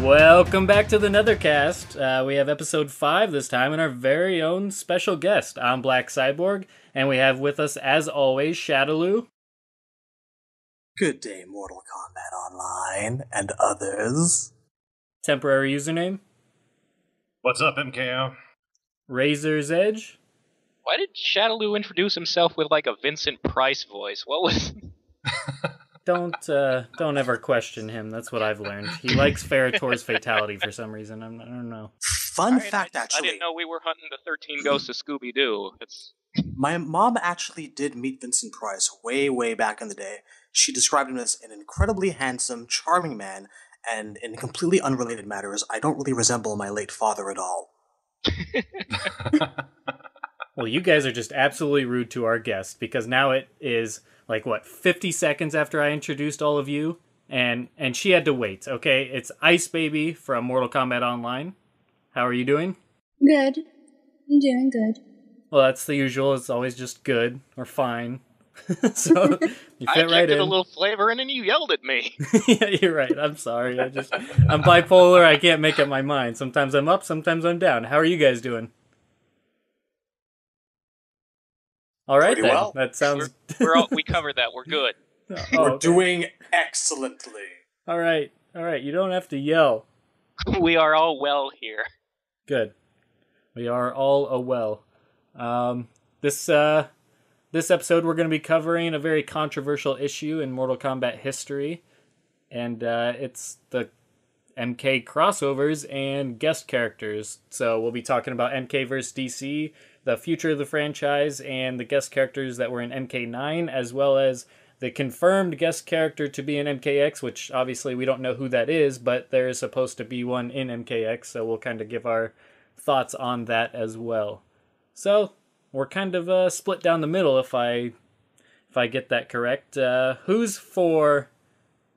Welcome back to the NetherKast. We have episode 5 this time and our very own special guest. I'm BlackCyborg, and we have with us, as always, Shadaloo. Good day, Mortal Kombat Online and others. TemperaryUserName. What's up, MKO? RazorsEdge. Why did Shadaloo introduce himself with like a Vincent Price voice? What was... Don't ever question him. That's what I've learned. He likes Ferritor's fatality for some reason. I don't know. Fun fact, I actually. didn't know we were hunting the 13 Ghosts of Scooby-Doo. My mom actually did meet Vincent Price way back in the day. She described him as an incredibly handsome, charming man, and in completely unrelated matters, I don't really resemble my late father at all. Well, you guys are just absolutely rude to our guest, because now it is, 50 seconds after I introduced all of you, and she had to wait, okay? It's Ice Baby from Mortal Kombat Online. How are you doing? Good. I'm doing good. Well, that's the usual. It's always just good or fine. So you fit I right injected in. a little flavor in and you yelled at me. Yeah, you're right. I'm sorry. I'm bipolar. I can't make up my mind. Sometimes I'm up, sometimes I'm down. How are you guys doing? All right, Pretty then. well. That sounds... We covered that. We're good. We're doing excellently. All right. You don't have to yell. We are all well here. Good. We are all well. This episode we're going to be covering a very controversial issue in Mortal Kombat history, and it's the MK crossovers and guest characters. So we'll be talking about MK vs. DC, the future of the franchise, and the guest characters that were in MK9, as well as the confirmed guest character to be in MKX, which obviously we don't know who that is, but there is supposed to be one in MKX, so we'll kind of give our thoughts on that as well. So we're kind of split down the middle, if I get that correct. Who's for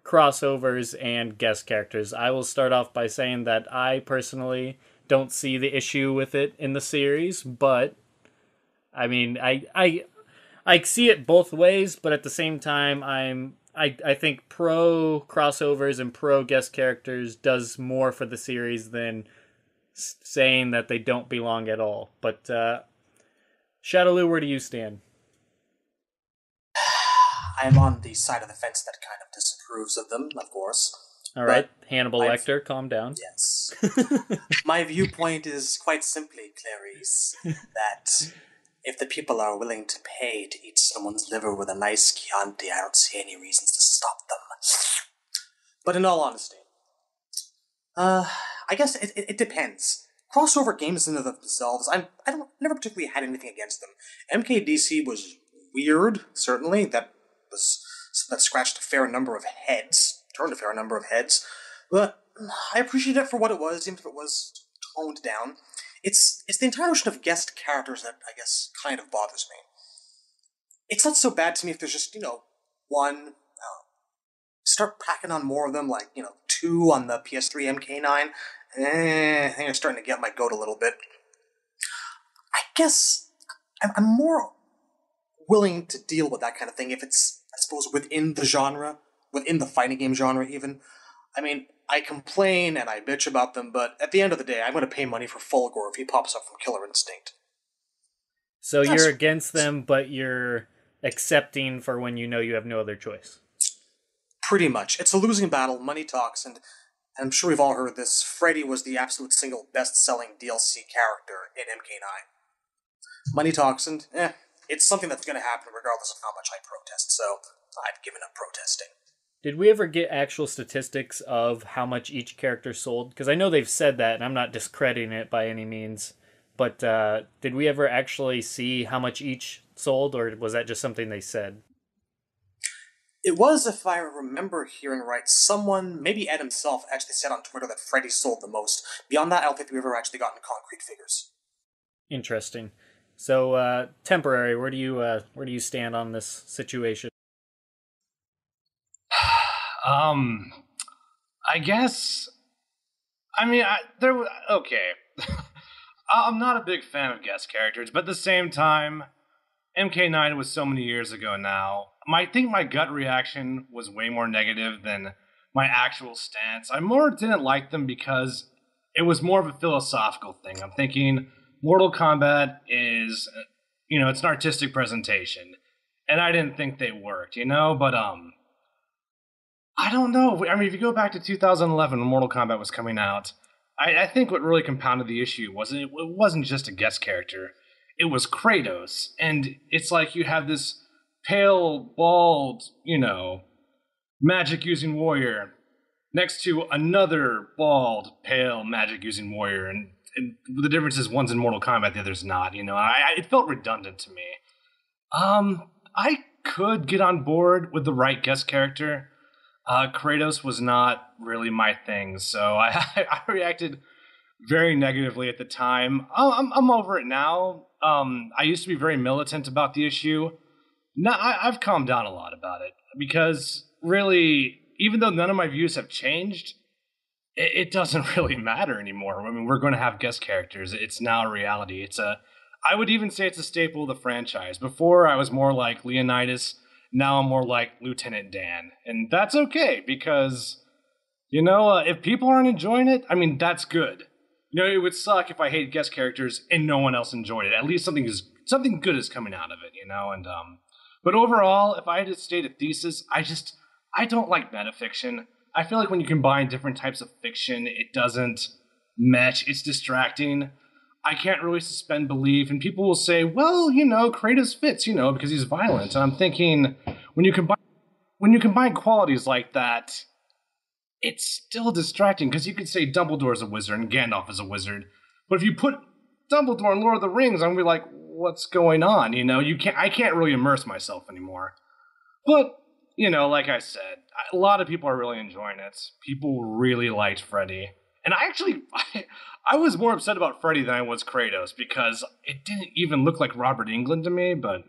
crossovers and guest characters? I will start off by saying that I personally don't see the issue with it in the series, but I mean, I see it both ways, but at the same time, I think pro crossovers and pro guest characters does more for the series than saying that they don't belong at all. But Shadaloo, where do you stand? I'm on the side of the fence that kind of disapproves of them, of course. All right, Hannibal Lecter, calm down. Yes. My viewpoint is quite simply, Clarice, that if the people are willing to pay to eat someone's liver with a nice Chianti, I don't see any reasons to stop them. But in all honesty, I guess it depends. Crossover games in and of themselves, I never particularly had anything against them. MKDC was weird, certainly. That scratched a fair number of heads, turned a fair number of heads. But I appreciate it for what it was, even if it was toned down. It's the entire notion of guest characters that, I guess, kind of bothers me. It's not so bad to me if there's just, one. Start packing on more of them, 2 on the PS3 MK9. I think I'm starting to get my goat a little bit. I guess I'm more willing to deal with that kind of thing if it's, I suppose, within the genre, within the fighting game genre even. I mean, I complain and I bitch about them, but at the end of the day, I'm going to pay money for Fulgor if he pops up from Killer Instinct. So you're against them, but you're accepting for when you know you have no other choice. Pretty much. It's a losing battle, money talks, and I'm sure we've all heard this. Freddy was the absolute single best-selling DLC character in MK9. Money talks, and it's something that's going to happen regardless of how much I protest, so I've given up protesting. Did we ever get actual statistics of how much each character sold? Because I know they've said that, and I'm not discrediting it by any means, but did we ever actually see how much each sold, or was that just something they said? It was, if I remember hearing right, someone, maybe Ed himself, actually said on Twitter that Freddy sold the most. Beyond that, I don't think we've ever actually gotten concrete figures. Interesting. So, Temporary, where do you stand on this situation? I guess. I mean, okay. I'm not a big fan of guest characters, but at the same time, MK9 was so many years ago now. I think my gut reaction was way more negative than my actual stance. I more didn't like them because it was more of a philosophical thing. I'm thinking Mortal Kombat is, it's an artistic presentation, and I didn't think they worked, but I don't know. I mean, if you go back to 2011 when Mortal Kombat was coming out, I think what really compounded the issue was it wasn't just a guest character. It was Kratos. And it's like you have this pale, bald, magic-using warrior next to another bald, pale, magic-using warrior. And the difference is one's in Mortal Kombat, the other's not. It felt redundant to me. I could get on board with the right guest character. Kratos was not really my thing, so I reacted very negatively at the time. I'm over it now. I used to be very militant about the issue. Now I've calmed down a lot about it because really, even though none of my views have changed, it doesn't really matter anymore. I mean, we're going to have guest characters. It's now a reality. I would even say it's a staple of the franchise. Before, I was more like Leonidas. Now I'm more like Lieutenant Dan. And that's okay, because, if people aren't enjoying it, I mean, that's good. It would suck if I hated guest characters and no one else enjoyed it. At least something good is coming out of it, and, but overall, if I had to state a thesis, I don't like metafiction. I feel like when you combine different types of fiction, it doesn't mesh. It's distracting. I can't really suspend belief, and people will say, well, Kratos fits, because he's violent. And I'm thinking, when you combine qualities like that, it's still distracting, because you could say Dumbledore's a wizard and Gandalf is a wizard. But if you put Dumbledore in Lord of the Rings, I'm gonna be like, what's going on? I can't really immerse myself anymore. But, like I said, a lot of people are really enjoying it. People really liked Freddy. And I was more upset about Freddy than I was Kratos, because it didn't even look like Robert Englund to me, but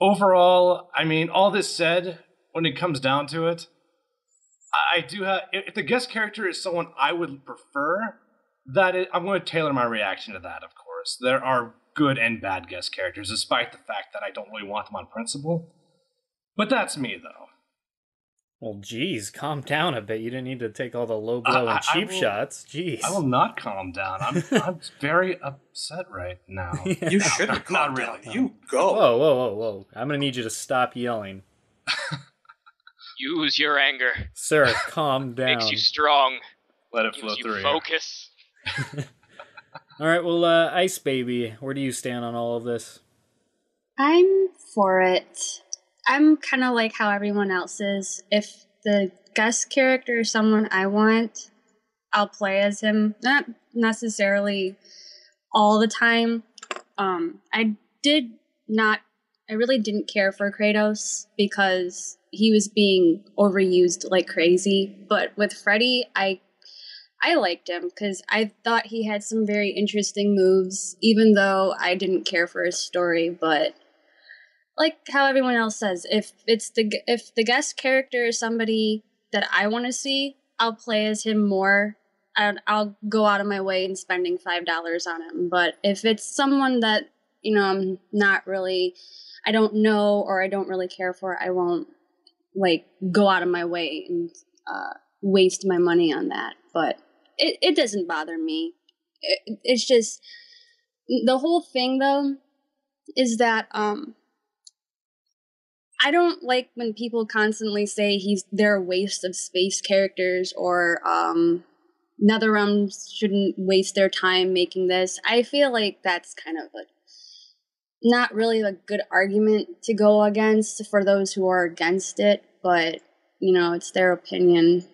overall, I mean, all this said, when it comes down to it, I do have, if the guest character is someone I would prefer, I'm going to tailor my reaction to that, of course. There are good and bad guest characters, despite the fact that I don't really want them on principle. But that's me, though. Well, geez, calm down a bit. You didn't need to take all the low blow and cheap shots. Jeez. I will not calm down. I'm very upset right now. Yeah. You shouldn't calm down. You go. Whoa. I'm going to need you to stop yelling. Use your anger. Sir, calm down. Makes you strong. Let it flow through you. Focus. All right, well, Ice Baby, where do you stand on all of this? I'm for it. I'm kind of like how everyone else is. If the guest character is someone I want, I'll play as him. Not necessarily all the time. I really didn't care for Kratos because he was being overused like crazy. But with Freddy, I liked him because I thought he had some very interesting moves, even though I didn't care for his story. But like how everyone else says, if the guest character is somebody that I want to see, I'll play as him more. I'll go out of my way and spending $5 on him. But if it's someone that I'm not really, I don't know or I don't really care for, I won't go out of my way and waste my money on that. But it doesn't bother me. It's just the whole thing though is that I don't like when people constantly say they're a waste of space characters or NetherRealms shouldn't waste their time making this. I feel like that's kind of not really a good argument to go against for those who are against it, but it's their opinion.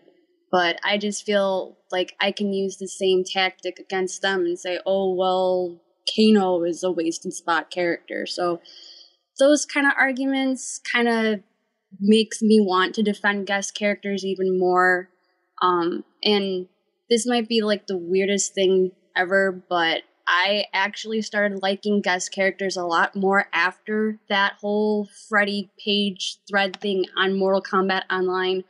But I just feel like I can use the same tactic against them and say, oh, well, Kano is a wasted spot character. So those kind of arguments kind of makes me want to defend guest characters even more. And this might be the weirdest thing ever, but I actually started liking guest characters a lot more after that whole Freddy page thread thing on Mortal Kombat Online,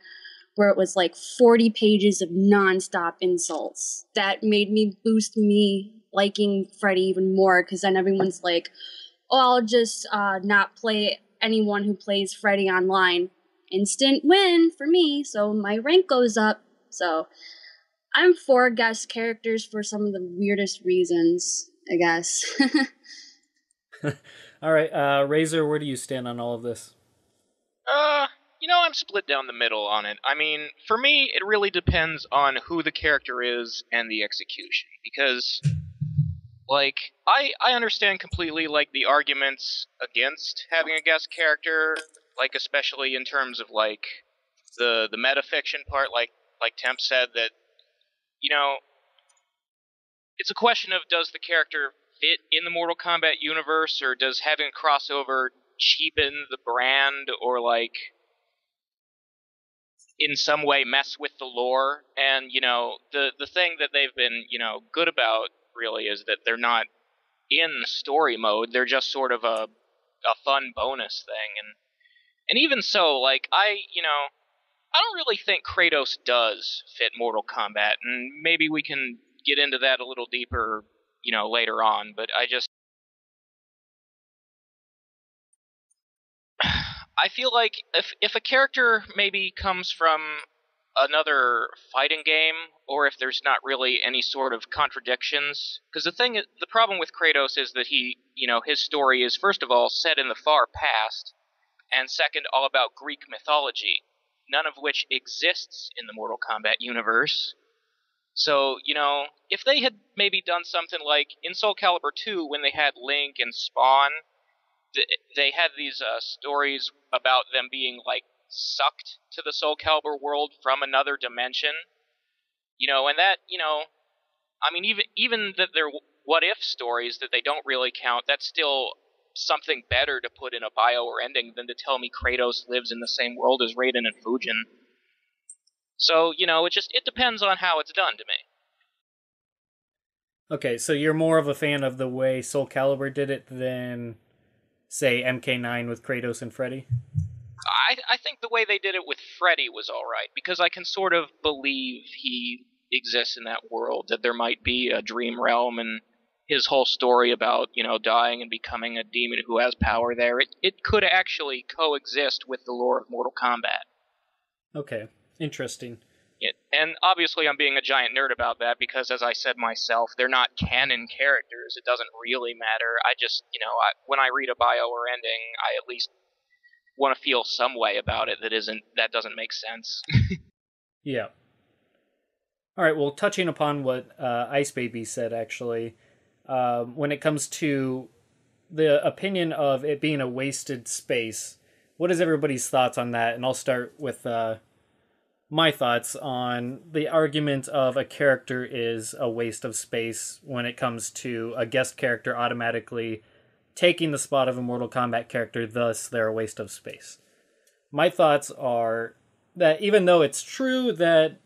where it was 40 pages of nonstop insults. That made me boost me liking Freddy even more, because then everyone's like, oh, I'll just not play anyone who plays Freddy online. instant win for me, so my rank goes up. So I'm for guest characters for some of the weirdest reasons, I guess. All right, Razor, where do you stand on all of this? I'm split down the middle on it. I mean, for me, it really depends on who the character is and the execution. Because, like, I understand completely, like, the arguments against having a guest character, like, especially in terms of, like, the metafiction part, like Temp said, that, it's a question of, does the character fit in the Mortal Kombat universe, or does having a crossover cheapen the brand, or, like, in some way mess with the lore? And, the thing that they've been, good about, really, is that they're not in story mode. They're just sort of a fun bonus thing. And even so, like, I don't really think Kratos does fit Mortal Kombat, and maybe we can get into that a little deeper, later on, but I feel like if a character maybe comes from another fighting game, or if there's not really any sort of contradictions, because the problem with Kratos is that his story is, first of all, set in the far past, and second, all about Greek mythology, none of which exists in the Mortal Kombat universe. So, if they had maybe done something like in Soul Calibur 2, when they had Link and Spawn, they had these stories about them being, like, sucked to the Soul Calibur world from another dimension. And that, I mean, even that they're what-if stories that they don't really count, that's still something better to put in a bio or ending than to tell me Kratos lives in the same world as Raiden and Fujin. So, it depends on how it's done to me. Okay, so you're more of a fan of the way Soul Calibur did it than, say, MK9 with Kratos and Freddy? I think the way they did it with Freddy was alright, because I can sort of believe he exists in that world, that there might be a dream realm, and his whole story about, dying and becoming a demon who has power there, it could actually coexist with the lore of Mortal Kombat. Okay, interesting. And obviously I'm being a giant nerd about that, because, as I said myself, they're not canon characters. It doesn't really matter. I just, when I read a bio or ending, I at least want to feel some way about it that doesn't make sense. Yeah. All right, well, touching upon what Ice Baby said, actually, when it comes to the opinion of it being a wasted space, what is everybody's thoughts on that? And I'll start with my thoughts on the argument of a character is a waste of space when it comes to a guest character automatically taking the spot of a Mortal Kombat character, thus they're a waste of space. My thoughts are that even though it's true that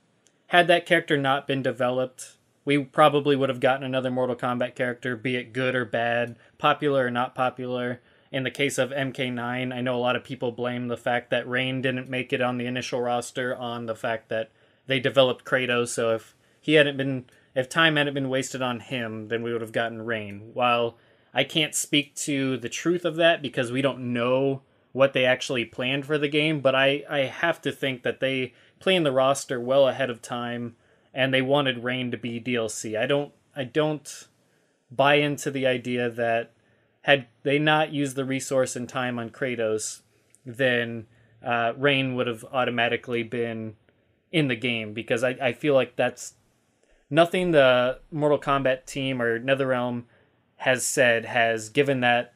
had that character not been developed, we probably would have gotten another Mortal Kombat character, be it good or bad, popular or not popular. In the case of MK9, I know a lot of people blame the fact that Rain didn't make it on the initial roster on the fact that they developed Kratos, so if time hadn't been wasted on him, then we would have gotten Rain. While I can't speak to the truth of that because we don't know what they actually planned for the game, but I have to think that they planned the roster well ahead of time, and they wanted Rain to be DLC. I don't buy into the idea that had they not used the resource and time on Kratos, then Rain would have automatically been in the game, because I feel like that's nothing the Mortal Kombat team or NetherRealm has said has given that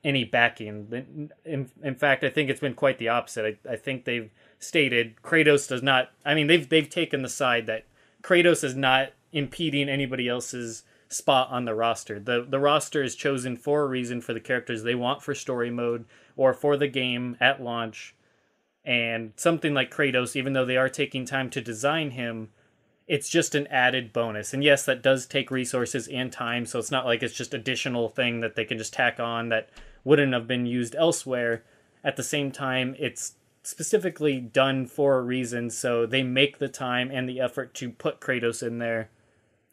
any backing. In fact, I think it's been quite the opposite. I think they've stated Kratos does not... I mean, they've taken the side that Kratos is not impeding anybody else's spot on the roster. The roster is chosen for a reason, for the characters they want for story mode or for the game at launch. And something like Kratos, even though they are taking time to design him, it's just an added bonus. And yes, that does take resources and time, so it's not like it's just additional thing that they can just tack on that wouldn't have been used elsewhere. At the same time, it's specifically done for a reason, so they make the time and the effort to put Kratos in there.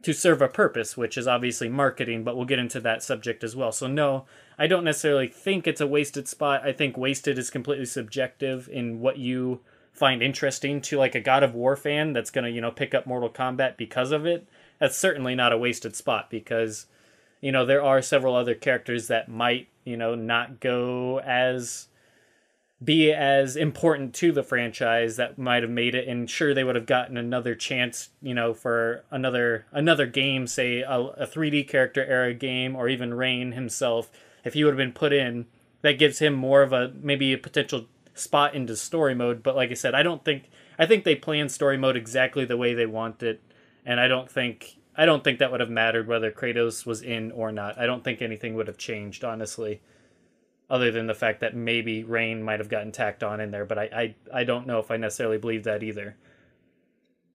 to serve a purpose, which is obviously marketing, but we'll get into that subject as well. So no, I don't necessarily think it's a wasted spot. I think wasted is completely subjective in what you find interesting. To like a God of War fan that's going to, pick up Mortal Kombat because of it, that's certainly not a wasted spot, because, there are several other characters that might, not be as important to the franchise that might have made it, and sure, they would have gotten another chance, for another game, say a 3D character era game, or even Rain himself. If he would have been put in, that gives him more of maybe a potential spot into story mode. But like I said, I think they planned story mode exactly the way they want it, and I don't think that would have mattered whether Kratos was in or not. I don't think anything would have changed, honestly, other than the fact that maybe Rain might have gotten tacked on in there, but I don't know if I necessarily believe that either.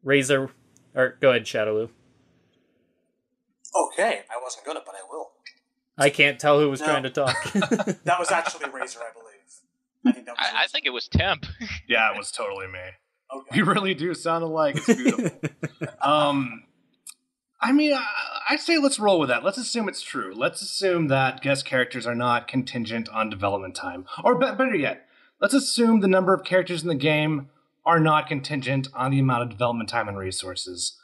Go ahead, Shadaloo. Okay, I wasn't gonna, but I will. I can't tell who was trying to talk. That was actually Razor, I believe. I think it was Temp. Yeah, it was totally me. Okay. You really do sound alike. It's beautiful. I say let's roll with that. Let's assume it's true. Let's assume that guest characters are not contingent on development time. Or better yet, let's assume the number of characters in the game are not contingent on the amount of development time and resources.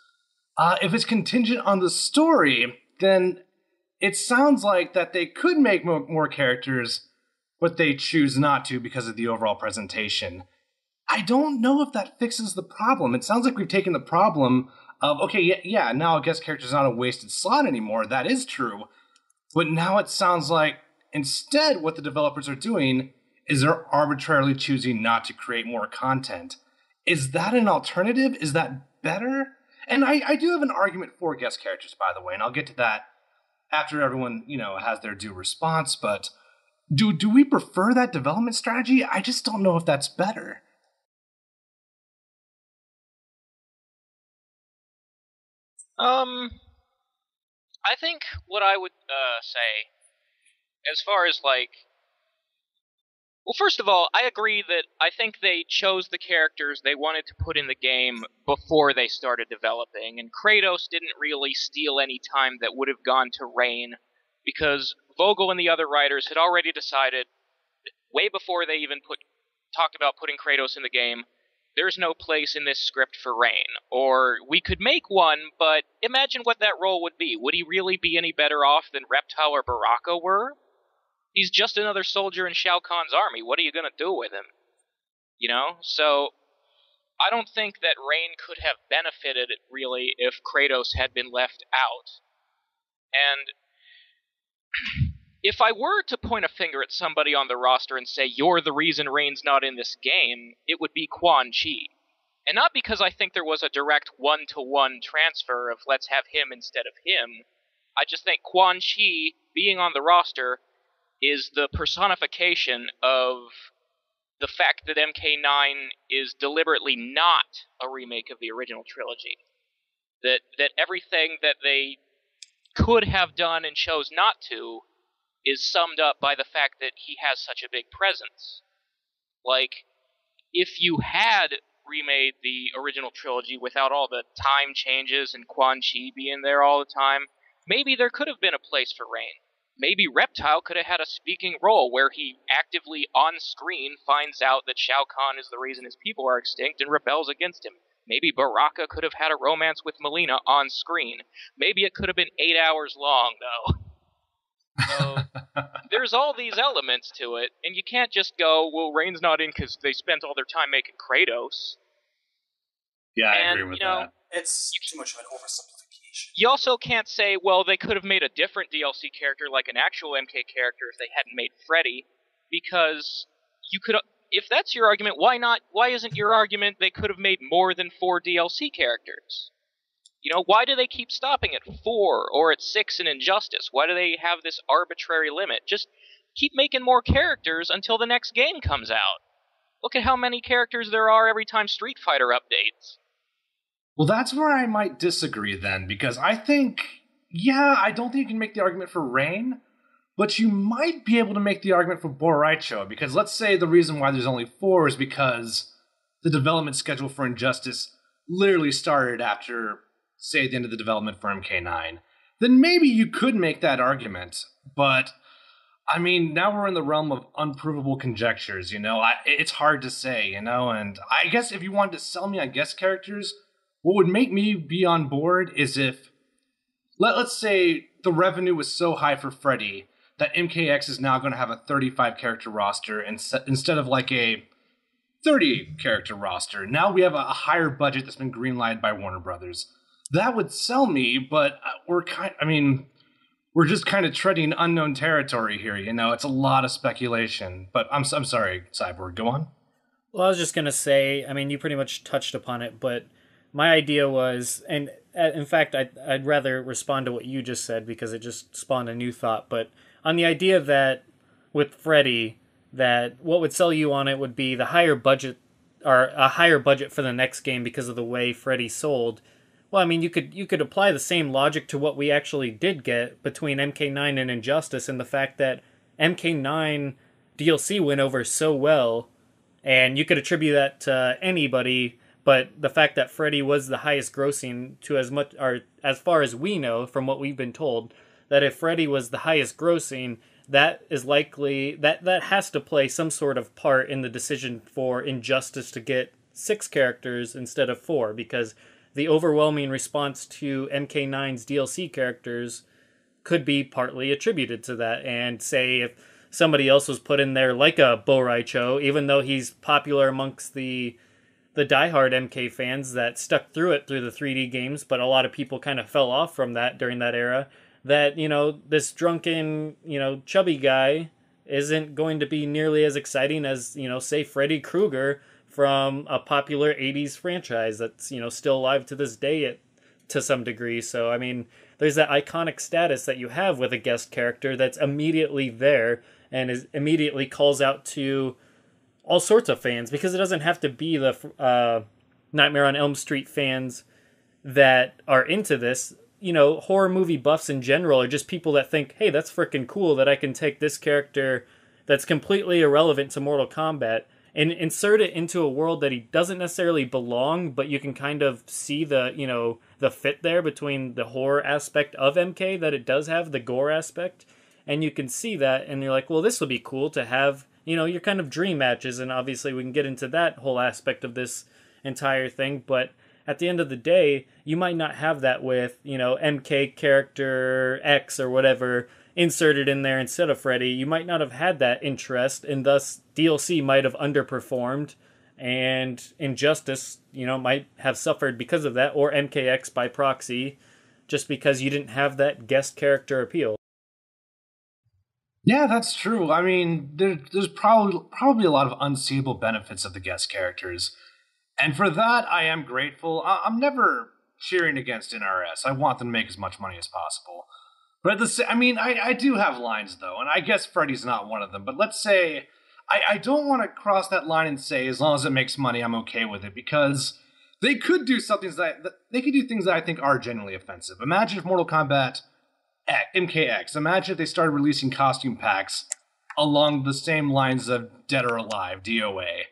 If it's contingent on the story, then it sounds like that they could make more characters, but they choose not to because of the overall presentation. I don't know if that fixes the problem. It sounds like we've taken the problem of, okay, yeah, now a guest character is not a wasted slot anymore. That is true. But now it sounds like instead what the developers are doing is they're arbitrarily choosing not to create more content. Is that an alternative? Is that better? And I do have an argument for guest characters, by the way, and I'll get to that after everyone, has their due response. But do we prefer that development strategy? I just don't know if that's better. I think what I would say, as far as well, first of all, I agree that I think they chose the characters they wanted to put in the game before they started developing, and Kratos didn't really steal any time that would have gone to Rain, because Vogel and the other writers had already decided, way before they even talked about putting Kratos in the game, there's no place in this script for Rain. Or, we could make one, but imagine what that role would be. Would he really be any better off than Reptile or Baraka were? He's just another soldier in Shao Kahn's army. What are you going to do with him? So, I don't think that Rain could have benefited, really, if Kratos had been left out. And if I were to point a finger at somebody on the roster and say, you're the reason Rain's not in this game, it would be Quan Chi. And not because I think there was a direct one-to-one transfer of let's have him instead of him. I just think Quan Chi being on the roster is the personification of the fact that MK9 is deliberately not a remake of the original trilogy. That everything that they could have done and chose not to is summed up by the fact that he has such a big presence. If you had remade the original trilogy without all the time changes and Quan Chi being there all the time, maybe there could have been a place for Rain. Maybe Reptile could have had a speaking role where he actively on screen finds out that Shao Kahn is the reason his people are extinct and rebels against him. Maybe Baraka could have had a romance with Melina on screen. Maybe it could have been 8 hours long, though. So, there's all these elements to it, and you can't just go, well, Rain's not in because they spent all their time making Kratos. Yeah, I agree with that. It's too much of an oversimplification. You also can't say, well, they could have made a different DLC character like an actual MK character if they hadn't made Freddy, because you could... If that's your argument, why not? Why isn't your argument they could have made more than 4 DLC characters? Why do they keep stopping at 4 or at 6 in Injustice? Why do they have this arbitrary limit? Just keep making more characters until the next game comes out. Look at how many characters there are every time Street Fighter updates. Well, that's where I might disagree then, because I think, I don't think you can make the argument for Rain, but you might be able to make the argument for Boraicho, because let's say the reason why there's only 4 is because the development schedule for Injustice literally started after say, at the end of the development for MK9, then maybe you could make that argument. But, I mean, now we're in the realm of unprovable conjectures, it's hard to say, and I guess if you wanted to sell me on guest characters, what would make me be on board is if, let's say the revenue was so high for Freddy that MKX is now going to have a 35-character roster instead of like a 30-character roster. Now we have a higher budget that's been greenlighted by Warner Brothers. That would sell me, but we're just kind of treading unknown territory here. It's a lot of speculation. But I'm sorry, Cyborg, go on. Well, I was just going to say, you pretty much touched upon it, but my idea was, and in fact, I'd rather respond to what you just said because it just spawned a new thought, but on the idea that with Freddy, that what would sell you on it would be the higher budget, or a higher budget for the next game because of the way Freddy sold. Well, you could apply the same logic to what we actually did get between MK9 and Injustice, and the fact that MK9 DLC went over so well, and you could attribute that to anybody, but the fact that Freddy was the highest grossing to as far as we know from what we've been told, that if Freddy was the highest grossing, that is likely that has to play some sort of part in the decision for Injustice to get 6 characters instead of 4, because the overwhelming response to MK9's DLC characters could be partly attributed to that. And say if somebody else was put in there like a Bo Raicho, even though he's popular amongst the diehard MK fans that stuck through the 3D games, but a lot of people kind of fell off from that during that era, that, this drunken, chubby guy isn't going to be nearly as exciting as, say, Freddy Krueger from a popular 80s franchise that's, still alive to this day to some degree. So, there's that iconic status that you have with a guest character that's immediately there and immediately calls out to all sorts of fans, because it doesn't have to be the Nightmare on Elm Street fans that are into this. Horror movie buffs in general are just people that think, hey, that's freaking cool that I can take this character that's completely irrelevant to Mortal Kombat and insert it into a world that he doesn't necessarily belong, but you can kind of see the fit there between the horror aspect of MK that it does have, the gore aspect, and you can see that, and you're like, well, this will be cool to have, your kind of dream matches, and obviously we can get into that whole aspect of this entire thing, but at the end of the day, you might not have that with, MK character X or whatever inserted in there instead of Freddy. You might not have had that interest, and thus DLC might have underperformed, and Injustice, might have suffered because of that, or MKX by proxy, just because you didn't have that guest character appeal. Yeah, that's true. There's probably a lot of unseeable benefits of the guest characters. And for that, I am grateful. I'm never cheering against NRS. I want them to make as much money as possible. But I do have lines, though, and I guess Freddy's not one of them. But let's say I don't want to cross that line and say, as long as it makes money, I'm okay with it, because they could do things that I think are genuinely offensive. Imagine if Mortal Kombat MKX. Imagine if they started releasing costume packs along the same lines of Dead or Alive, DOA.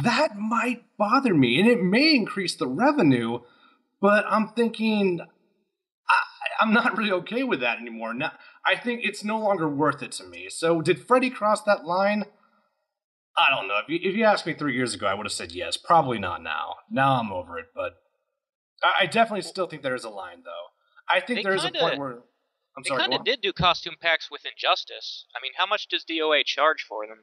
That might bother me, and it may increase the revenue, but I'm thinking I'm not really okay with that anymore. Now, I think it's no longer worth it to me. So did Freddy cross that line? I don't know. If you asked me 3 years ago, I would have said yes. Probably not now. Now I'm over it, but I definitely still think there is a line, though. I think there is a point where... They kind of did do costume packs with Injustice. How much does DOA charge for them?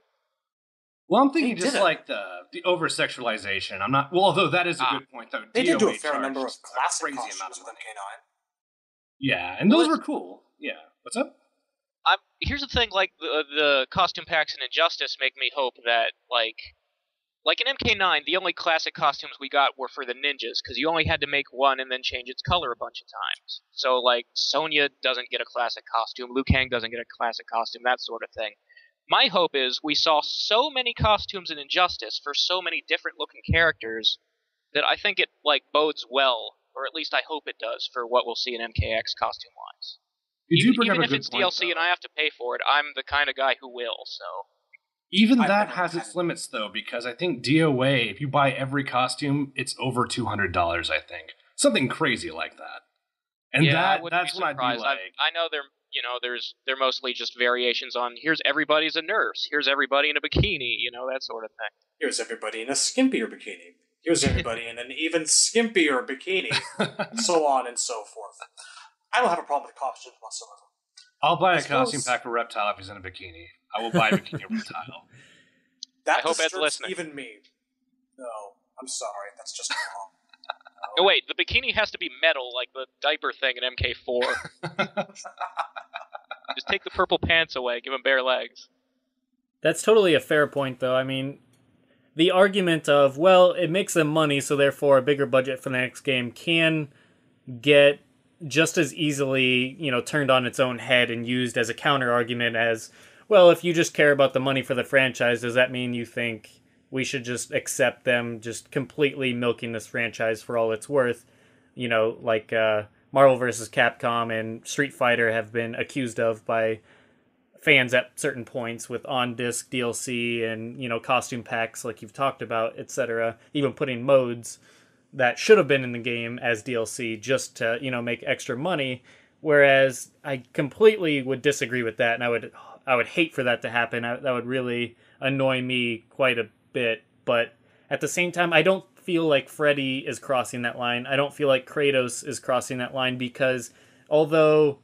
Well, I'm thinking just like the over-sexualization. I'm not... Well, although that is a good point, though. They did do a fair number of classic costumes with MK9. Yeah, and those were cool. Yeah. What's up? Here's the thing, the costume packs in Injustice make me hope that, like in MK9, the only classic costumes we got were for the ninjas, because you only had to make one and then change its color a bunch of times. So, Sonya doesn't get a classic costume, Liu Kang doesn't get a classic costume, that sort of thing. My hope is we saw so many costumes in Injustice for so many different looking characters that I think it, bodes well, or at least I hope it does, for what we'll see in MKX costume-wise. Even if it's DLC and I have to pay for it, I'm the kind of guy who will, so... Even that has its limits, though, because I think DOA, if you buy every costume, it's over $200, I think. something crazy like that. And I wouldn't that's be what I'd be surprised. like. I know they're mostly just variations on here's everybody as a nurse, here's everybody in a bikini, that sort of thing. Here's everybody in a skimpier bikini. Here's everybody in an even skimpier bikini. So on and so forth. I don't have a problem with costumes whatsoever. I'll buy a costume pack for Reptile if he's in a bikini. I will buy a bikini Reptile. That I hope Ed's disturbs listening. even me. No, I'm sorry. That's just wrong. Oh wait, the bikini has to be metal, like the diaper thing in MK4. Just take the purple pants away, give him bare legs. That's totally a fair point, though. I mean, the argument of, well, it makes them money, so therefore a bigger budget for the next game can get just as easily, turned on its own head and used as a counter argument as, well, if you just care about the money for the franchise, does that mean you think we should just accept them just completely milking this franchise for all it's worth? Like Marvel vs. Capcom and Street Fighter have been accused of by fans at certain points with on-disc DLC and, costume packs like you've talked about, etc. Even putting modes that should have been in the game as DLC just to, make extra money. Whereas I completely would disagree with that, and I would hate for that to happen. That would really annoy me quite a bit. But at the same time, I don't feel like Freddy is crossing that line. I don't feel like Kratos is crossing that line, because although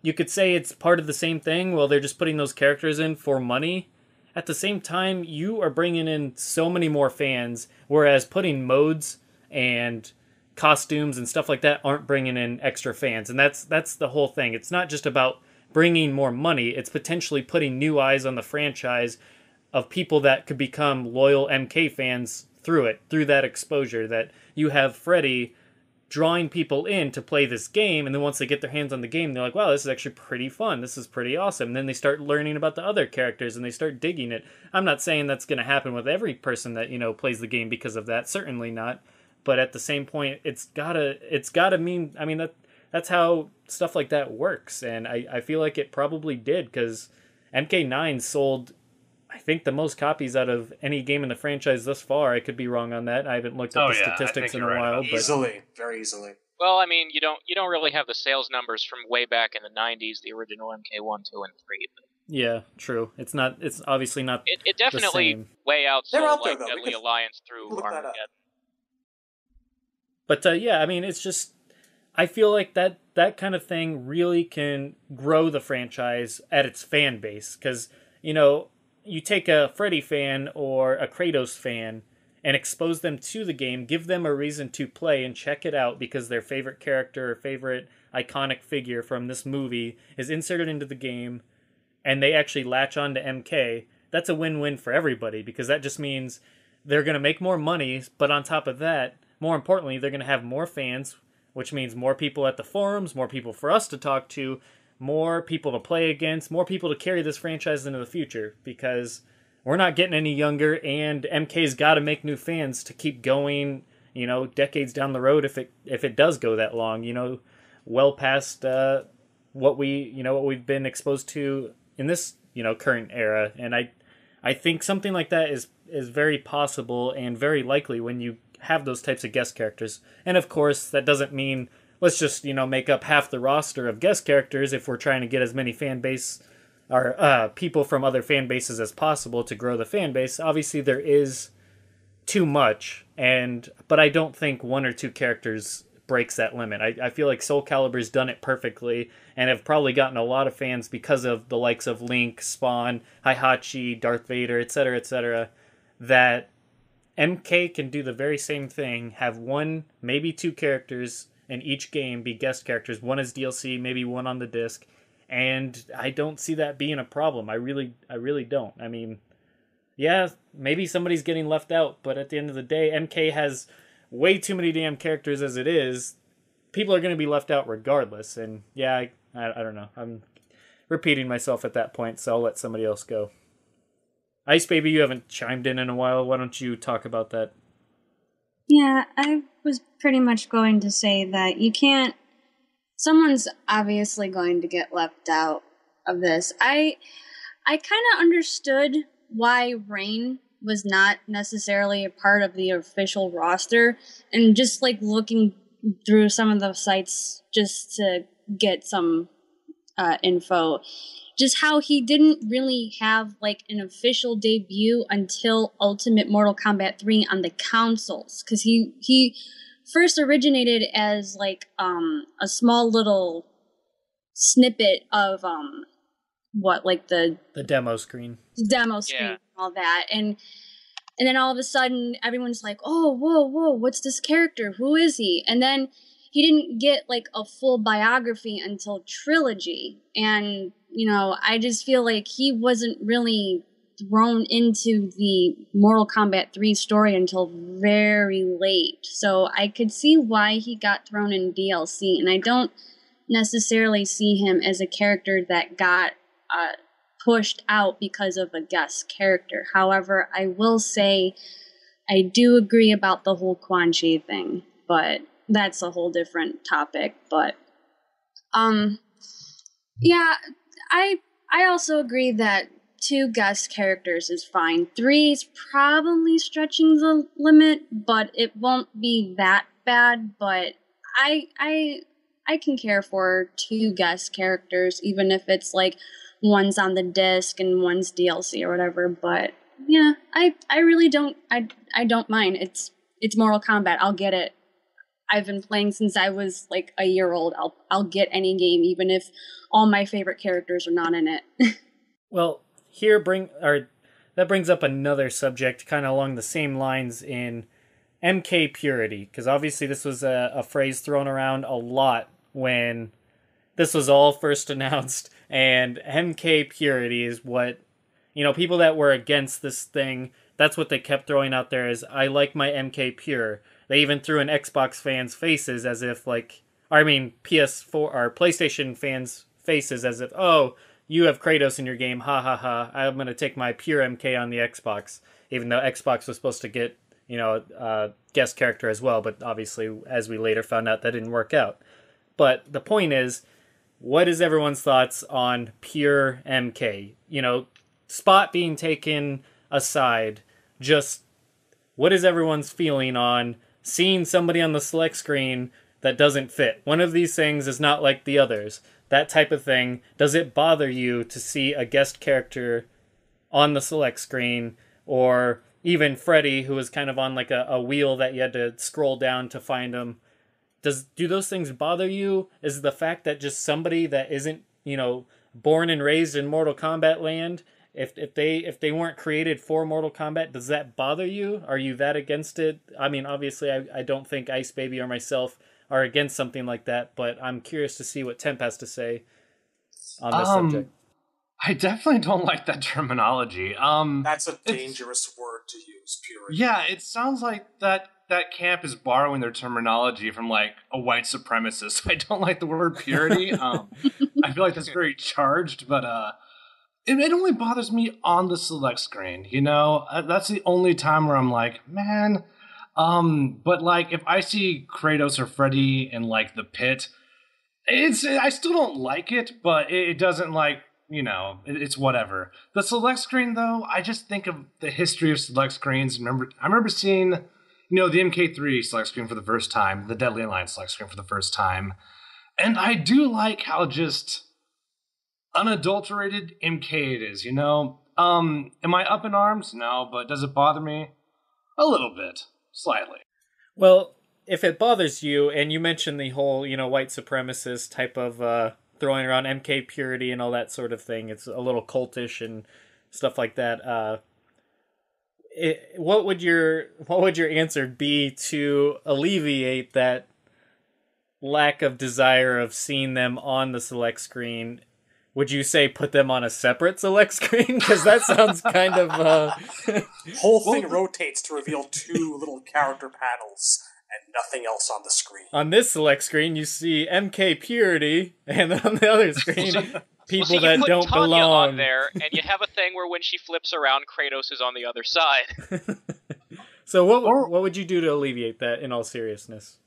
you could say it's part of the same thing, well, they're just putting those characters in for money. At the same time, you are bringing in so many more fans, whereas putting modes and costumes and stuff like that aren't bringing in extra fans. And that's the whole thing. It's not just about bringing more money. It's potentially putting new eyes on the franchise of people that could become loyal MK fans through that exposure, that you have Freddy drawing people in to play this game, and then once they get their hands on the game, they're like, wow, this is actually pretty fun, this is pretty awesome. And then they start learning about the other characters and they start digging it. I'm not saying that's going to happen with every person that plays the game because of that, certainly not, but at the same point, it's gotta mean, I mean, that's how stuff like that works. And I feel like it probably did, because MK9 sold, I think, the most copies out of any game in the franchise thus far. I could be wrong on that. I haven't looked up the statistics in a while. But easily, very easily. Well, I mean, you don't really have the sales numbers from way back in the 90s, the original MK1, 2, and 3. But yeah, true. It's obviously not. It definitely the same. way outsold They're out there, like though. Deadly Alliance through Armageddon. But yeah, I mean, it's just, I feel like that kind of thing really can grow the franchise at its fan base, because you take a Freddy fan or a Kratos fan and expose them to the game, give them a reason to play and check it out because their favorite character or favorite iconic figure from this movie is inserted into the game, and they actually latch on to MK. That's a win-win for everybody, because that just means they're going to make more money, but on top of that, more importantly, they're going to have more fans, which means more people at the forums, more people for us to talk to, more people to play against, more people to carry this franchise into the future, because we're not getting any younger, and MK's got to make new fans to keep going, decades down the road if it does go that long, well past what we've been exposed to in this, current era. And I think something like that is very possible and very likely when you have those types of guest characters. And of course, that doesn't mean let's just, make up half the roster of guest characters if we're trying to get as many fan base or people from other fan bases as possible to grow the fan base. Obviously, there is too much, but I don't think one or two characters breaks that limit. I feel like Soul Calibur's done it perfectly and have probably gotten a lot of fans because of the likes of Link, Spawn, Heihachi, Darth Vader, etc., that MK can do the very same thing, have one, maybe two characters in each game be guest characters, one as DLC, maybe one on the disc, and I don't see that being a problem. I really don't. I mean, yeah, maybe somebody's getting left out, but at the end of the day, MK has way too many damn characters as it is. People are going to be left out regardless, and yeah, I don't know. I'm repeating myself at that point, so I'll let somebody else go. Ice Baby, you haven't chimed in a while. Why don't you talk about that? Yeah, I was pretty much going to say that you can't... Someone's obviously going to get left out of this. I kind of understood why Rain was not necessarily a part of the official roster, and just looking through some of the sites just to get some info. Just how he didn't really have like an official debut until Ultimate Mortal Kombat 3 on the consoles, because he first originated as like a small little snippet of the demo screen, and all that, and then all of a sudden everyone's like, oh, whoa, what's this character, who is he? And then he didn't get like a full biography until Trilogy, and I just feel like he wasn't really thrown into the Mortal Kombat 3 story until very late. So I could see why he got thrown in DLC, and I don't necessarily see him as a character that got pushed out because of a guest character. However, I will say I do agree about the whole Quan Chi thing, but that's a whole different topic. But yeah, I also agree that 2 guest characters is fine. 3 is probably stretching the limit, but it won't be that bad. But I can care for 2 guest characters, even if it's like one's on the disc and one's DLC or whatever. But yeah, I really don't I don't mind. It's Mortal Kombat. I'll get it. I've been playing since I was like a year old. I'll get any game, even if all my favorite characters are not in it. Well, that brings up another subject kind of along the same lines in MK Purity, because obviously this was a phrase thrown around a lot when this was all first announced, and MK Purity is what, people that were against this thing, that's what they kept throwing out there is, I like my MK Pure. They even threw in Xbox fans' faces as if PS4 or PlayStation fans' faces as if, oh, you have Kratos in your game, ha ha ha, I'm going to take my pure MK on the Xbox, even though Xbox was supposed to get, a guest character as well, but obviously, as we later found out, that didn't work out. But the point is, what is everyone's thoughts on pure MK? Spot being taken aside, just what is everyone's feeling on seeing somebody on the select screen that doesn't fit? One of these things is not like the others. That type of thing. Does it bother you to see a guest character on the select screen, or even Freddy, who was kind of on like a wheel that you had to scroll down to find him? Do those things bother you? Is the fact that just somebody that isn't, born and raised in Mortal Kombat land, if they weren't created for Mortal Kombat, does that bother you? Are you that against it? I mean, obviously, I don't think Ice Baby or myself are against something like that, but I'm curious to see what Temp has to say on this subject. I definitely don't like that terminology. That's a dangerous word to use, purity. Yeah, it sounds like that camp is borrowing their terminology from like a white supremacist. I don't like the word purity. I feel like that's very charged, but it only bothers me on the select screen. That's the only time where I'm like, man. But like if I see Kratos or Freddy in like the pit, I still don't like it, but it doesn't like. It's whatever. The select screen, though, I just think of the history of select screens. I remember seeing, the MK3 select screen for the first time, the Deadly Alliance select screen for the first time. And I do like how just unadulterated MK it is, Am I up in arms? No, but does it bother me? A little bit. Slightly. Well, if it bothers you, and you mentioned the whole, white supremacist type of throwing around MK Purity and all that sort of thing, it's a little cultish and stuff like that. What would your answer be to alleviate that lack of desire of seeing them on the select screen? Would you say put them on a separate select screen? Because that sounds kind of... Whole thing rotates to reveal 2 little character panels and nothing else on the screen. On this select screen, you see MK Purity, and on the other screen, people that don't Tanya belong. On there, and you have a thing where when she flips around, Kratos is on the other side. So what would you do to alleviate that, in all seriousness?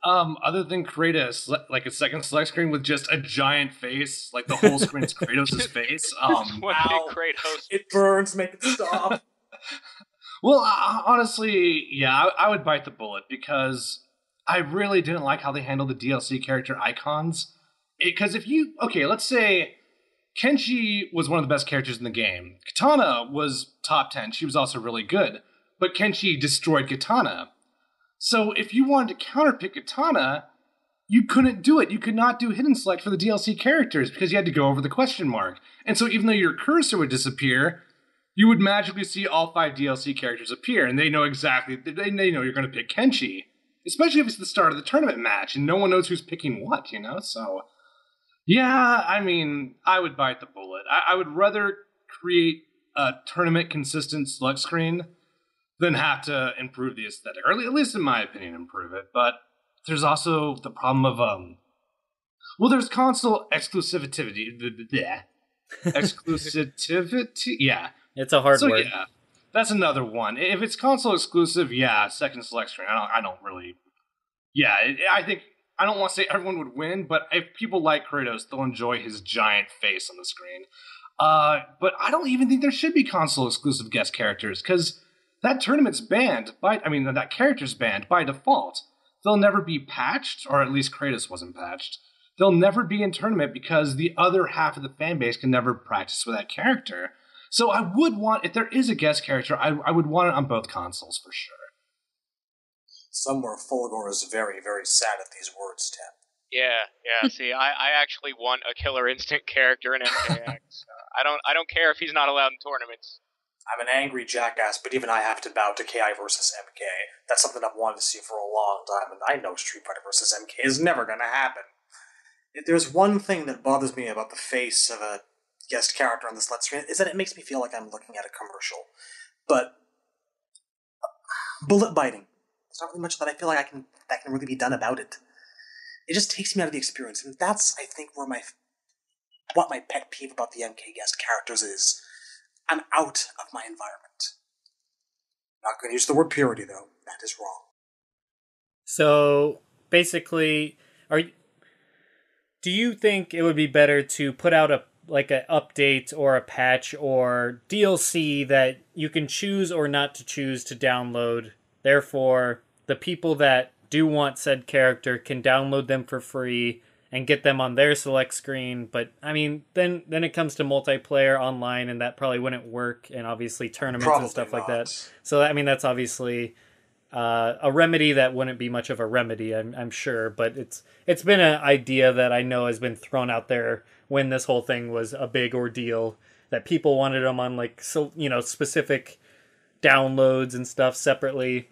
Other than Kratos, like a second select screen with just a giant face, like the whole screen is Kratos' face. Kratos. It burns, make it stop. Well, honestly, yeah, I would bite the bullet, because I really didn't like how they handled the DLC character icons. Because let's say Kenshi was one of the best characters in the game. Katana was top 10. She was also really good. But Kenshi destroyed Katana. So if you wanted to counterpick Katana, you couldn't do it. You could not do hidden select for the DLC characters because you had to go over the question mark. And so even though your cursor would disappear, you would magically see all 5 DLC characters appear, and they know exactly, they know you're going to pick Kenshi. Especially if it's the start of the tournament match, and no one knows who's picking what, So, yeah, I mean, I would bite the bullet. I would rather create a tournament-consistent select screen than have to improve the aesthetic. Or at least in my opinion, improve it. But there's also the problem of, there's console exclusivity. Exclusivity? Yeah. It's a hard word. Yeah, that's another one. If it's console exclusive, yeah, second select screen. I don't really. Yeah, I don't want to say everyone would win, but if people like Kratos, they'll enjoy his giant face on the screen. But I don't even think there should be console exclusive guest characters because that tournament's banned that character's banned by default. They'll never be patched, or at least Kratos wasn't patched. They'll never be in tournament because the other half of the fan base can never practice with that character. So I would want, if there is a guest character, I would want it on both consoles for sure. Somewhere Fulgor is very, very sad at these words, Tim. Yeah. See, I actually want a Killer Instinct character in MKX. I don't care if he's not allowed in tournaments. I'm an angry jackass, but even I have to bow to KI versus MK. That's something I've wanted to see for a long time, and I know Street Fighter versus MK is never going to happen. If there's one thing that bothers me about the face of a guest character on this Let's Screen, is that it makes me feel like I'm looking at a commercial. But bullet biting. There's not really much that I feel like that can really be done about it. It just takes me out of the experience, and that's, I think, what my pet peeve about the MK guest characters is. I'm out of my environment. Not going to use the word purity, though. That is wrong. So, basically, do you think it would be better to put out an update or a patch or DLC that you can choose or not to choose to download? Therefore, the people that do want said character can download them for free and get them on their select screen. But, I mean, then it comes to multiplayer online, and that probably wouldn't work, and obviously tournaments Probably and stuff not. like that. So, I mean, that's obviously a remedy that wouldn't be much of a remedy, I'm sure. But it's been an idea that I know has been thrown out there when this whole thing was a big ordeal, that people wanted them on, specific downloads and stuff separately.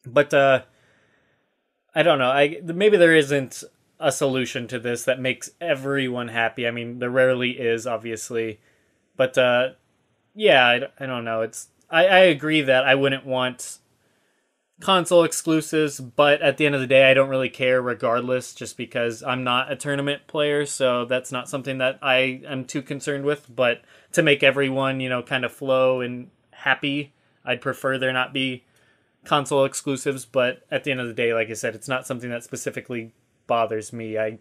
But, I don't know. Maybe there isn't a solution to this that makes everyone happy. I mean, there rarely is, obviously. But, yeah, I don't know. I agree that I wouldn't want console exclusives, but at the end of the day, I don't really care regardless, just because I'm not a tournament player, so that's not something that I am too concerned with. But to make everyone, kind of flow and happy, I'd prefer there not be console exclusives. But at the end of the day, like I said, it's not something that specifically bothers me. I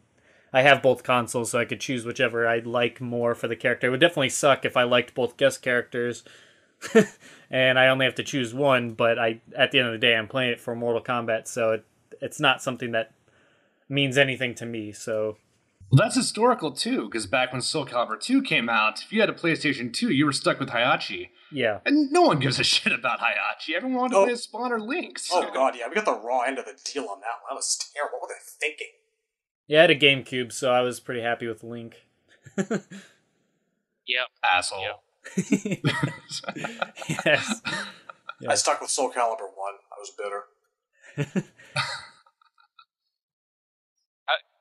have both consoles, so I could choose whichever I like more for the character. It would definitely suck if I liked both guest characters and I only have to choose one, but at the end of the day, I'm playing it for Mortal Kombat, so it's not something that means anything to me. So, well, that's historical too, because back when Soul Calibur 2 came out, if you had a PlayStation 2, you were stuck with Hayachi. Yeah. And no one gives a shit about Hayachi. Everyone wanted to play as Spawn or Link. So. Oh god, yeah, we got the raw end of the deal on that one. That was terrible. What were they thinking? Yeah, I had a GameCube, so I was pretty happy with Link. Yep. Asshole. Yep. Yes. I stuck with Soul Calibur 1. I was bitter.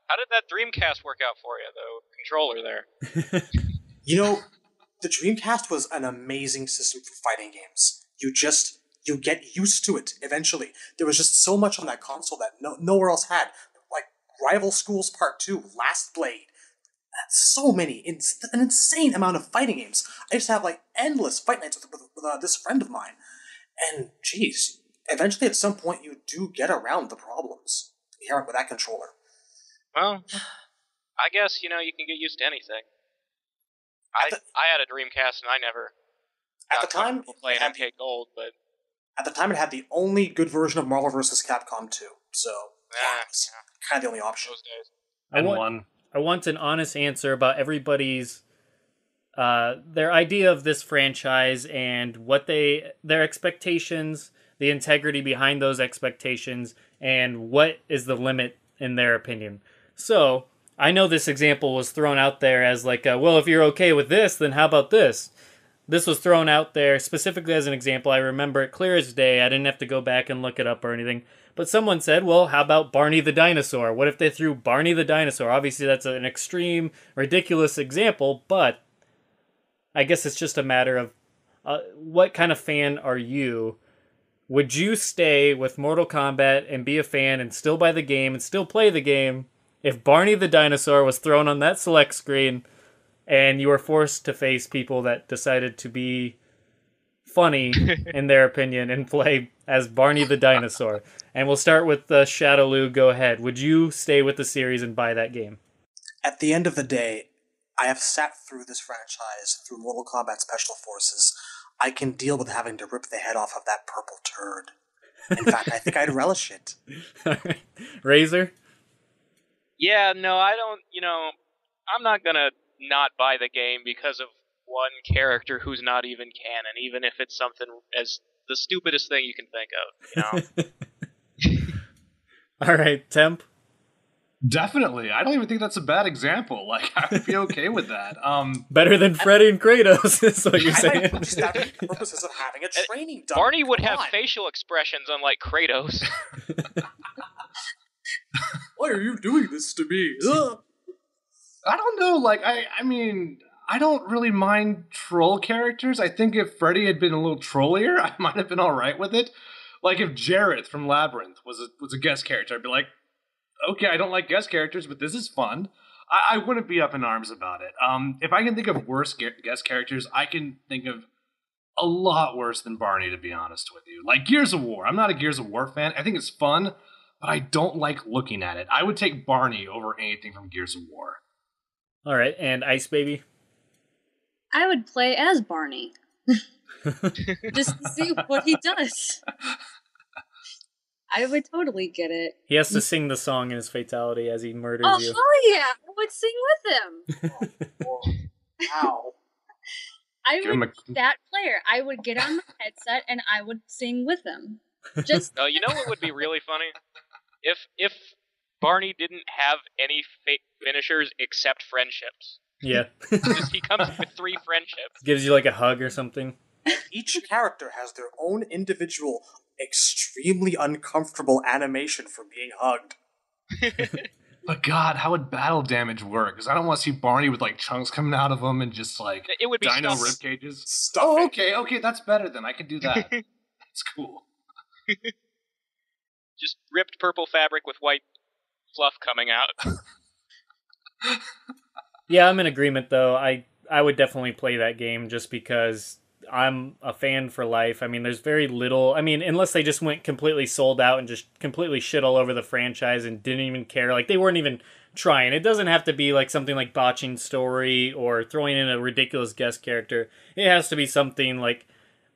How did that Dreamcast work out for you, though? Controller there. The Dreamcast was an amazing system for fighting games. You get used to it eventually. There was just so much on that console that nowhere else had. Like Rival Schools Part 2, Last Blade. So many, an insane amount of fighting games. I used to have endless fight nights with this friend of mine. And geez, eventually at some point you do get around the problems inherent with that controller. Well, I guess, you can get used to anything. I had a Dreamcast and I never at got the time playing MK Gold, but At the time, it had the only good version of Marvel vs. Capcom 2. So, yeah, it's kind of the only option. Those days. I want an honest answer about everybody's their idea of this franchise and what their expectations, the integrity behind those expectations, and what is the limit in their opinion. So, I know this example was thrown out there as like, well, if you're okay with this, then how about this? This was thrown out there specifically as an example. I remember it clear as day. I didn't have to go back and look it up or anything. But someone said, well, how about Barney the Dinosaur? What if they threw Barney the Dinosaur? Obviously, that's an extreme, ridiculous example, but I guess it's just a matter of what kind of fan are you? Would you stay with Mortal Kombat and be a fan and still buy the game and still play the game if Barney the Dinosaur was thrown on that select screen and you were forced to face people that decided to be funny in their opinion and play as Barney the Dinosaur? And we'll start with Shadaloo. Go ahead. Would you stay with the series and buy that game? At the end of the day, I have sat through this franchise, through Mortal Kombat Special Forces. I can deal with having to rip the head off of that purple turd. In fact, I think I'd relish it. Razor? Yeah, no, I don't, I'm not gonna not buy the game because of one character who's not even canon, even if it's something as the stupidest thing you can think of, All right, Temp? Definitely. I don't even think that's a bad example. Like, I would be okay with that. Better than Freddy and Kratos, is what you're I saying. might purchase that for the purposes of having a training done. Barney would Come have on. facial expressions unlike Kratos. Why are you doing this to me? Ugh. I don't know. Like, I mean, I don't really mind troll characters. I think if Freddy had been a little trollier, I might have been all right with it. Like, if Jareth from Labyrinth was a guest character, I'd be like, okay, I don't like guest characters, but this is fun. I wouldn't be up in arms about it. If I can think of worse guest characters, I can think of a lot worse than Barney, to be honest with you. Like Gears of War. I'm not a Gears of War fan. I think it's fun, but I don't like looking at it. I would take Barney over anything from Gears of War. All right, and Ice Baby? I would play as Barney. Just to see what he does. I would totally get it. He has to sing the song in his fatality as he murders Oh, you. hell yeah! I would sing with him. Ow. I Give him would be that player. I would get on the headset and I would sing with him. Just No, you know what would be really funny? If Barney didn't have any finishers except friendships. Yeah. Just he comes with 3 friendships. Gives you like a hug or something. Each character has their own individual, extremely uncomfortable animation for being hugged. But God, how would battle damage work? Because I don't want to see Barney with like chunks coming out of him and just like It would be dino stuff. rib cages. Stuff Oh, it. okay, that's better then. I can do that. That's cool. Just ripped purple fabric with white fluff coming out. Yeah, I'm in agreement though. I would definitely play that game just because I'm a fan for life. I mean, there's very little... I mean, unless they just went completely sold out and just completely shit all over the franchise and didn't even care. Like, they weren't even trying. It doesn't have to be like something like botching story or throwing in a ridiculous guest character. It has to be something like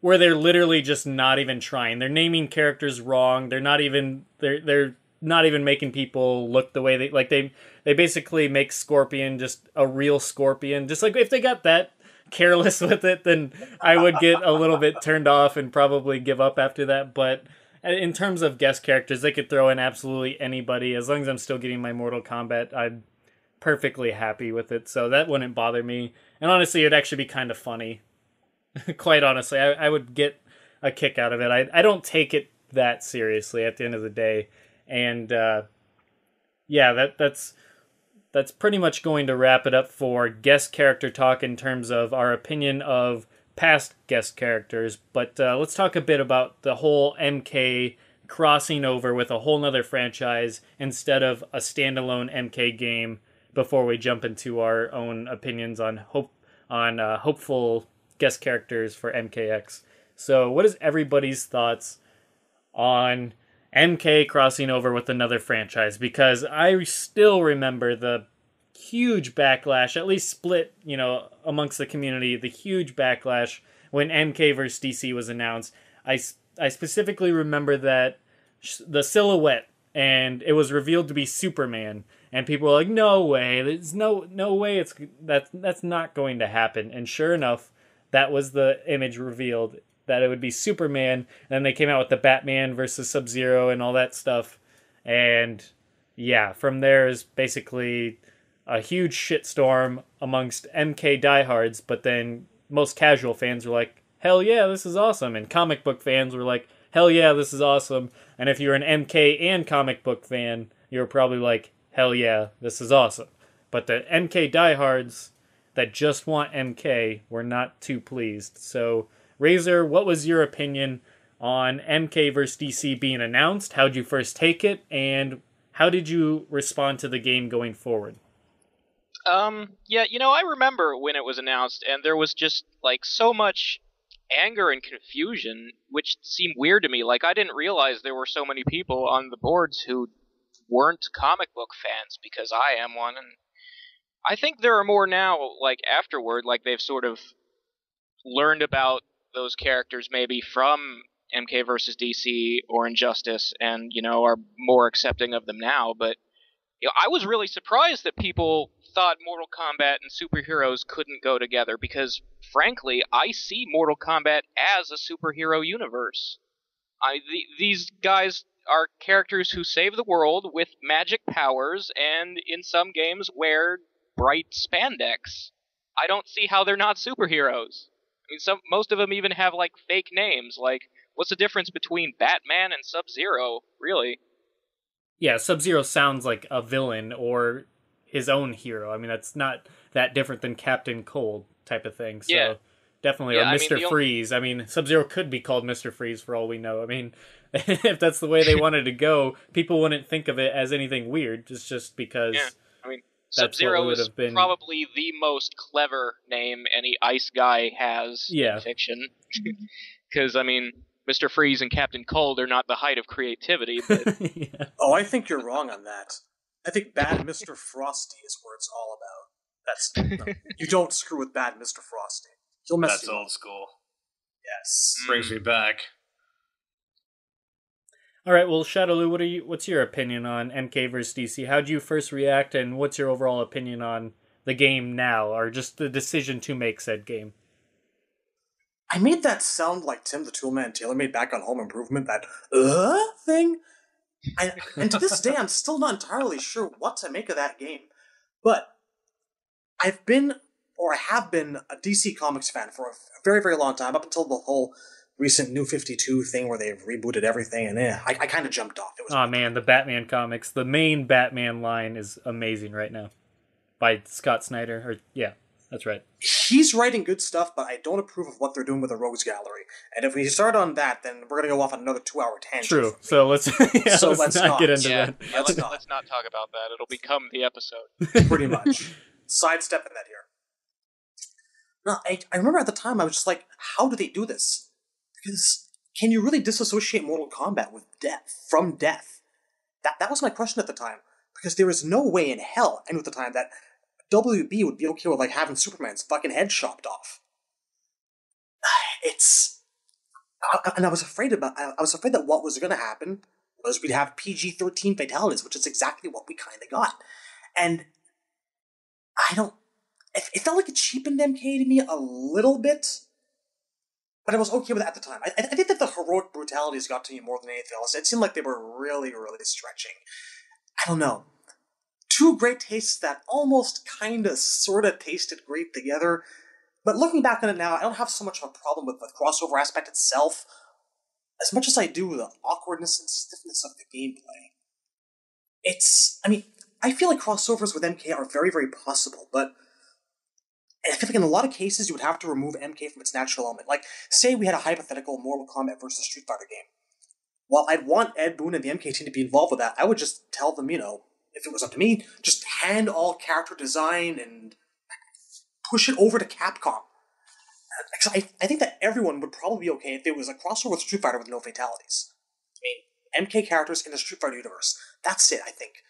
where they're literally just not even trying. They're naming characters wrong. They're not even... They're not even making people look the way they... Like, they basically make Scorpion just a real Scorpion. Just like, if they got that careless with it, then I would get a little bit turned off and probably give up after that. But in terms of guest characters, they could throw in absolutely anybody. As long as I'm still getting my Mortal Kombat, I'm perfectly happy with it. So that wouldn't bother me. And honestly, it'd actually be kind of funny. Quite honestly, I would get a kick out of it. I don't take it that seriously at the end of the day. And yeah, that's pretty much going to wrap it up for guest character talk in terms of our opinion of past guest characters. But let's talk a bit about the whole MK crossing over with a whole nother franchise instead of a standalone MK game before we jump into our own opinions on hopeful guest characters for MKX. So what is everybody's thoughts on MK crossing over with another franchise? Because I still remember the huge backlash, at least split, amongst the community, the huge backlash when MK vs. DC was announced. I I specifically remember that the silhouette, and it was revealed to be Superman, and people were like, "No way! There's no way that's not going to happen." And sure enough, that was the image revealed, that it would be Superman. And then they came out with the Batman versus Sub-Zero and all that stuff, and yeah, from there is basically a huge shitstorm amongst MK diehards, but then most casual fans were like, hell yeah, this is awesome. And comic book fans were like, hell yeah, this is awesome. And if you're an MK and comic book fan, you're probably like, hell yeah, this is awesome. But the MK diehards that just want MK were not too pleased. So, Razor, what was your opinion on MK vs. DC being announced? How'd you first take it? And how did you respond to the game going forward? Yeah, I remember when it was announced, and there was just, like, so much anger and confusion, which seemed weird to me. Like, I didn't realize there were so many people on the boards who weren't comic book fans, because I am one, and I think there are more now, like, afterward, like, they've sort of learned about those characters maybe from MK vs. DC or Injustice, and, are more accepting of them now, but I was really surprised that people thought Mortal Kombat and superheroes couldn't go together, because, frankly, I see Mortal Kombat as a superhero universe. These guys are characters who save the world with magic powers, and in some games wear bright spandex. I don't see how they're not superheroes. I mean, most of them even have, like, fake names. Like, what's the difference between Batman and Sub-Zero, really? Yeah, Sub-Zero sounds like a villain or his own hero. I mean, that's not that different than Captain Cold type of thing. So yeah. Definitely, Yeah, or Mr. Freeze. I mean, Sub-Zero could be called Mr. Freeze for all we know. I mean, if that's the way they wanted to go, people wouldn't think of it as anything weird, just because... Yeah, I mean, Sub-Zero is probably the most clever name any ice guy has in fiction. Because, I mean, Mr. Freeze and Captain Cold are not the height of creativity, but... Yeah. Oh, I think you're wrong on that. I think Bad Mr. Frosty is what it's all about. You don't screw with Bad Mr. Frosty. He'll mess That's you old up. school. Yes. Brings me back. All right, well, Shadaloo, what's your opinion on MK vs. DC? How'd you first react, and what's your overall opinion on the game now, or just the decision to make said game? I made that sound like Tim the Toolman Taylor made back on Home Improvement, that thing. And to this day, I'm still not entirely sure what to make of that game. But I have been a DC Comics fan for a very, very long time, up until the whole recent New 52 thing where they've rebooted everything, and I kind of jumped off. Man, the Batman comics, the main Batman line is amazing right now, by Scott Snyder. That's right. He's writing good stuff, but I don't approve of what they're doing with the Rogues Gallery. And if we start on that, then we're going to go off on another 2-hour tangent. True. So let's not get into that. Let's not talk about that. It'll become the episode. Pretty much. Sidestepping that here. No, I remember at the time I was just like, how do they do this? Because can you really disassociate Mortal Kombat from death? That was my question at the time. Because there was no way in hell I knew at the time that WB would be okay with, like, having Superman's fucking head chopped off. And I was afraid that what was going to happen was we'd have PG-13 fatalities, which is exactly what we kind of got. And it felt like it cheapened MK to me a little bit, but I was okay with it at the time. I think that the heroic brutalities got to me more than anything else. It seemed like they were really, really stretching. I don't know. Two great tastes that almost kind of sort of tasted great together. But looking back on it now, I don't have so much of a problem with the crossover aspect itself, as much as I do the awkwardness and stiffness of the gameplay. I feel like crossovers with MK are very, very possible, but I feel like in a lot of cases you would have to remove MK from its natural element. Like, say we had a hypothetical Mortal Kombat versus Street Fighter game. While I'd want Ed Boon and the MK team to be involved with that, I would just tell them, if it was up to me, just hand all character design and push it over to Capcom. I think that everyone would probably be okay if there was a crossover with Street Fighter with no fatalities. I mean, MK characters in the Street Fighter universe. That's it, I think.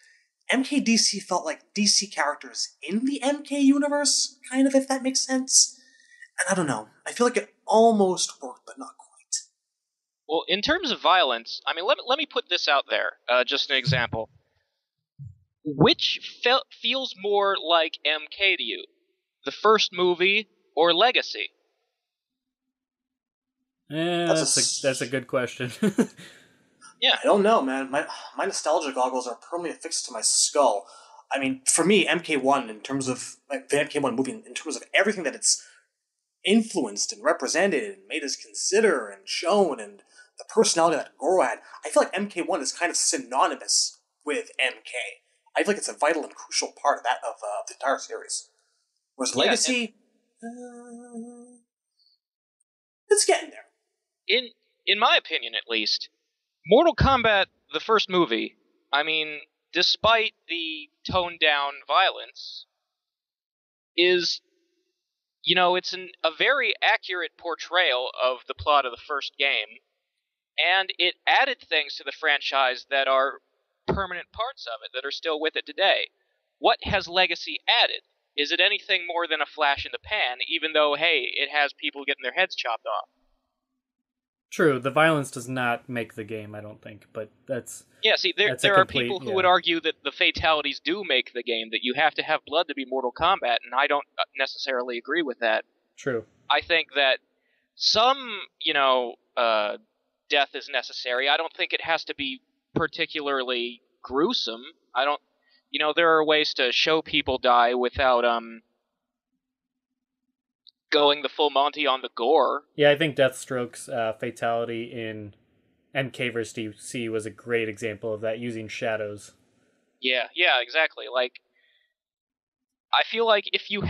MKDC felt like DC characters in the MK universe, kind of, if that makes sense. And I don't know. I feel like it almost worked, but not quite. Well, in terms of violence, I mean, let me put this out there. Just an example. Which feels more like MK to you? The first movie or Legacy? That's a good question. Yeah. I don't know, man. My nostalgia goggles are permanently affixed to my skull. I mean, for me, MK1, in terms of like, the MK1 movie, in terms of everything that it's influenced and represented and made us consider and shown, and the personality that Goro had, I feel like MK1 is kind of synonymous with MK. I feel like it's a vital and crucial part of the entire series. Whereas Legacy, it's getting there. In my opinion, at least, Mortal Kombat, the first movie, I mean, despite the toned-down violence, is, it's a very accurate portrayal of the plot of the first game, and it added things to the franchise that are permanent parts of it, that are still with it today. What has Legacy added? Is it anything more than a flash in the pan, even though, hey, it has people getting their heads chopped off? True, the violence does not make the game, I don't think, but that's... Yeah, see, there are people who would argue that the fatalities do make the game, that you have to have blood to be Mortal Kombat, and I don't necessarily agree with that. True. I think that some, death is necessary. I don't think it has to be particularly gruesome. There are ways to show people die without, going the full Monty on the gore. Yeah, I think Deathstroke's fatality in MK vs. DC was a great example of that, using shadows. Yeah, exactly. Like, I feel like if you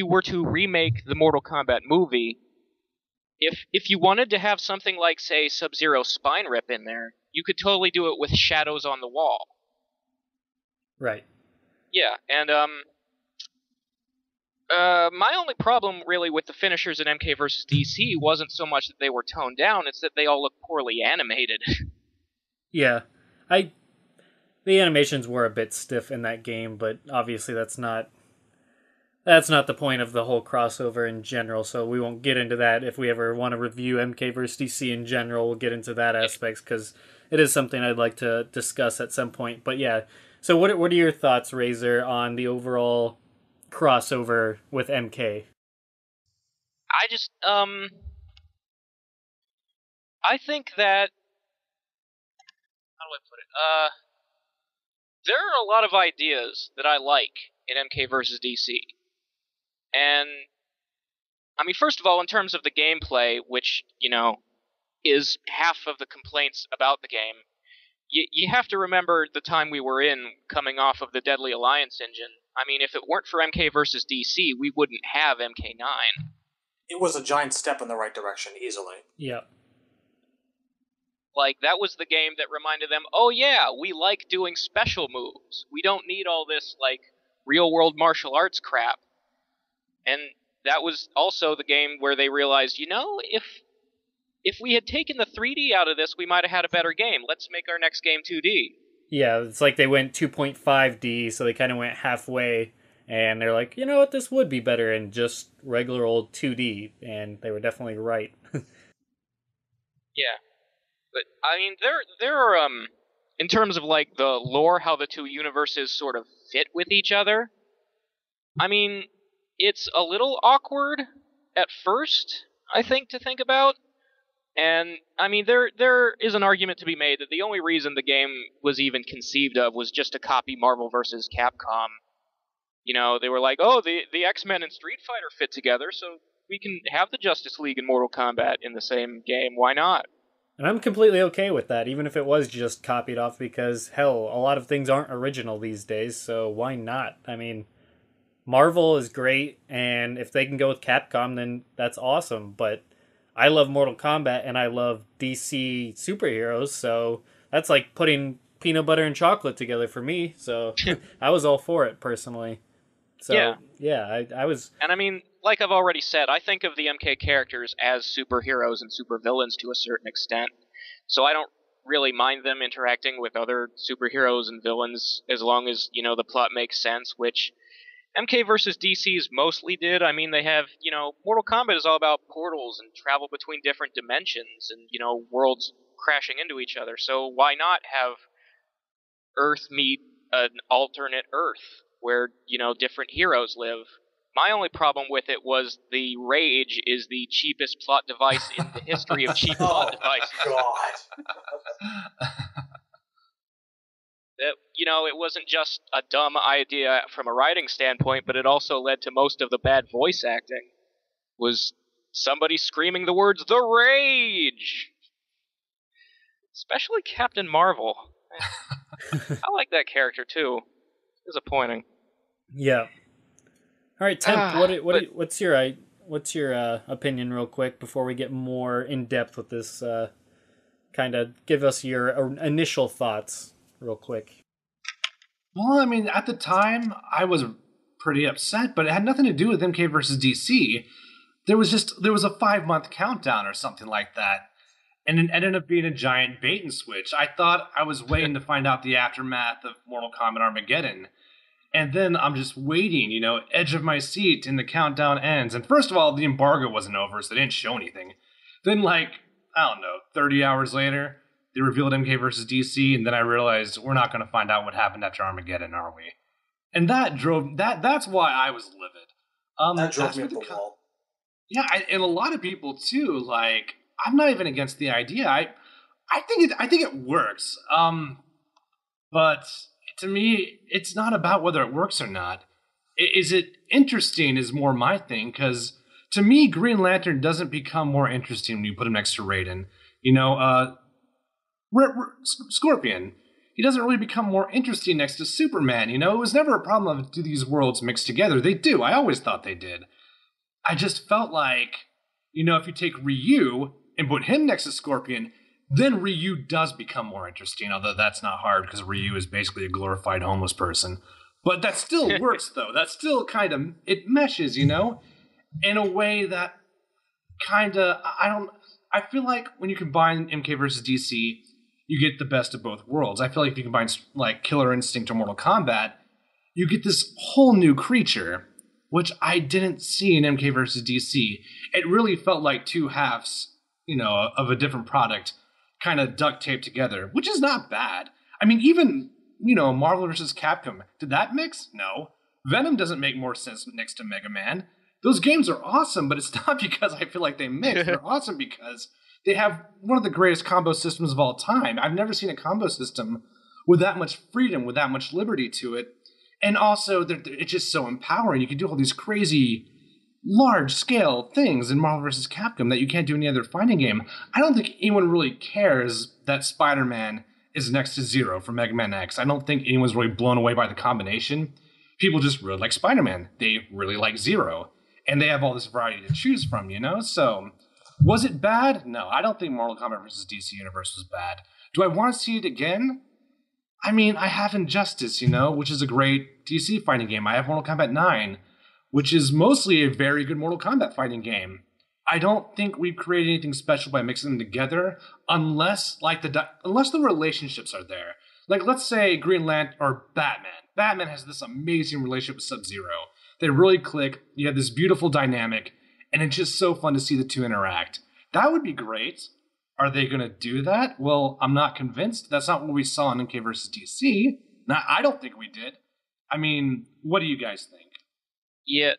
were to remake the Mortal Kombat movie, if you wanted to have something like, say, Sub-Zero spine rip in there, you could totally do it with shadows on the wall. Right. Yeah, and my only problem really with the finishers in MK vs. DC wasn't so much that they were toned down, it's that they all look poorly animated. Yeah. The animations were a bit stiff in that game, but obviously that's not the point of the whole crossover in general, so we won't get into that. If we ever want to review MK vs. DC in general, we'll get into that aspects, because it is something I'd like to discuss at some point. But yeah, so what are your thoughts, Razor, on the overall crossover with MK? I just, I think that, how do I put it? There are a lot of ideas that I like in MK vs. DC. And, I mean, first of all, in terms of the gameplay, which, is half of the complaints about the game, you have to remember the time we were in, coming off of the Deadly Alliance engine. I mean, if it weren't for MK vs. DC, we wouldn't have MK9. It was a giant step in the right direction, easily. Yeah. Like, that was the game that reminded them, oh yeah, we like doing special moves. We don't need all this, like, real-world martial arts crap. And that was also the game where they realized, if we had taken the 3D out of this, we might have had a better game. Let's make our next game 2D. Yeah, it's like they went 2.5D, so they kind of went halfway, and they're like, you know what, this would be better in just regular old 2D, and they were definitely right. Yeah. But, I mean, there are, in terms of, like, the lore, how the two universes sort of fit with each other, I mean, it's a little awkward at first, I think, to think about. And, I mean, there is an argument to be made that the only reason the game was even conceived of was just to copy Marvel vs. Capcom. They were like, oh, the X-Men and Street Fighter fit together, so we can have the Justice League and Mortal Kombat in the same game. Why not? And I'm completely okay with that, even if it was just copied off, because, hell, a lot of things aren't original these days, so why not? I mean, Marvel is great, and if they can go with Capcom, then that's awesome, but I love Mortal Kombat, and I love DC superheroes, so that's like putting peanut butter and chocolate together for me, so I was all for it, personally. So, yeah, I was... And I mean, like I've already said, I think of the MK characters as superheroes and supervillains to a certain extent, so I don't really mind them interacting with other superheroes and villains as long as, the plot makes sense, which MK versus DC's mostly did. I mean, they have, Mortal Kombat is all about portals and travel between different dimensions and, worlds crashing into each other. So why not have Earth meet an alternate Earth where, different heroes live? My only problem with it was the rage is the cheapest plot device in the history of cheap plot devices. God. It wasn't just a dumb idea from a writing standpoint, but it also led to most of the bad voice acting. Was somebody screaming the words, "The Rage!" Especially Captain Marvel. I like that character, too. Disappointing. Yeah. All right, Temp, what's your opinion real quick before we get more in-depth with this? Kind of give us your initial thoughts real quick. Well, I mean, at the time, I was pretty upset, but it had nothing to do with MK versus DC. There was a 5-month countdown or something like that, and it ended up being a giant bait and switch. I thought I was waiting to find out the aftermath of Mortal Kombat Armageddon, and then I'm just waiting, edge of my seat, and the countdown ends. And first of all, the embargo wasn't over, so they didn't show anything. Then, 30 hours later, they revealed MK versus DC, and then I realized we're not going to find out what happened after Armageddon, are we? And that's why I was livid. That drove me up the wall. Yeah, and a lot of people too. I'm not even against the idea. I think it works. But to me, it's not about whether it works or not. Is it interesting? Is more my thing, because to me, Green Lantern doesn't become more interesting when you put him next to Raiden. Scorpion, he doesn't really become more interesting next to Superman. It was never a problem of do these worlds mix together. They do. I always thought they did. I just felt like, if you take Ryu and put him next to Scorpion, then Ryu does become more interesting, although that's not hard because Ryu is basically a glorified homeless person. But that still works, though. That still it meshes, in a way that I feel like when you combine MK versus DC, you get the best of both worlds. I feel like if you combine Killer Instinct or Mortal Kombat, you get this whole new creature, which I didn't see in MK versus DC. It really felt like two halves, of a different product kind of duct taped together, which is not bad. I mean, even, Marvel versus Capcom, did that mix? No. Venom doesn't make more sense next to Mega Man. Those games are awesome, but it's not because I feel like they mix. They're awesome because they have one of the greatest combo systems of all time. I've never seen a combo system with that much freedom, with that much liberty to it. And also, it's just so empowering. You can do all these crazy, large-scale things in Marvel vs. Capcom that you can't do in any other fighting game. I don't think anyone really cares that Spider-Man is next to Zero from Mega Man X. I don't think anyone's really blown away by the combination. People just really like Spider-Man. They really like Zero. And they have all this variety to choose from, So, was it bad? No, I don't think Mortal Kombat vs. DC Universe was bad. Do I want to see it again? I mean, I have Injustice, which is a great DC fighting game. I have Mortal Kombat 9, which is mostly a very good Mortal Kombat fighting game. I don't think we've created anything special by mixing them together unless the relationships are there. Let's say Green Lantern or Batman. Batman has this amazing relationship with Sub-Zero. They really click. You have this beautiful dynamic, and it's just so fun to see the two interact. That would be great. Are they going to do that? Well, I'm not convinced. That's not what we saw in MK vs. DC. I don't think we did. I mean, what do you guys think? Yeah,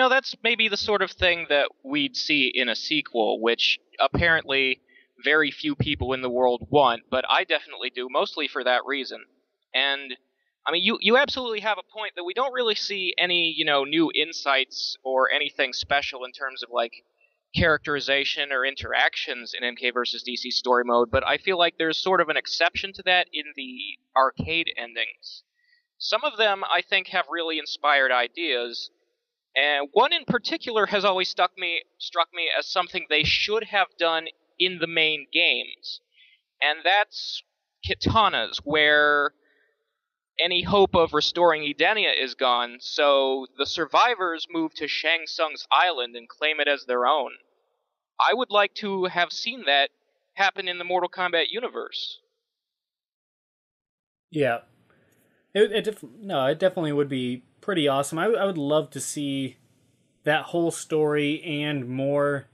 that's maybe the sort of thing that we'd see in a sequel, which apparently very few people in the world want, but I definitely do, mostly for that reason. And I mean, you absolutely have a point that we don't really see any, new insights or anything special in terms of characterization or interactions in MK vs. DC story mode, but I feel like there's sort of an exception to that in the arcade endings. Some of them, I think, have really inspired ideas, and one in particular has always struck me as something they should have done in the main games, and that's katanas, where any hope of restoring Edenia is gone, so the survivors move to Shang Tsung's island and claim it as their own. I would like to have seen that happen in the Mortal Kombat universe. Yeah. It definitely would be pretty awesome. I would love to see that whole story and more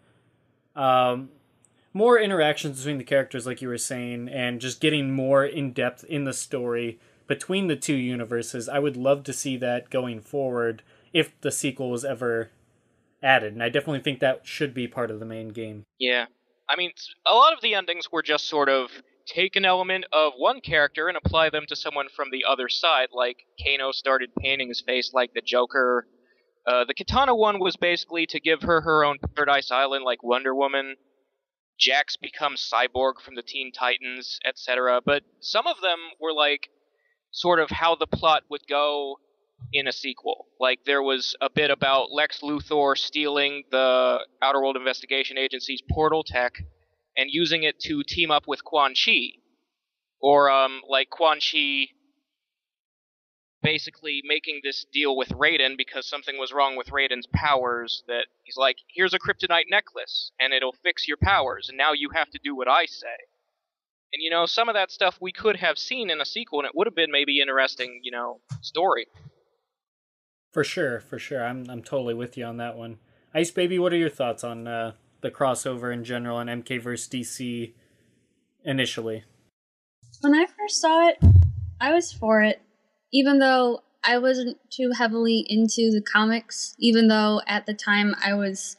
interactions between the characters, like you were saying, and just getting more in depth in the story between the two universes. I would love to see that going forward if the sequel was ever added, and I definitely think that should be part of the main game. Yeah. I mean, a lot of the endings were just sort of take an element of one character and apply them to someone from the other side, like Kano started painting his face like the Joker. The Katana one was basically to give her her own Paradise Island like Wonder Woman. Jax becomes Cyborg from the Teen Titans, etc. But some of them were like sort of how the plot would go in a sequel. Like there was a bit about Lex Luthor stealing the Outer World Investigation Agency's portal tech and using it to team up with Quan Chi. Or like Quan Chi basically making this deal with Raiden because something was wrong with Raiden's powers, that he's like, here's a kryptonite necklace and it'll fix your powers and now you have to do what I say. And you know, some of that stuff we could have seen in a sequel and it would have been maybe interesting, you know, story. For sure. I'm totally with you on that one. Ice Baby, what are your thoughts on the crossover in general and MK vs. DC initially? When I first saw it, I was for it. Even though I wasn't too heavily into the comics, even though at the time I was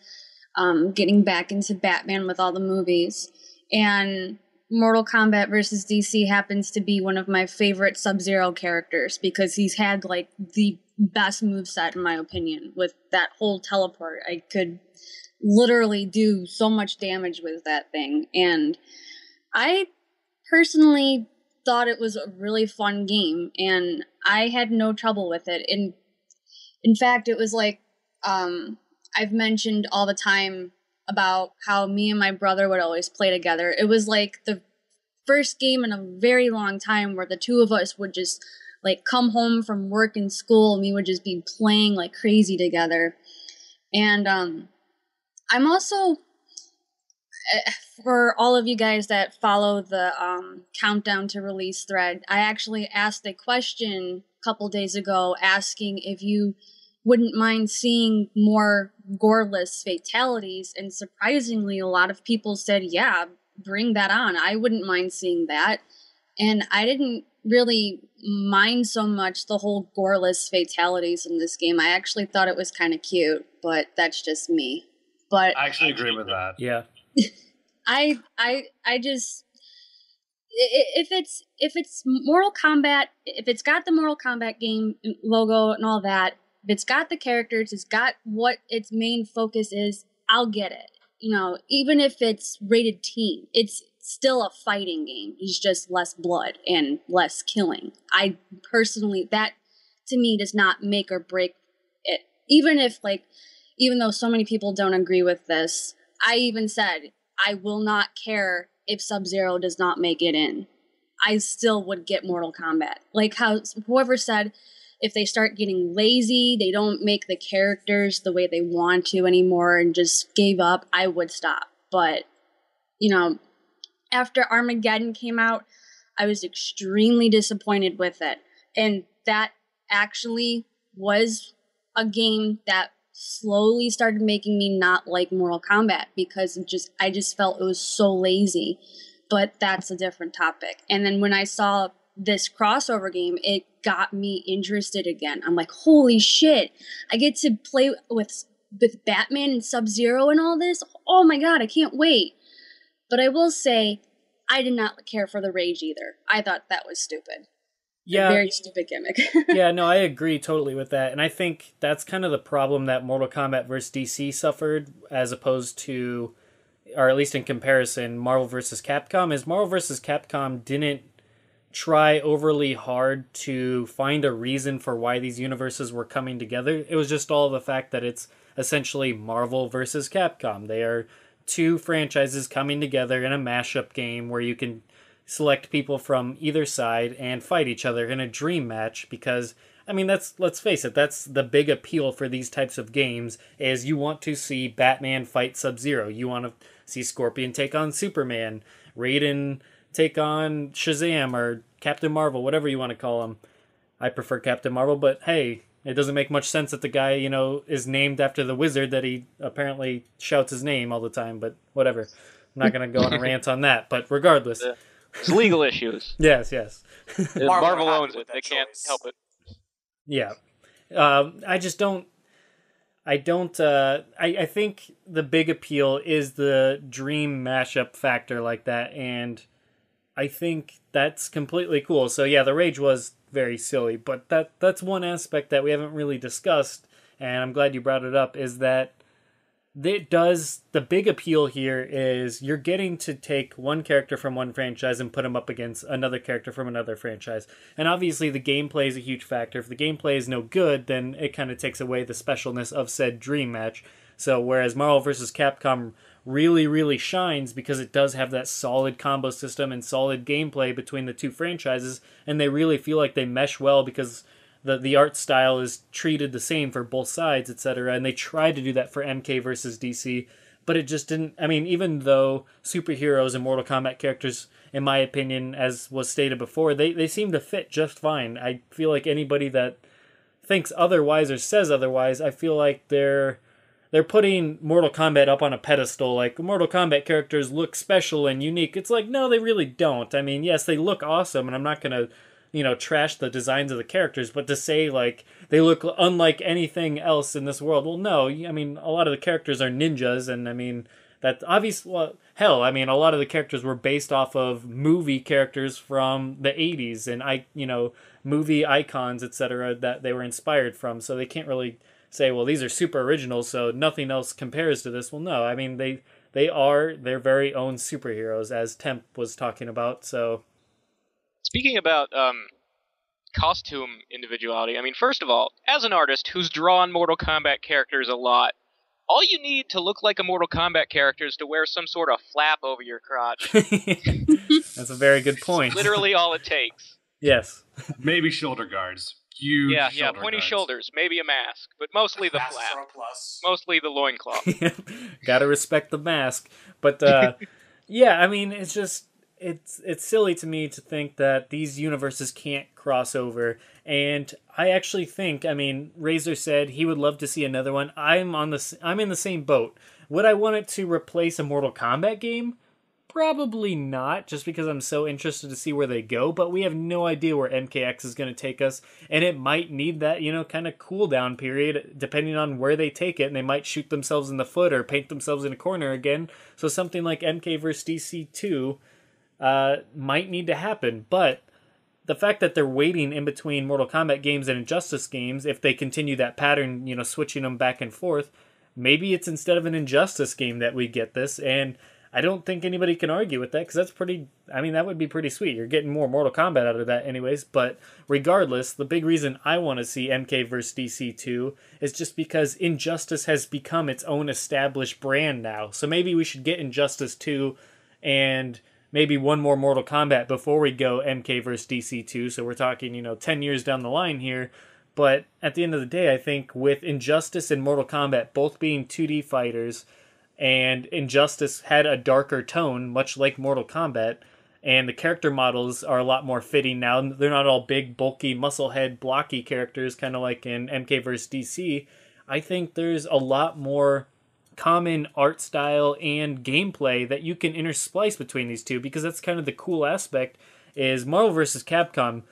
getting back into Batman with all the movies. And Mortal Kombat vs. DC happens to be one of my favorite Sub-Zero characters because he's had like the best moveset in my opinion with that whole teleport. I could literally do so much damage with that thing. And I personally thought it was a really fun game, and I had no trouble with it. In fact, it was like I've mentioned all the time about how me and my brother would always play together. It was like the first game in a very long time where the two of us would just like come home from work and school and we would just be playing like crazy together. And I'm also, for all of you guys that follow the countdown to release thread, I actually asked a question a couple days ago asking if you wouldn't mind seeing more goreless fatalities, and surprisingly a lot of people said, yeah, bring that on. I wouldn't mind seeing that. And I didn't really mind so much the whole goreless fatalities in this game. I actually thought it was kind of cute, but that's just me. But I actually agree with that. Yeah. I just, if it's Mortal Kombat, if it's got the Mortal Kombat game logo and all that, if it's got the characters, it's got what its main focus is, I'll get it. You know, even if it's rated teen, it's still a fighting game. It's just less blood and less killing. I personally, that to me does not make or break it. Even though so many people don't agree with this, I even said, I will not care if Sub-Zero does not make it in. I still would get Mortal Kombat. Like how whoever said, if they start getting lazy, they don't make the characters the way they want to anymore and just gave up, I would stop. But, you know, after Armageddon came out, I was extremely disappointed with it. And that actually was a game that slowly started making me not like Mortal Kombat because I just felt it was so lazy. But that's a different topic. And then when I saw this crossover game, it got me interested again. I'm like, holy shit, I get to play with Batman and Sub-Zero and all this? Oh my god, I can't wait. But I will say, I did not care for the rage either. I thought that was stupid. Yeah. A very stupid gimmick. Yeah, no, I agree totally with that. And I think that's kind of the problem that Mortal Kombat vs. DC suffered, as opposed to, or at least in comparison, Marvel vs. Capcom, is Marvel vs. Capcom didn't try overly hard to find a reason for why these universes were coming together. It was just all the fact that it's essentially Marvel versus Capcom. They are two franchises coming together in a mashup game where you can select people from either side and fight each other in a dream match, because I mean, let's face it, that's the big appeal for these types of games, is you want to see Batman fight Sub-Zero, you want to see Scorpion take on Superman, Raiden take on Shazam or Captain Marvel, whatever you want to call him. I prefer Captain Marvel, but hey, it doesn't make much sense that the guy, is named after the wizard that he apparently shouts his name all the time, but whatever. I'm not going to go on a rant on that, but regardless. It's legal issues. Yes. Marvel owns it. They can't help it. Yeah. I just don't... I think the big appeal is the dream mashup factor like that, and I think that's completely cool. So yeah, the rage was very silly, but that's one aspect that we haven't really discussed, and I'm glad you brought it up, is that the big appeal here is you're getting to take one character from one franchise and put him up against another character from another franchise. And obviously the gameplay is a huge factor. If the gameplay is no good, then it kind of takes away the specialness of said dream match. So whereas Marvel vs. Capcom really, really shines because it does have that solid combo system and solid gameplay between the two franchises, and they really feel like they mesh well because the art style is treated the same for both sides, etc. And they tried to do that for MK versus DC, but it just didn't. I mean, even though superheroes and Mortal Kombat characters, in my opinion, as was stated before, they seem to fit just fine. I feel like anybody that thinks otherwise or says otherwise, I feel like they're putting Mortal Kombat up on a pedestal, like Mortal Kombat characters look special and unique. It's like, no, they really don't. I mean, yes, they look awesome, and I'm not going to trash the designs of the characters, but to say, like, they look unlike anything else in this world, well, no. I mean, a lot of the characters are ninjas, and, I mean, that obviously, well, hell, I mean, a lot of the characters were based off of movie characters from the 80s, and, movie icons, etc., that they were inspired from, so they can't really say, well, these are super original, so nothing else compares to this. Well, no, I mean, they are their very own superheroes, as Temp was talking about, so... Speaking about costume individuality, I mean, first of all, as an artist who's drawn Mortal Kombat characters a lot, all you need to look like a Mortal Kombat character is to wear some sort of flap over your crotch. That's a very good point. Literally all it takes. Yes. Maybe shoulder guards. Huge yeah, pointy guards. shoulders, maybe a mask, but mostly the flap. Mostly the loincloth. Gotta respect the mask. But, yeah, I mean, it's just... It's silly to me to think that these universes can't cross over, and I actually think, I mean, Razor said he would love to see another one. I'm in the same boat. Would I want it to replace a Mortal Kombat game? Probably not, just because I'm so interested to see where they go, but we have no idea where MKX is going to take us, and it might need that, kind of cooldown period, depending on where they take it, and they might shoot themselves in the foot or paint themselves in a corner again, so something like MK vs. DC 2 might need to happen, but the fact that they're waiting in between Mortal Kombat games and Injustice games, if they continue that pattern, switching them back and forth, maybe it's instead of an Injustice game that we get this, and I don't think anybody can argue with that, because that would be pretty sweet. You're getting more Mortal Kombat out of that anyways, but regardless, the big reason I want to see MK vs. DC 2 is just because Injustice has become its own established brand now, so maybe we should get Injustice 2 and... maybe one more Mortal Kombat before we go MK vs. DC 2, so we're talking, 10 years down the line here. But at the end of the day, I think with Injustice and Mortal Kombat both being 2D fighters, and Injustice had a darker tone, much like Mortal Kombat, and the character models are a lot more fitting now. They're not all big, bulky, muscle-head, blocky characters, kind of like in MK vs. DC. I think there's a lot more common art style and gameplay that you can intersplice between these two, because that's kind of the cool aspect is Marvel vs. Capcom.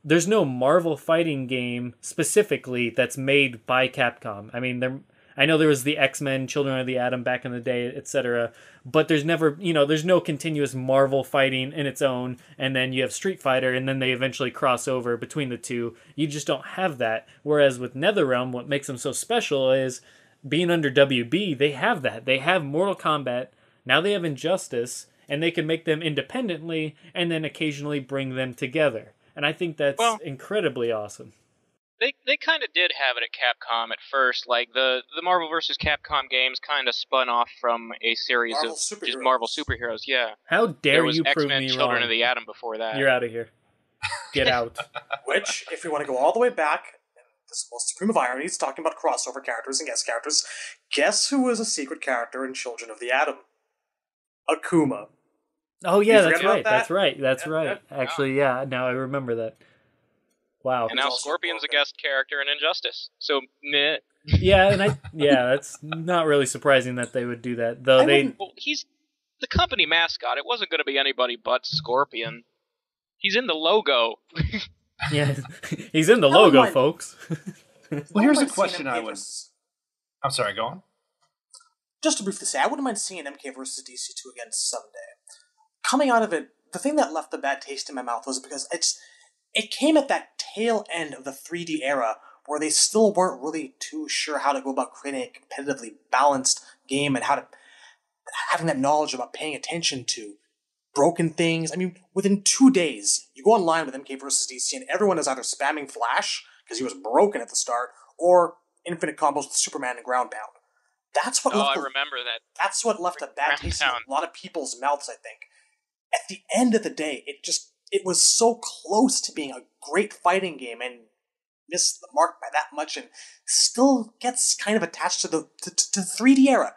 There's no Marvel fighting game specifically that's made by Capcom. I mean, I know there was the X-Men, Children of the Atom back in the day, etc., but there's never, there's no continuous Marvel fighting in its own, and then you have Street Fighter, and then they eventually cross over between the two. You just don't have that. Whereas with NetherRealm, what makes them so special is being under WB, they have that. They have Mortal Kombat, now they have Injustice, and they can make them independently and then occasionally bring them together. And I think that's incredibly awesome. They kind of did have it at Capcom at first. Like, the Marvel vs. Capcom games kind of spun off from a series of just Marvel superheroes, yeah. How dare you prove X-Men, me wrong? Children of the Atom before that. You're out of here. Get out. Which, if we want to go all the way back, this most supreme of ironies, talking about crossover characters and guest characters, guess who was a secret character in Children of the Atom? Akuma. Oh yeah, that's right. That's right. Actually, yeah, now I remember that. Wow. And now Scorpion's a guest character in Injustice. So, meh. Yeah, that's not really surprising that they would do that. Though Well, he's the company mascot. It wasn't going to be anybody but Scorpion. He's in the logo. Yeah, he's in the logo, folks. Well, here's a question I'm sorry, go on. Just to briefly say, I wouldn't mind seeing MK versus DC2 again someday. Coming out of it, the thing that left the bad taste in my mouth was because it came at that tail end of the 3D era where they still weren't really too sure how to go about creating a competitively balanced game and how to having that knowledge about paying attention to broken things. I mean, within 2 days, you go online with MK versus DC and everyone is either spamming Flash because he was broken at the start, or infinite combos with Superman and ground pound. That's what I remember that. That's what left a bad taste in a lot of people's mouths, I think. At the end of the day, it was so close to being a great fighting game and missed the mark by that much, and still gets kind of attached to the 3D era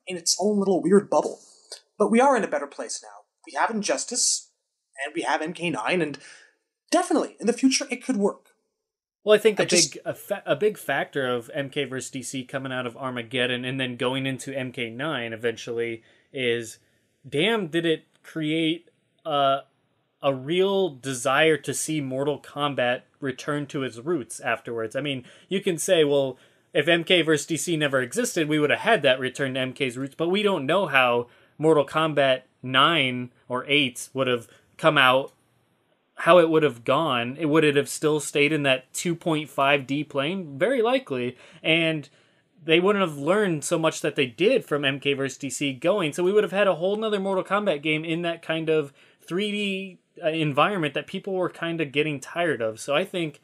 in its own little weird bubble. But we are in a better place now. We have Injustice, and we have MK9, and definitely, in the future, it could work. Well, I think a big factor of MK vs. DC coming out of Armageddon and then going into MK9 eventually is, damn, did it create a real desire to see Mortal Kombat return to its roots afterwards. I mean, you can say, well, if MK vs. DC never existed, we would have had that return to MK's roots, but we don't know how Mortal Kombat 9 or 8 would have come out, how it would have gone. Would it have still stayed in that 2.5D plane? Very likely. And they wouldn't have learned so much that they did from MK vs. DC going. So we would have had a whole nother Mortal Kombat game in that kind of 3D environment that people were kind of getting tired of. So I think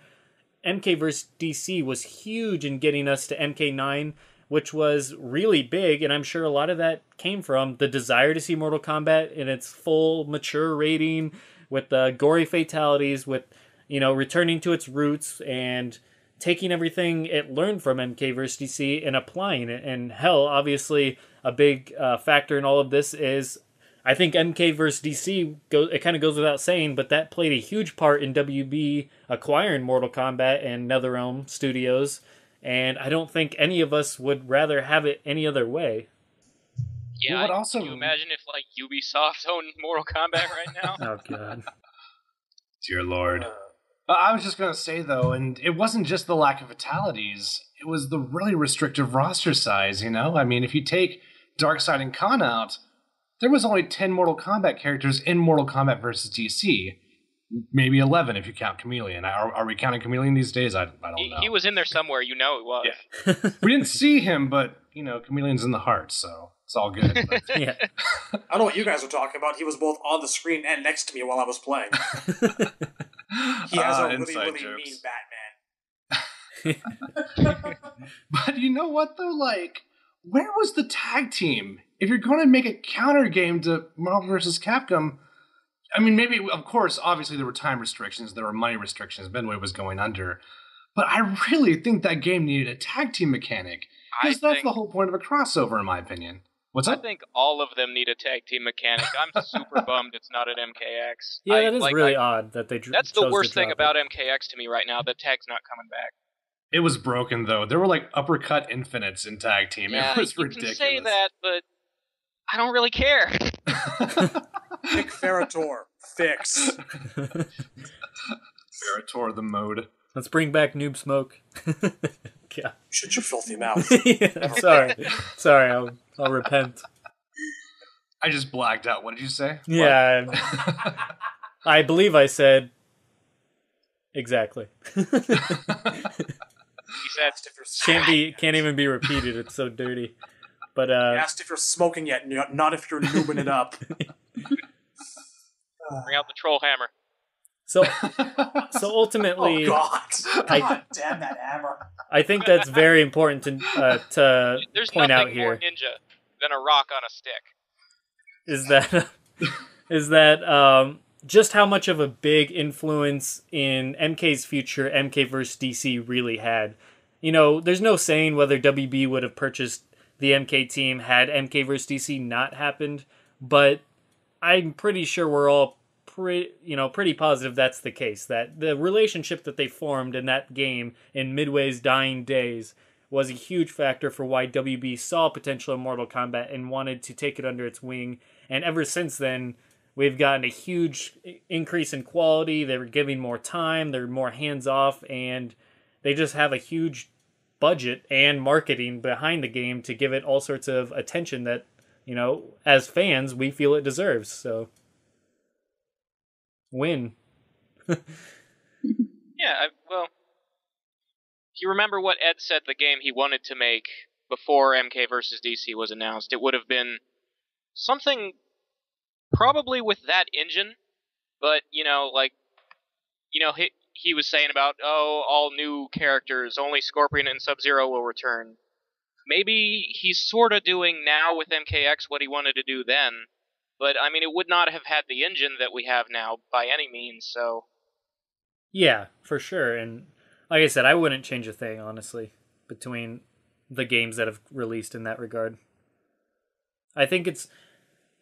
MK vs. DC was huge in getting us to MK9, which was really big, and I'm sure a lot of that came from the desire to see Mortal Kombat in its full, mature rating, with the gory fatalities, with, returning to its roots, and taking everything it learned from MK vs. DC and applying it. And hell, obviously, a big factor in all of this is, I think MK vs. DC, it kind of goes without saying, but that played a huge part in WB acquiring Mortal Kombat and NetherRealm Studios, and I don't think any of us would rather have it any other way. Yeah, can you imagine if, Ubisoft owned Mortal Kombat right now? Oh, God. Dear Lord. I was just going to say, though, and it wasn't just the lack of fatalities, it was the really restrictive roster size, I mean, if you take Darkseid and Khan out, there was only 10 Mortal Kombat characters in Mortal Kombat vs. DC. Maybe 11 if you count Chameleon. Are we counting Chameleon these days? I don't know. He was in there somewhere, he was. Yeah. We didn't see him, but, Chameleon's in the heart, so it's all good. But... Yeah. I don't know what you guys are talking about. He was both on the screen and next to me while I was playing. He has a really, really mean Batman. But you know what, though? Where was the tag team? If you're going to make a counter game to Marvel vs. Capcom, I mean, maybe, of course, obviously there were time restrictions, there were money restrictions, Benway was going under, but I really think that game needed a tag team mechanic, because that's the whole point of a crossover, in my opinion. What's up? I think all of them need a tag team mechanic. I'm super bummed it's not at MKX. Yeah, that is really odd that they That's the worst thing about MKX to me right now, the tag's not coming back. It was broken, though. There were, uppercut infinites in tag team. Yeah, it was ridiculous. You can say that, but I don't really care. Pick Ferrator. Fix. Ferrator the mode. Let's bring back Noob Smoke. Yeah. Shut your filthy mouth. Yeah, sorry, I'll repent. I just blacked out. What did you say? Yeah. I believe I said exactly. Can't even be repeated. It's so dirty. But you asked if you're smoking yet, not if you're noobing it up. Bring out the troll hammer. So ultimately, God damn that hammer! I think that's very important to point out here. There's nothing more ninja than a rock on a stick. Is that just how much of a big influence in MK's future MK vs. DC really had? There's no saying whether WB would have purchased the MK team had MK vs. DC not happened, but I'm pretty sure we're all pretty positive that's the case. That the relationship that they formed in that game in Midway's dying days was a huge factor for why WB saw potential in Mortal Kombat and wanted to take it under its wing. And ever since then, we've gotten a huge increase in quality. They're giving more time. They're more hands-off. And they just have a huge budget and marketing behind the game to give it all sorts of attention that, as fans, we feel it deserves. So, win. Yeah, well, if you remember what Ed said the game he wanted to make before MK vs. DC was announced, it would have been something probably with that engine, but, he was saying about, all new characters, only Scorpion and Sub-Zero will return. Maybe he's sort of doing now with MKX what he wanted to do then, but, it would not have had the engine that we have now by any means, so... Yeah, for sure, and like I said, I wouldn't change a thing, honestly, between the games that have released in that regard. I think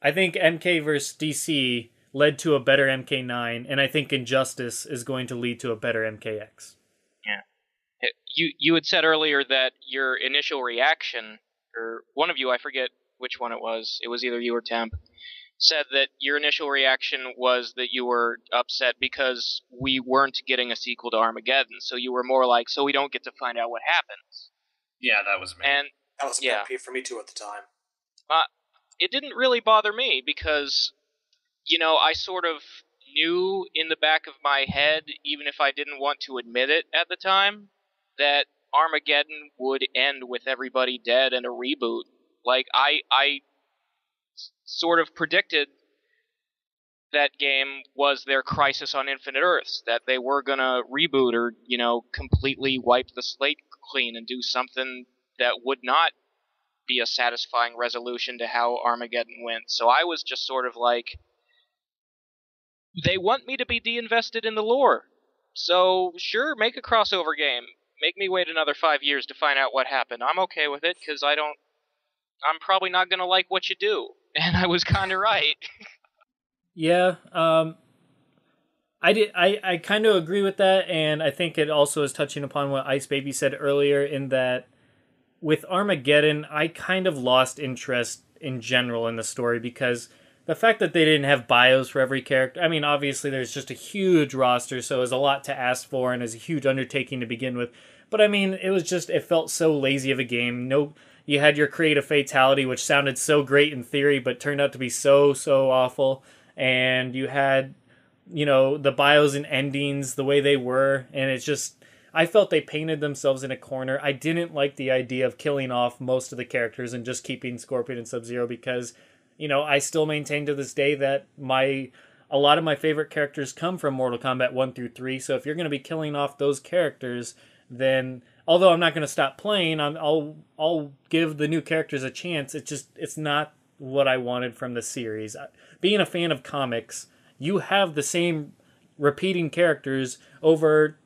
MK vs. DC led to a better MK9, and I think Injustice is going to lead to a better MKX. Yeah. You had said earlier that your initial reaction, or one of you, I forget which one it was either you or Temp, said that your initial reaction was that you were upset because we weren't getting a sequel to Armageddon, so you were more like, so we don't get to find out what happens. Yeah, that was me. And That was a pet peeve for me too at the time. It didn't really bother me because, I sort of knew in the back of my head, even if I didn't want to admit it at the time, that Armageddon would end with everybody dead and a reboot. Like, I sort of predicted that game was their Crisis on Infinite Earths, that they were gonna reboot or, completely wipe the slate clean and do something that would not be a satisfying resolution to how Armageddon went. So I was just sort of like, they want me to be de-invested in the lore. So, sure, make a crossover game. Make me wait another 5 years to find out what happened. I'm okay with it, because I'm probably not gonna like what you do. And I was kinda right. Yeah, I kind of agree with that, and I think it also is touching upon what Ice Baby said earlier, in that with Armageddon, I kind of lost interest in general in the story, because the fact that they didn't have bios for every character, obviously there's just a huge roster, so it was a lot to ask for, and it was a huge undertaking to begin with, but it felt so lazy of a game. You had your creative fatality, which sounded so great in theory, but turned out to be so awful, and you had, the bios and endings the way they were, and it's just, I felt they painted themselves in a corner. I didn't like the idea of killing off most of the characters and just keeping Scorpion and Sub-Zero, because, I still maintain to this day that a lot of my favorite characters come from Mortal Kombat 1 through 3, so if you're going to be killing off those characters, then, although I'm not going to stop playing, I'll give the new characters a chance. It's not what I wanted from the series. Being a fan of comics, you have the same repeating characters over,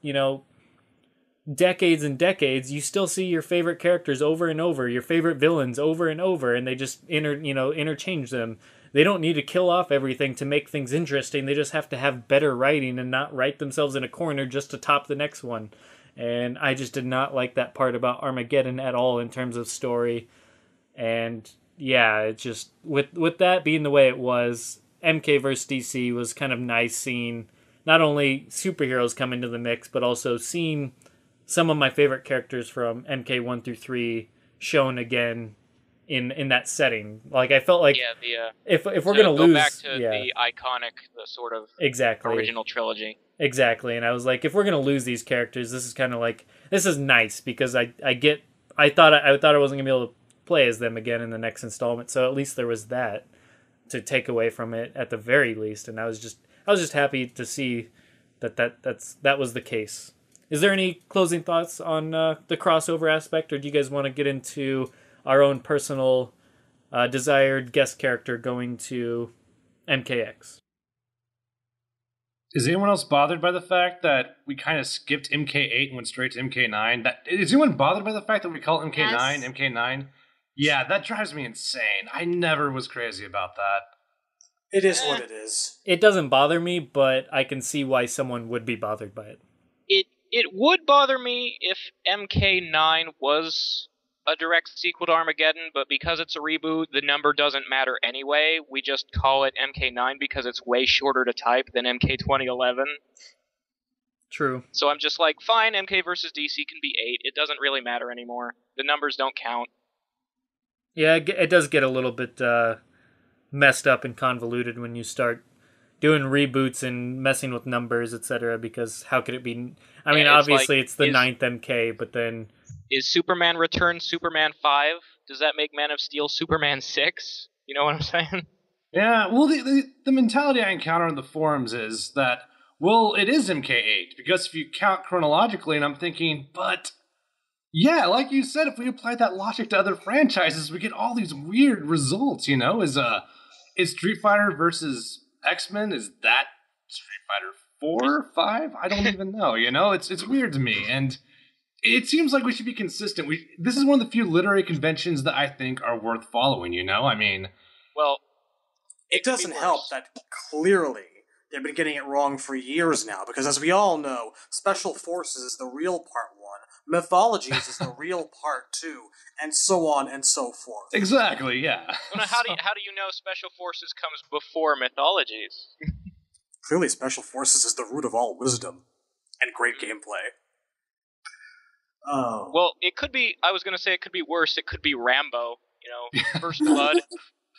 decades and decades. You still see your favorite characters over and over, your favorite villains over and over, and they just interchange them. They don't need to kill off everything to make things interesting. They just have to have better writing and not write themselves in a corner just to top the next one. And I just did not like that part about Armageddon at all in terms of story. And yeah, it just, with that being the way it was, MK vs. DC was kind of nice seeing not only superheroes come into the mix, but also seeing some of my favorite characters from MK 1 through 3 shown again in that setting. Like, I felt like if we're going to lose... back to the iconic, the sort of original trilogy. Exactly, and I was like, if we're going to lose these characters, this is kind of like... This is nice, because I thought I wasn't going to be able to play as them again in the next installment, so at least there was that to take away from it at the very least, and I was just happy to see that was the case. Is there any closing thoughts on the crossover aspect, or do you guys want to get into our own personal desired guest character going to MKX? Is anyone else bothered by the fact that we kind of skipped MK8 and went straight to MK9? Is anyone bothered by the fact that we call it MK9 Yes. MK9? Yeah, that drives me insane. I never was crazy about that. It is what it is. It doesn't bother me, but I can see why someone would be bothered by it. It would bother me if MK9 was a direct sequel to Armageddon, but because it's a reboot, the number doesn't matter anyway. We just call it MK9 because it's way shorter to type than MK 2011. True. So I'm just like, fine, MK versus DC can be 8. It doesn't really matter anymore. The numbers don't count. Yeah, it does get a little bit messed up and convoluted when you start doing reboots and messing with numbers, etc. Because how could it be? I mean, obviously it's the 9th MK, but then is Superman Returns Superman 5? Does that make Man of Steel Superman 6? You know what I'm saying? Yeah. Well, the mentality I encounter on the forums is that, well, it is MK8 because if you count chronologically, and I'm thinking, but yeah, like you said, if we apply that logic to other franchises, we get all these weird results. Is Street Fighter versus X-Men, is that Street Fighter 4 or 5? I don't even know, It's weird to me, and it seems like we should be consistent. This is one of the few literary conventions that I think are worth following, I mean... Well, it doesn't help that clearly they've been getting it wrong for years now, because as we all know, Special Forces is the real part 1, Mythologies is the real part 2, and so on and so forth. Exactly, yeah. Well, how do you know Special Forces comes before Mythologies? Clearly, Special Forces is the root of all wisdom and great gameplay. Oh. Well, it could be. I was going to say it could be worse. It could be Rambo. First Blood,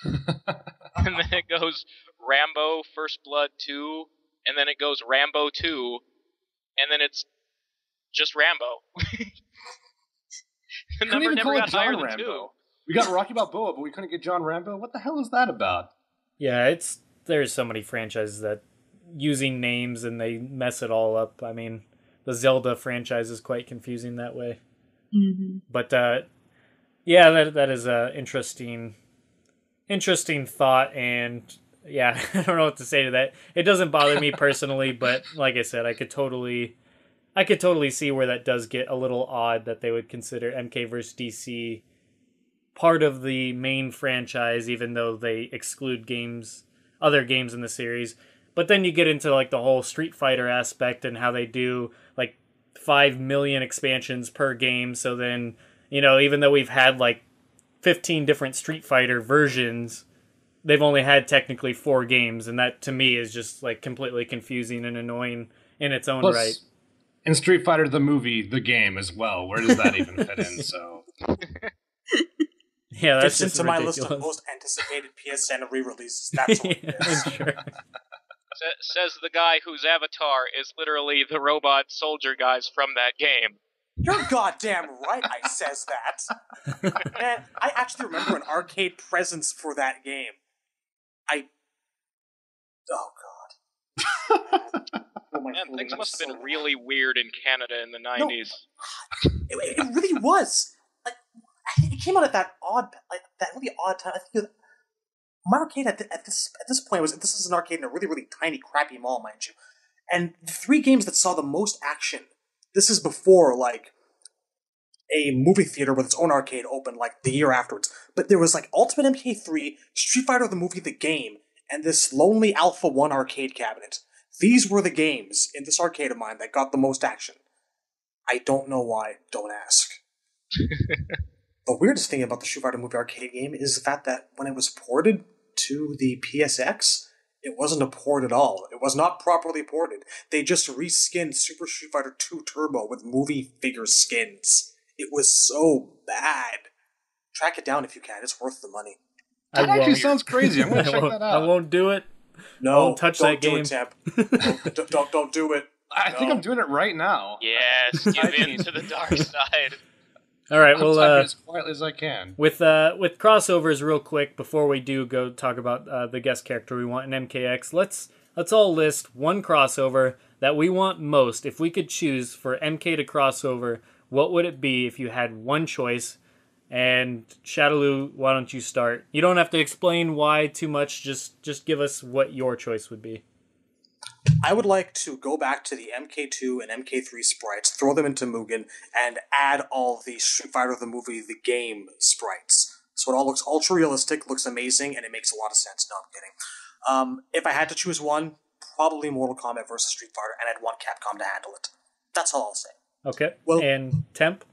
and then it goes Rambo, First Blood 2, and then it goes Rambo 2, and then it's just Rambo. The number never got higher than 2. We got Rocky Balboa, but we couldn't get John Rambo. What the hell is that about? Yeah, there's so many franchises that using names and they mess it all up. I mean, the Zelda franchise is quite confusing that way. Mm-hmm. But yeah, that is a interesting thought, and yeah, I don't know what to say to that. It doesn't bother me personally, but like I said, I could totally see where that does get a little odd that they would consider MK vs. DC part of the main franchise, even though they exclude other games in the series. But then you get into like the whole Street Fighter aspect and how they do like 5 million expansions per game. So then, even though we've had like 15 different Street Fighter versions, they've only had technically 4 games. And that to me is just like completely confusing and annoying in its own right. In Street Fighter, the movie, the game as well. Where does that even fit in? So, yeah, that's fits just into ridiculous. my list of most anticipated PSN re-releases. That's what it is. Sure. Says the guy whose avatar is literally the robot soldier guys from that game. You're goddamn right I says that. Man, I actually remember an arcade presence for that game. Oh, God. Man, things must have been really weird in Canada in the 90s. No, it really was. Like, it came out at that really odd time. I think my arcade at this point this is an arcade in a really, really tiny, crappy mall, mind you. And the 3 games that saw the most action, this is before, like, a movie theater with its own arcade opened, like, the year afterwards. But there was, like, Ultimate MK3, Street Fighter the movie, the game, and this lonely Alpha 1 arcade cabinet. These were the games in this arcade of mine that got the most action. I don't know why. Don't ask. The weirdest thing about the Street Fighter movie arcade game is the fact that when it was ported to the PSX, it wasn't a port at all. It was not properly ported. They just reskinned Super Street Fighter 2 Turbo with movie figure skins. It was so bad. Track it down if you can. It's worth the money. That actually sounds crazy. I'm going to check that out. I won't do it. No, I won't touch that game. Don't do it. I think I'm doing it right now. Yes, give in to the dark side. All right, I'll type it as quietly as I can. With crossovers, real quick, before we do go talk about the guest character we want in MKX, let's all list one crossover that we want most. If we could choose for MK to crossover, what would it be if you had one choice? And Shadaloo, why don't you start? You don't have to explain why too much. Just give us what your choice would be. I would like to go back to the MK2 and MK3 sprites, throw them into Mugen, and add all the Street Fighter the movie, the game sprites. So it all looks ultra realistic, looks amazing, and it makes a lot of sense. No, I'm kidding. If I had to choose one, probably Mortal Kombat versus Street Fighter, and I'd want Capcom to handle it. That's all I'll say. Okay. Well, and Temp?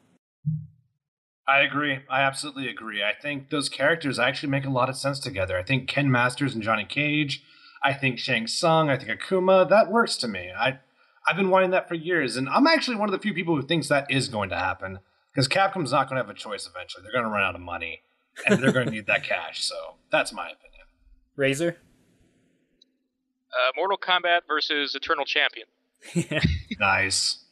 I agree. I absolutely agree. I think those characters actually make a lot of sense together. I think Ken Masters and Johnny Cage. I think Shang Tsung. I think Akuma. That works to me. I've been wanting that for years, and I'm actually one of the few people who thinks that is going to happen, because Capcom's not going to have a choice eventually. They're going to run out of money, and they're going to need that cash. So that's my opinion. Razor? Mortal Kombat versus Eternal Champion. Yeah. Nice.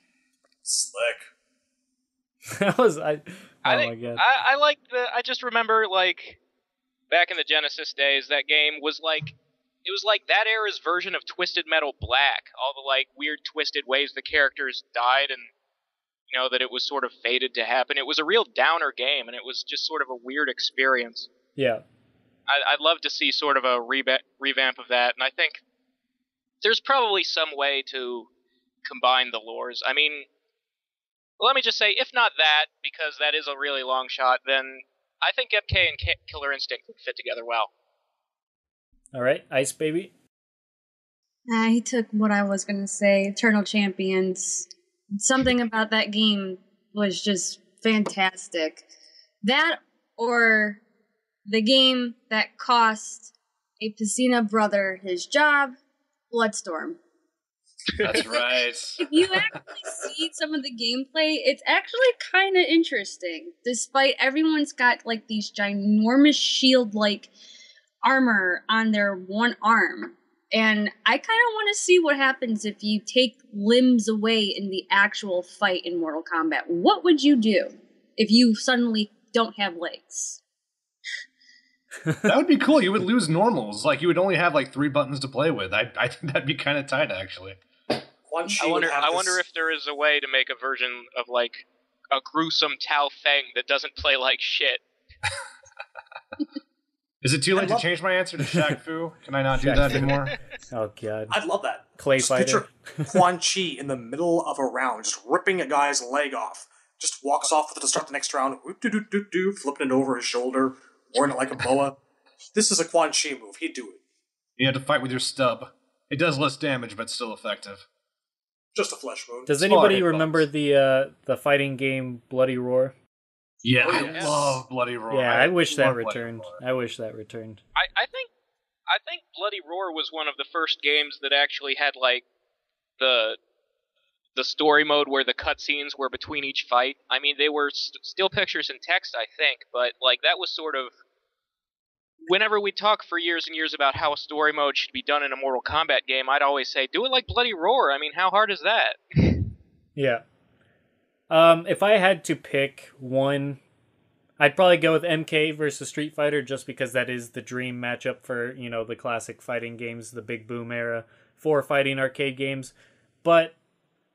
Slick. That was I my god. I like I just remember, like, back in the Genesis days, that game was like, it was like that era's version of Twisted Metal Black. All the, like, weird twisted ways the characters died, and, you know, that it was sort of fated to happen. It was a real downer game, and it was just sort of a weird experience. Yeah. I'd love to see sort of a revamp of that, and I think there's probably some way to combine the lores. I mean, let me just say, if not that, because that is a really long shot, then I think MK and Killer Instinct would fit together well. All right, Ice Baby? He took what I was going to say, Eternal Champions. Something about that game was just fantastic. That, or the game that cost a Pacina brother his job, Bloodstorm. That's right. If you actually see some of the gameplay, it's actually kind of interesting. Despite everyone's got like these ginormous shield-like armor on their one arm. And I kind of want to see what happens if you take limbs away in the actual fight in Mortal Kombat. What would you do if you suddenly don't have legs? That would be cool. You would lose normals. Like, you would only have like 3 buttons to play with. I think that'd be kind of tight, actually. I wonder if there is a way to make a version of, like, a gruesome Tao Feng that doesn't play like shit. Is it too late to change my answer to Shaq Fu? Can I not do that anymore? Oh, God. I'd love that. Clay Just fighter. picture Quan Chi in the middle of a round, just ripping a guy's leg off. Just walks off with it to start the next round, flipping it over his shoulder, wearing it like a boa. This is a Quan Chi move. He'd do it. You had to fight with your stub. It does less damage, but still effective. Just a flesh wound. Does anybody remember the fighting game Bloody Roar? Yeah, Oh, I yes. love Bloody Roar. Yeah, I wish that love Bloody returned. Roar. I wish that returned. I think Bloody Roar was one of the first games that actually had, like, the story mode where the cutscenes were between each fight. I mean, they were still pictures and text, I think, but, like, that was sort of... Whenever we talk for years and years about how a story mode should be done in a Mortal Kombat game, I'd always say, do it like Bloody Roar. I mean, how hard is that? Yeah. If I had to pick one, I'd probably go with MK versus Street Fighter, just because that is the dream matchup for, you know, the classic fighting games, the big boom era for fighting arcade games. But,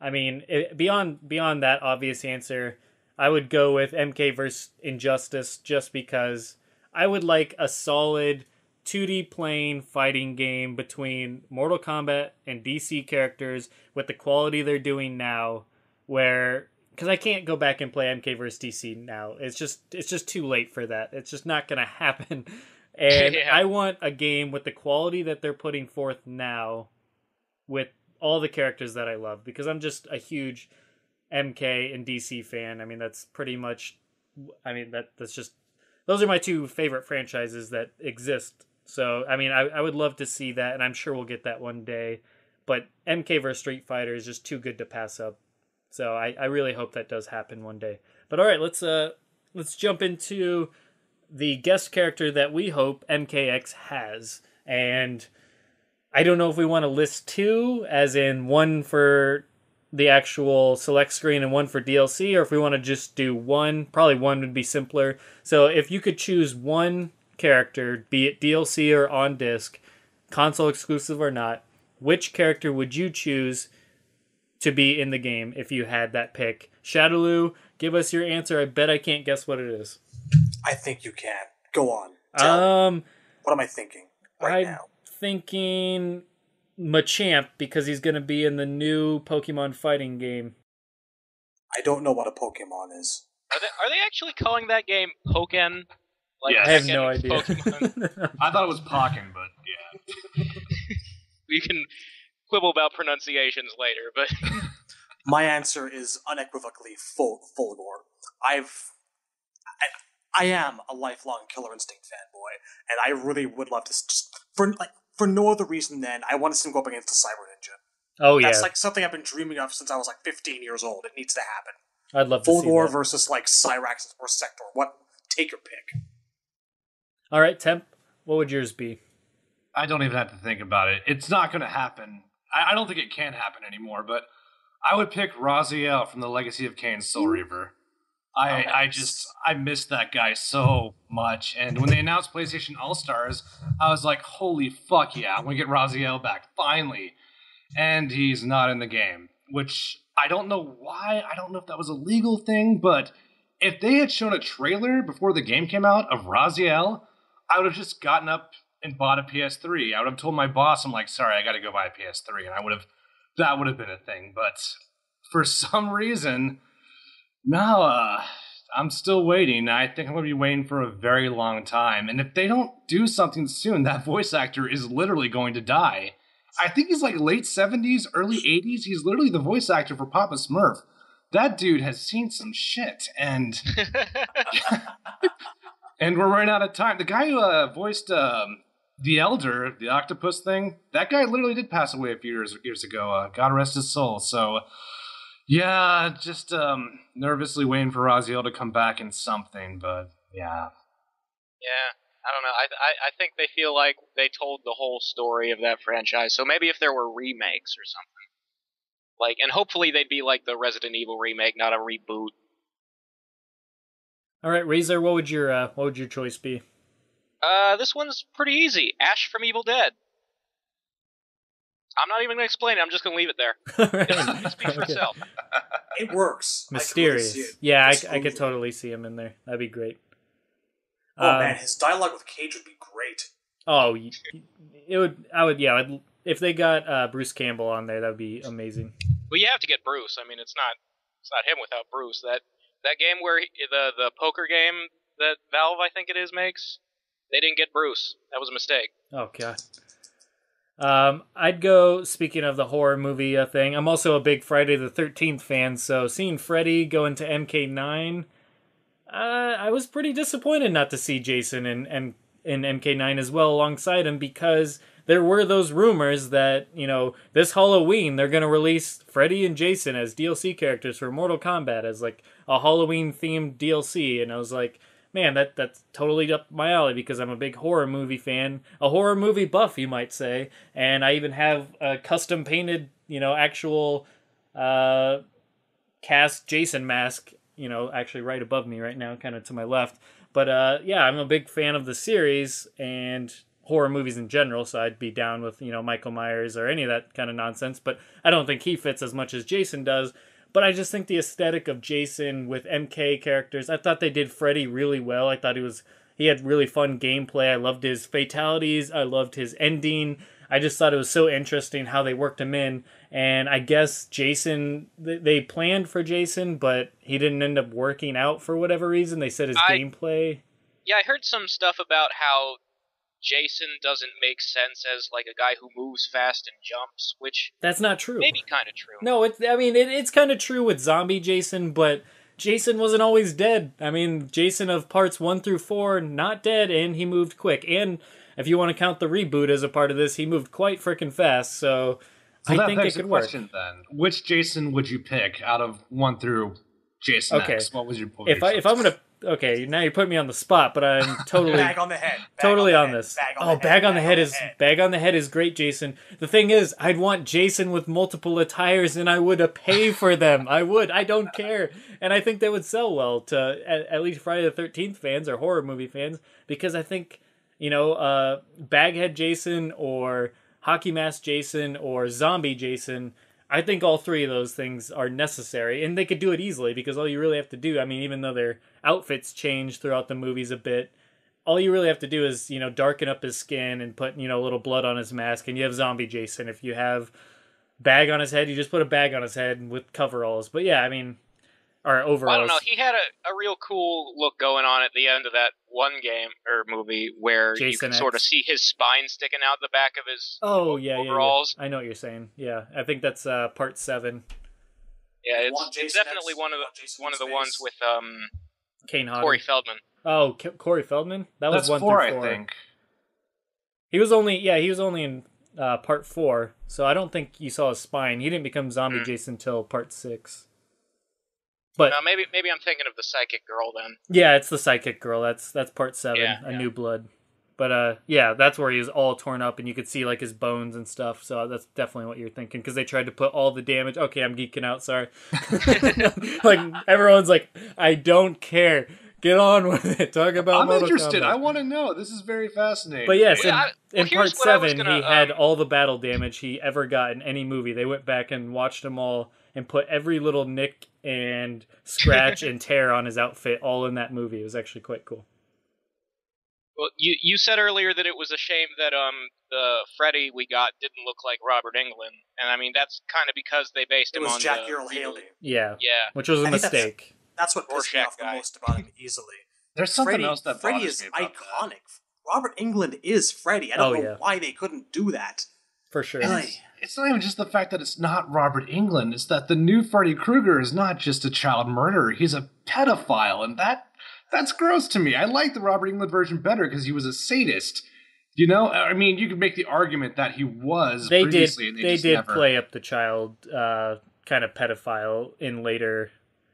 I mean, beyond that obvious answer, I would go with MK versus Injustice, just because I would like a solid 2D plane fighting game between Mortal Kombat and DC characters with the quality they're doing now, where... Because I can't go back and play MK vs. DC now. It's just too late for that. It's just not going to happen. And Yeah. I want a game with the quality that they're putting forth now with all the characters that I love. Because I'm just a huge MK and DC fan. I mean, that's pretty much... I mean, that's just... Those are my two favorite franchises that exist. So, I mean, I would love to see that, and I'm sure we'll get that one day. But MK vs. Street Fighter is just too good to pass up. So I really hope that does happen one day. But all right, let's jump into the guest character that we hope MKX has. And I don't know if we want to list two, as in one for the actual select screen and one for DLC, or if we want to just do one. Probably one would be simpler. So if you could choose one character, be it DLC or on disc, console exclusive or not, which character would you choose to be in the game if you had that pick? Shadaloo, give us your answer. I bet I can't guess what it is. I think you can. Go on. Tell me. What am I thinking right now? Thinking Machamp, because he's going to be in the new Pokemon fighting game. I don't know what a Pokemon is. Are they actually calling that game Pokken? Like, Yes. I have no idea. Pokemon? I thought it was Pokken, but yeah. We can quibble about pronunciations later, but My answer is unequivocally Fulgore. I am a lifelong Killer Instinct fanboy, and I really would love to just for no other reason than I want to see him go up against the Cyber Ninja. Oh yeah, That's like something I've been dreaming of since I was like 15 years old. It needs to happen. I'd love to see Fulgore that. versus like Cyrax or Sector. What? Take your pick. All right, Temp, what would yours be? I don't even have to think about it. It's not going to happen. I don't think it can happen anymore, but I would pick Raziel from the Legacy of Kain's Soul Reaver. I miss that guy so much. And when they announced PlayStation All-Stars, I was like, holy fuck yeah, I'm going to get Raziel back, finally. And he's not in the game, which I don't know why. I don't know if that was a legal thing, but if they had shown a trailer before the game came out of Raziel, I would have just gotten up and bought a PS3. I would have told my boss, I'm like, sorry, I got to go buy a PS3. And that would have been a thing. But for some reason, no, I'm still waiting. I think I'm going to be waiting for a very long time. And if they don't do something soon, that voice actor is literally going to die. I think he's like late 70s, early 80s. He's literally the voice actor for Papa Smurf. That dude has seen some shit. And and we're running out of time. The guy who voiced the Elder, the octopus thing, that guy literally did pass away a few years ago. God rest his soul. So, yeah, just nervously waiting for Raziel to come back in something, but yeah. yeah, I don't know. I think they feel like they told the whole story of that franchise, so maybe if there were remakes or something. Like, and hopefully they'd be like the Resident Evil remake, not a reboot. All right, Razor, what would your choice be? This one's pretty easy. Ash from Evil Dead. I'm not even going to explain it. I'm just going to leave it there. It speaks for itself. It works. Mysterious. I Yeah, I could totally see him in there. That'd be great. Oh man, his dialogue with Cage would be great. Oh, if they got Bruce Campbell on there, that would be amazing. Well, you have to get Bruce. I mean, it's not him without Bruce. That game where the poker game that Valve, I think it is, makes, they didn't get Bruce. That was a mistake. Oh god. I'd go, speaking of the horror movie thing, I'm also a big Friday the 13th fan, so seeing Freddy go into MK9, I was pretty disappointed not to see Jason in MK9 as well alongside him, because there were those rumors that, this Halloween they're going to release Freddy and Jason as DLC characters for Mortal Kombat as like a Halloween-themed DLC, and I was like, man, that's totally up my alley because I'm a big horror movie fan, a horror movie buff, you might say, and I even have a custom painted, actual cast Jason mask, actually right above me right now, kind of to my left. But yeah, I'm a big fan of the series and horror movies in general, so I'd be down with, Michael Myers or any of that kind of nonsense, but I don't think he fits as much as Jason does. But I just think the aesthetic of Jason with MK characters, I thought they did Freddy really well. I thought he had really fun gameplay. I loved his fatalities. I loved his ending. I just thought it was so interesting how they worked him in. And I guess Jason, they planned for Jason, but he didn't end up working out for whatever reason. They said his gameplay. Yeah, I heard some stuff about how Jason doesn't make sense as like a guy who moves fast and jumps, which that's not true. Maybe kind of true. No, it's kind of true with zombie Jason, but Jason wasn't always dead. I mean, Jason of parts 1 through 4, not dead, and he moved quick. And if you want to count the reboot as a part of this, he moved quite freaking fast. So I think it could work. Question, then, which Jason would you pick out of 1 through Jason X? What was your if I'm gonna? Okay, now you put me on the spot, but I'm totally bag on the head. Totally on this. Bag on the head is great, Jason. The thing is, I'd want Jason with multiple attires, and I would pay for them. I would. I don't care, and I think they would sell well to at least Friday the 13th fans or horror movie fans, because I think Baghead Jason or Hockey Mask Jason or Zombie Jason, I think all three of those things are necessary, and they could do it easily because all you really have to do, I mean, even though their outfits change throughout the movies a bit, all you really have to do is, darken up his skin and put, a little blood on his mask, and you have Zombie Jason. If you have bag on his head, you just put a bag on his head with coveralls. But yeah, I mean, Or overall. I don't know. He had a real cool look going on at the end of that one game or movie where Jason you can X. sort of see his spine sticking out the back of his overalls. Yeah. I know what you're saying. Yeah, I think that's part 7. Yeah, it's definitely one of the ones with Kane Hodder. Corey Feldman. Oh, Corey Feldman? That's 1 4, through 4. I think. He was only in part 4, so I don't think you saw his spine. He didn't become Zombie Jason until part 6. But maybe I'm thinking of the psychic girl then. Yeah, it's the psychic girl. That's part 7, New Blood. But yeah, that's where he was all torn up, and you could see like his bones and stuff. So that's definitely what you're thinking, because they tried to put all the damage. Okay, I'm geeking out. Sorry. Like everyone's like, I don't care. Get on with it. Talk about. I'm interested. I want to know. This is very fascinating. But yes, in part 7, he had all the battle damage he ever got in any movie. They went back and watched them all and put every little nick and scratch and tear on his outfit all in that movie. It was actually quite cool. Well, you said earlier that it was a shame that the Freddy we got didn't look like Robert Englund, and I mean that's kind of because they based him on Jackie Earle Haley. Yeah, which was a mistake. That's what pissed me off the most about him easily. There's something else that Freddy is iconic. That. Robert Englund is Freddy. I don't know why they couldn't do that. For sure. It's not even just the fact that it's not Robert Englund. It's that the new Freddy Krueger is not just a child murderer. He's a pedophile, and that's gross to me. I like the Robert Englund version better because he was a sadist. You know, I mean, you could make the argument that he was previously. They did play up the child kind of pedophile in later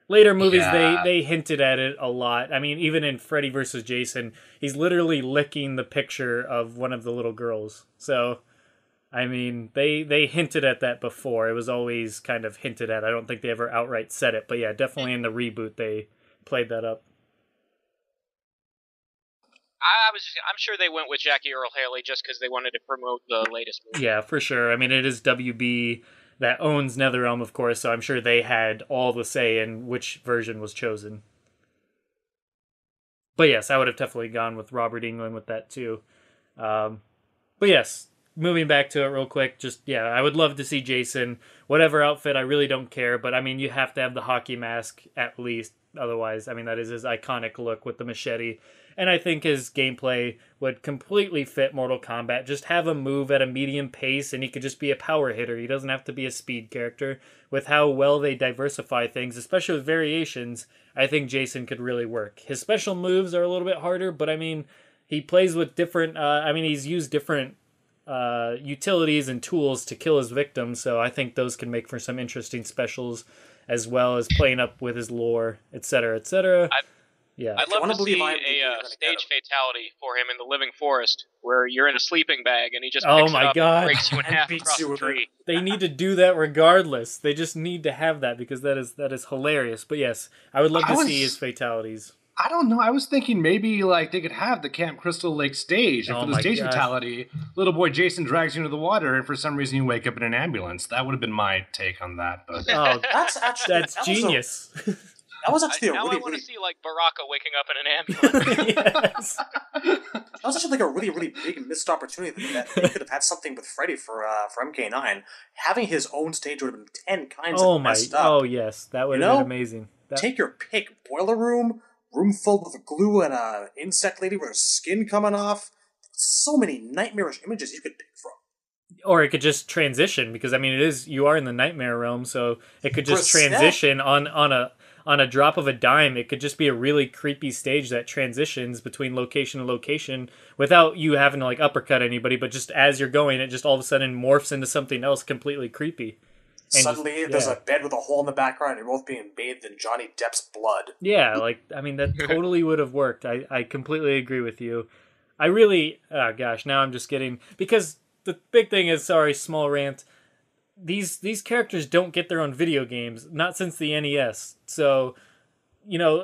movies. Yeah. They hinted at it a lot. I mean, even in Freddy vs. Jason, he's literally licking the picture of one of the little girls. So, I mean, they hinted at that before. It was always kind of hinted at. I don't think they ever outright said it. But yeah, definitely in the reboot, they played that up. I'm sure they went with Jackie Earle Haley just because they wanted to promote the latest movie. Yeah, for sure. I mean, it is WB that owns NetherRealm, of course, so I'm sure they had all the say in which version was chosen. But yes, I would have definitely gone with Robert Englund with that too. But yes, moving back to it real quick, I would love to see Jason, whatever outfit, I really don't care, but I mean, you have to have the hockey mask at least. Otherwise, I mean, that is his iconic look with the machete. And I think his gameplay would completely fit Mortal Kombat. Just have him move at a medium pace, and he could just be a power hitter. He doesn't have to be a speed character. With how well they diversify things, especially with variations, I think Jason could really work. His special moves are a little bit harder, but I mean, he plays with different... he's used different utilities and tools to kill his victims, so I think those can make for some interesting specials, as well as playing up with his lore, etc., etc. Yeah, I'd love to see a stage fatality for him in the Living Forest, where you're in a sleeping bag and he just picks it up and breaks you in half across the tree. They need to do that regardless. They just need to have that because that is hilarious. But yes, I would love to see his fatalities. I don't know. I was thinking maybe like they could have the Camp Crystal Lake stage, and for the stage fatality, little boy Jason drags you into the water, and for some reason you wake up in an ambulance. That would have been my take on that. But that's genius. That was actually I want to see like Baraka waking up in an ambulance. Yes. That was actually like a really, really big missed opportunity that they could have had something with Freddy for MK9. Having his own stage would have been 10 kinds of messed up. Oh yes, that would have been amazing. Take your pick. Boiler room full with glue and a insect lady with her skin coming off. So many nightmarish images you could pick from. Or it could just transition, because I mean you are in the nightmare realm, so it could just transition on a drop of a dime. It could just be a really creepy stage that transitions between location to location without you having to like uppercut anybody, but just as you're going, it just all of a sudden morphs into something else completely creepy. And suddenly there's a bed with a hole in the background and you're both being bathed in Johnny Depp's blood. Yeah, that totally would have worked. I completely agree with you. I really, now I'm just getting, because the big thing is, small rant, these characters don't get their own video games, not since the NES. So,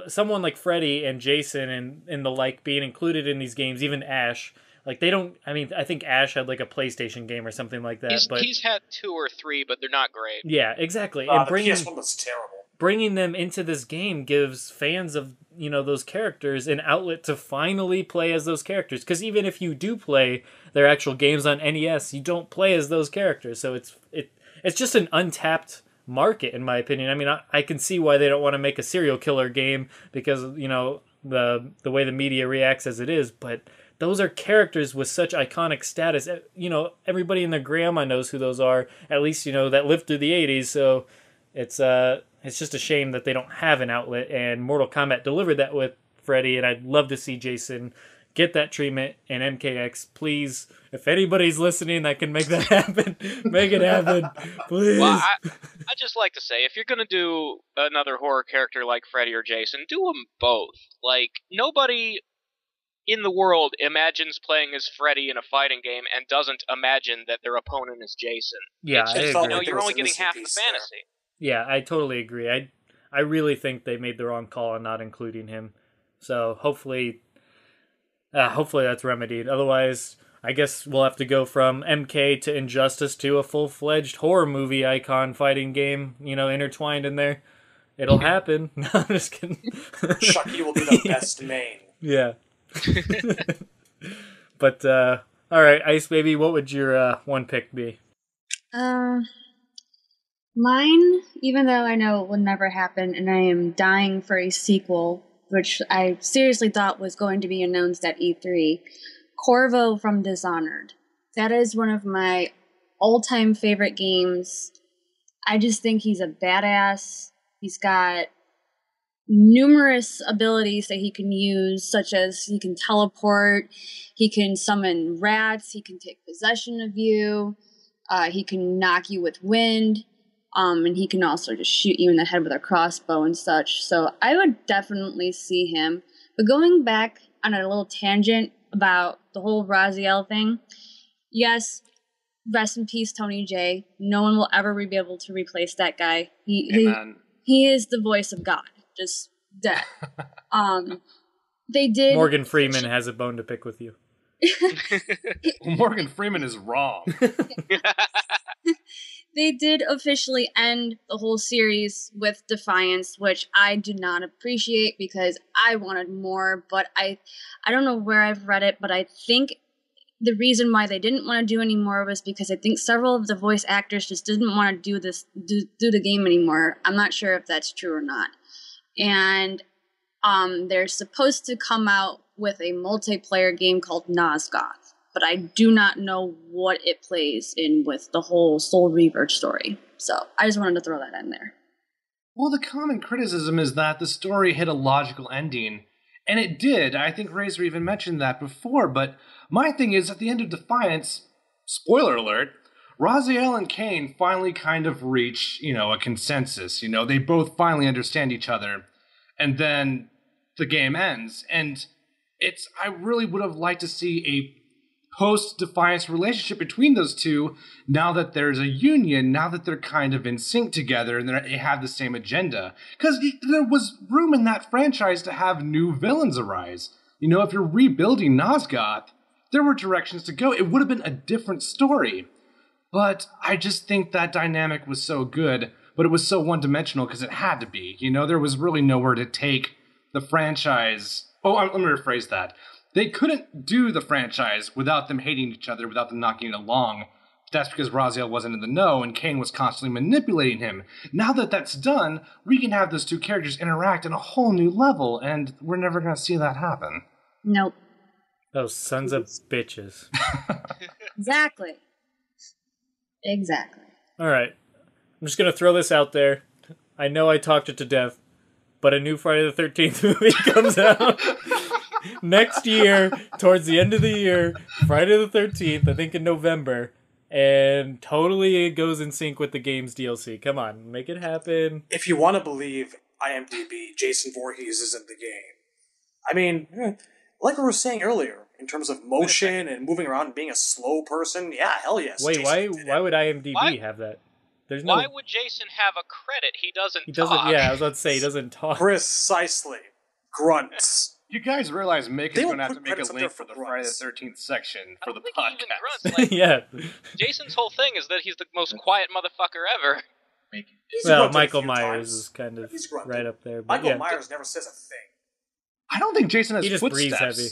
someone like Freddy and Jason and the like being included in these games, even Ash, like they don't. I mean, I think Ash had like a PlayStation game or something like that. He's had 2 or 3, but they're not great. Yeah, exactly. And the PS1 was terrible. Bringing them into this game gives fans of those characters an outlet to finally play as those characters. Because even if you do play their actual games on NES, you don't play as those characters. So it's just an untapped market, in my opinion. I mean, I can see why they don't want to make a serial killer game because, the way the media reacts as it is, but those are characters with such iconic status. Everybody and their grandma knows who those are, at least, that lived through the 80s, so it's just a shame that they don't have an outlet, and Mortal Kombat delivered that with Freddy, and I'd love to see Jason get that treatment in MKX. Please, if anybody's listening that can make that happen, make it happen, please. Well, I just like to say, if you're going to do another horror character like Freddy or Jason, do them both. Like, nobody in the world imagines playing as Freddy in a fighting game and doesn't imagine that their opponent is Jason. Yeah, I agree. You're only getting half the fantasy. Yeah, I totally agree. I really think they made the wrong call on not including him. So hopefully that's remedied. Otherwise, I guess we'll have to go from MK to Injustice to a full-fledged horror movie icon fighting game, intertwined in there. It'll happen. No, I'm just kidding. Chucky will be the best main. Yeah. But, alright, Ice Baby, what would your one pick be? Mine, even though I know it will never happen and I am dying for a sequel, which I seriously thought was going to be announced at E3, Corvo from Dishonored. That is one of my all-time favorite games. I just think he's a badass. He's got numerous abilities that he can use, such as he can teleport, he can summon rats, he can take possession of you, he can knock you with wind, and he can also just shoot you in the head with a crossbow and such. So I would definitely see him. But going back on a little tangent about the whole Raziel thing, yes, rest in peace, Tony J. No one will ever be able to replace that guy. He is the voice of God. Just dead. They did. Morgan Freeman has a bone to pick with you. Morgan Freeman is wrong. They did officially end the whole series with Defiance, which I do not appreciate because I wanted more, but I don't know where I've read it, but I think the reason why they didn't want to do any more was because I think several of the voice actors just didn't want to do the game anymore. I'm not sure if that's true or not. And they're supposed to come out with a multiplayer game called Nosgoth, but I do not know what it plays in with the whole Soul Reaver story. So I just wanted to throw that in there. Well, the common criticism is that the story hit a logical ending, and it did. I think Razor even mentioned that before, but my thing is, at the end of Defiance, spoiler alert, Raziel and Kane finally kind of reach, a consensus. They both finally understand each other, and then the game ends. And I really would have liked to see a post-Defiance relationship between those two, now that there's a union, now that they're kind of in sync together and they have the same agenda. Because there was room in that franchise to have new villains arise. If you're rebuilding Nosgoth, there were directions to go. It would have been a different story. But I just think that dynamic was so good, but it was so one-dimensional because it had to be. There was really nowhere to take the franchise. Oh, let me rephrase that. They couldn't do the franchise without them hating each other, without them knocking it along. That's because Raziel wasn't in the know and Kane was constantly manipulating him. Now that that's done, we can have those two characters interact on a whole new level, and we're never going to see that happen. Nope. Those sons of bitches. Exactly. All right. I'm just going to throw this out there. I know I talked it to death, but a new Friday the 13th movie comes out next year, towards the end of the year, Friday the 13th, I think in November, and totally it goes in sync with the game's DLC. Come on, make it happen. If you want to believe IMDb, Jason Voorhees is in the game. I mean, like we were saying earlier, in terms of motion and moving around and being a slow person, yeah, hell yes. Wait, why would IMDb have that? There's no. Why would Jason have a credit? He doesn't talk. Yeah, I was about to say, he doesn't talk. Precisely. Grunts. You guys realize Mick is going to have to make a link for the Friday the 13th section for the podcast. Grunts, yeah. Jason's whole thing is that he's the most quiet motherfucker ever. Well, Michael Myers is kind of right up there. But Michael Myers never says a thing. I don't think Jason has he just footsteps. breathes heavy.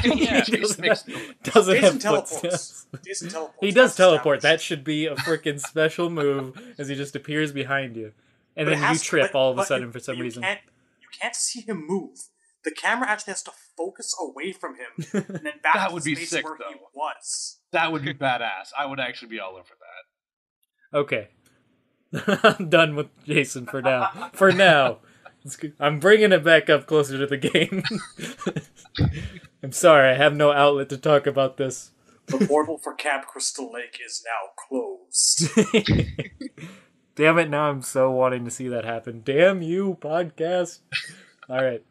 Yeah. Jason makes no- doesn't Jason have teleports. footsteps. Jason teleports. He does That's teleport. That established. should be a freaking special move as he just appears behind you. And But it then you has- trip but- all of a but sudden you- for some but reason. You can't see him move. The camera actually has to focus away from him and then back That to would the be space sick, where he though. was. That would be badass. I would actually be all over that. Okay. I'm done with Jason for now. For now. I'm bringing it back up closer to the game. I'm sorry, I have no outlet to talk about this. The portal for Camp Crystal Lake is now closed. Damn it, now I'm so wanting to see that happen. Damn you, podcast. Alright.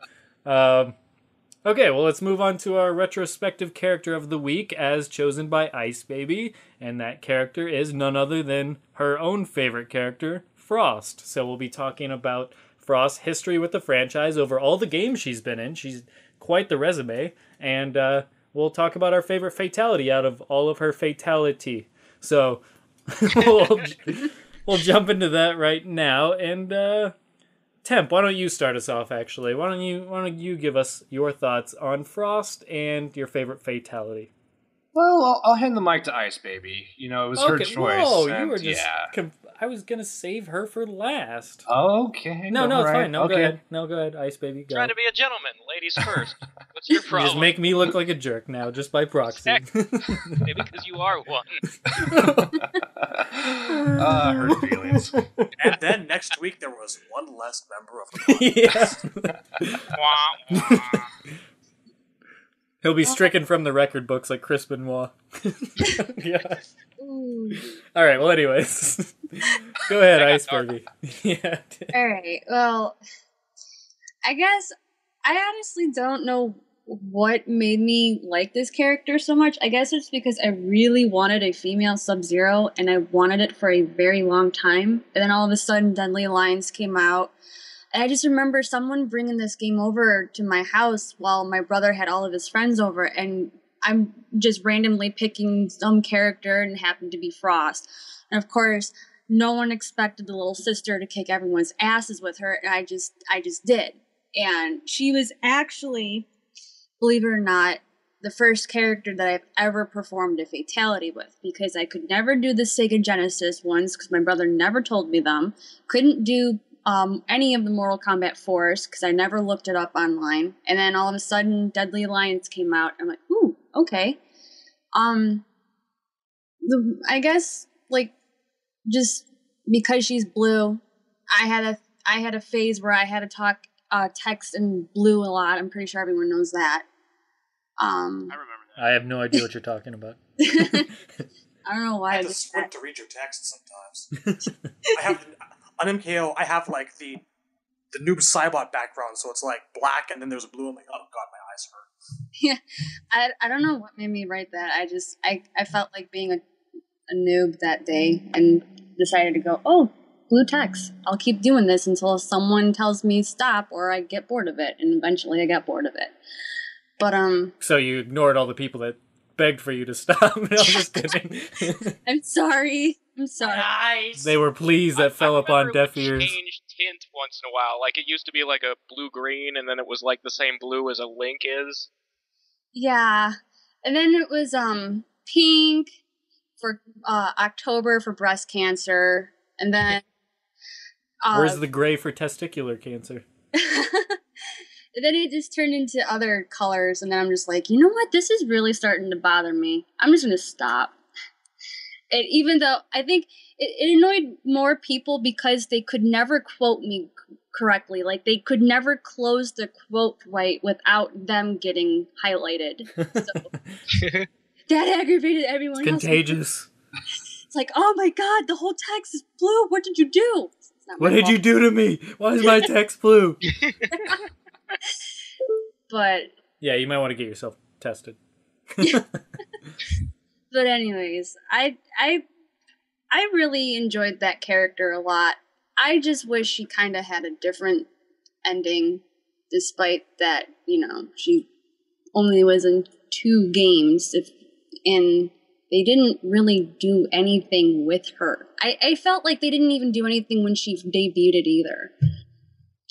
Okay, well, let's move on to our retrospective character of the week as chosen by Ice Baby. And that character is none other than her own favorite character, Frost. So we'll be talking about Frost's history with the franchise over all the games she's been in. She's quite the resume. And we'll talk about our favorite fatality out of all of her fatality. So we'll jump into that right now. And Temp, why don't you start us off, actually? Why don't you give us your thoughts on Frost and your favorite fatality? Well, I'll hand the mic to Ice Baby. You know, it was her choice. Whoa, and you were just... yeah. I was going to save her for last. Okay. No, it's alright, fine. No, okay. go ahead. No, go ahead, Ice Baby. Go. Trying to be a gentleman. Ladies first. What's your You problem? just make me look like a jerk now, just by proxy. Heck, maybe because you are one. Hurt feelings. And then next week there was one less member of the Yeah. Wah, wah. He'll be stricken from the record books like Chris Benoit. Yeah. Ooh. All right. Well, anyways, go ahead, I got Ice dark. Baby. Yeah. All right. Well, I guess I honestly don't know what made me like this character so much. I guess it's because I really wanted a female Sub-Zero, and I wanted it for a very long time. And then all of a sudden, Deadly Alliance came out. And I just remember someone bringing this game over to my house while my brother had all of his friends over, and I'm just randomly picking some character and it happened to be Frost. And of course, no one expected the little sister to kick everyone's asses with her, and I just did. And she was actually, believe it or not, the first character that I've ever performed a fatality with, because I could never do the Sega Genesis ones because my brother never told me them. Couldn't do any of the Mortal Kombat 4s because I never looked it up online. And then all of a sudden, Deadly Alliance came out. I'm like, ooh, okay. I guess like just because she's blue, I had a phase where I had to talk text in blue a lot. I'm pretty sure everyone knows that. I remember that. I have no idea what you're talking about. I don't know why I I have to did squint that. to read your text sometimes. I have on MKO. I have like the noob Cybot background, so it's like black and then there's blue. I'm like, oh god, my eyes hurt. Yeah, I don't know what made me write that. I felt like being a noob that day and decided to go, oh, blue text. I'll keep doing this until someone tells me stop or I get bored of it. And eventually I got bored of it. But, So you ignored all the people that begged for you to stop. No, I'm just kidding. I'm sorry. I'm sorry. Nice. They were pleas that fell I upon remember it deaf would ears. change tint once in a while. Like, it used to be like a blue-green, and then it was like the same blue as a Link is. Yeah. And then it was, pink for, October for breast cancer. And then, Where's the gray for testicular cancer? and then it just turned into other colors, and then I'm just like, you know what? This is really starting to bother me. I'm just going to stop. And even though I think it annoyed more people because they could never quote me correctly. Like, they could never close the quote right without them getting highlighted. So that aggravated everyone else. Contagious. It's like, oh my god, the whole text is blue. What did you do? It's not my What did fault. you do to me? Why is my text blue? But Yeah, you might want to get yourself tested. But anyways, I really enjoyed that character a lot. I just wish she kind of had a different ending, despite that, you know, she only was in 2 games, and they didn't really do anything with her. I felt like they didn't even do anything when she debuted either.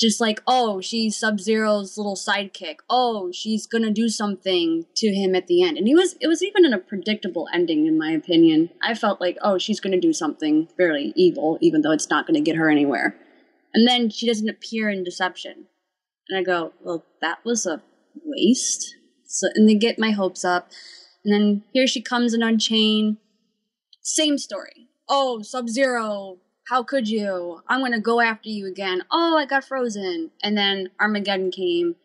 just like, oh, she's Sub-Zero's little sidekick. Oh, she's gonna do something to him at the end. And it was even a predictable ending, in my opinion. I felt like, oh, she's gonna do something fairly evil, even though it's not gonna get her anywhere. And then she doesn't appear in Deception. And I go, well, that was a waste. So, and they get my hopes up. And then here she comes in Unchained. Same story. Oh, Sub-Zero, how could you? I'm going to go after you again. Oh, I got frozen. And then Armageddon came,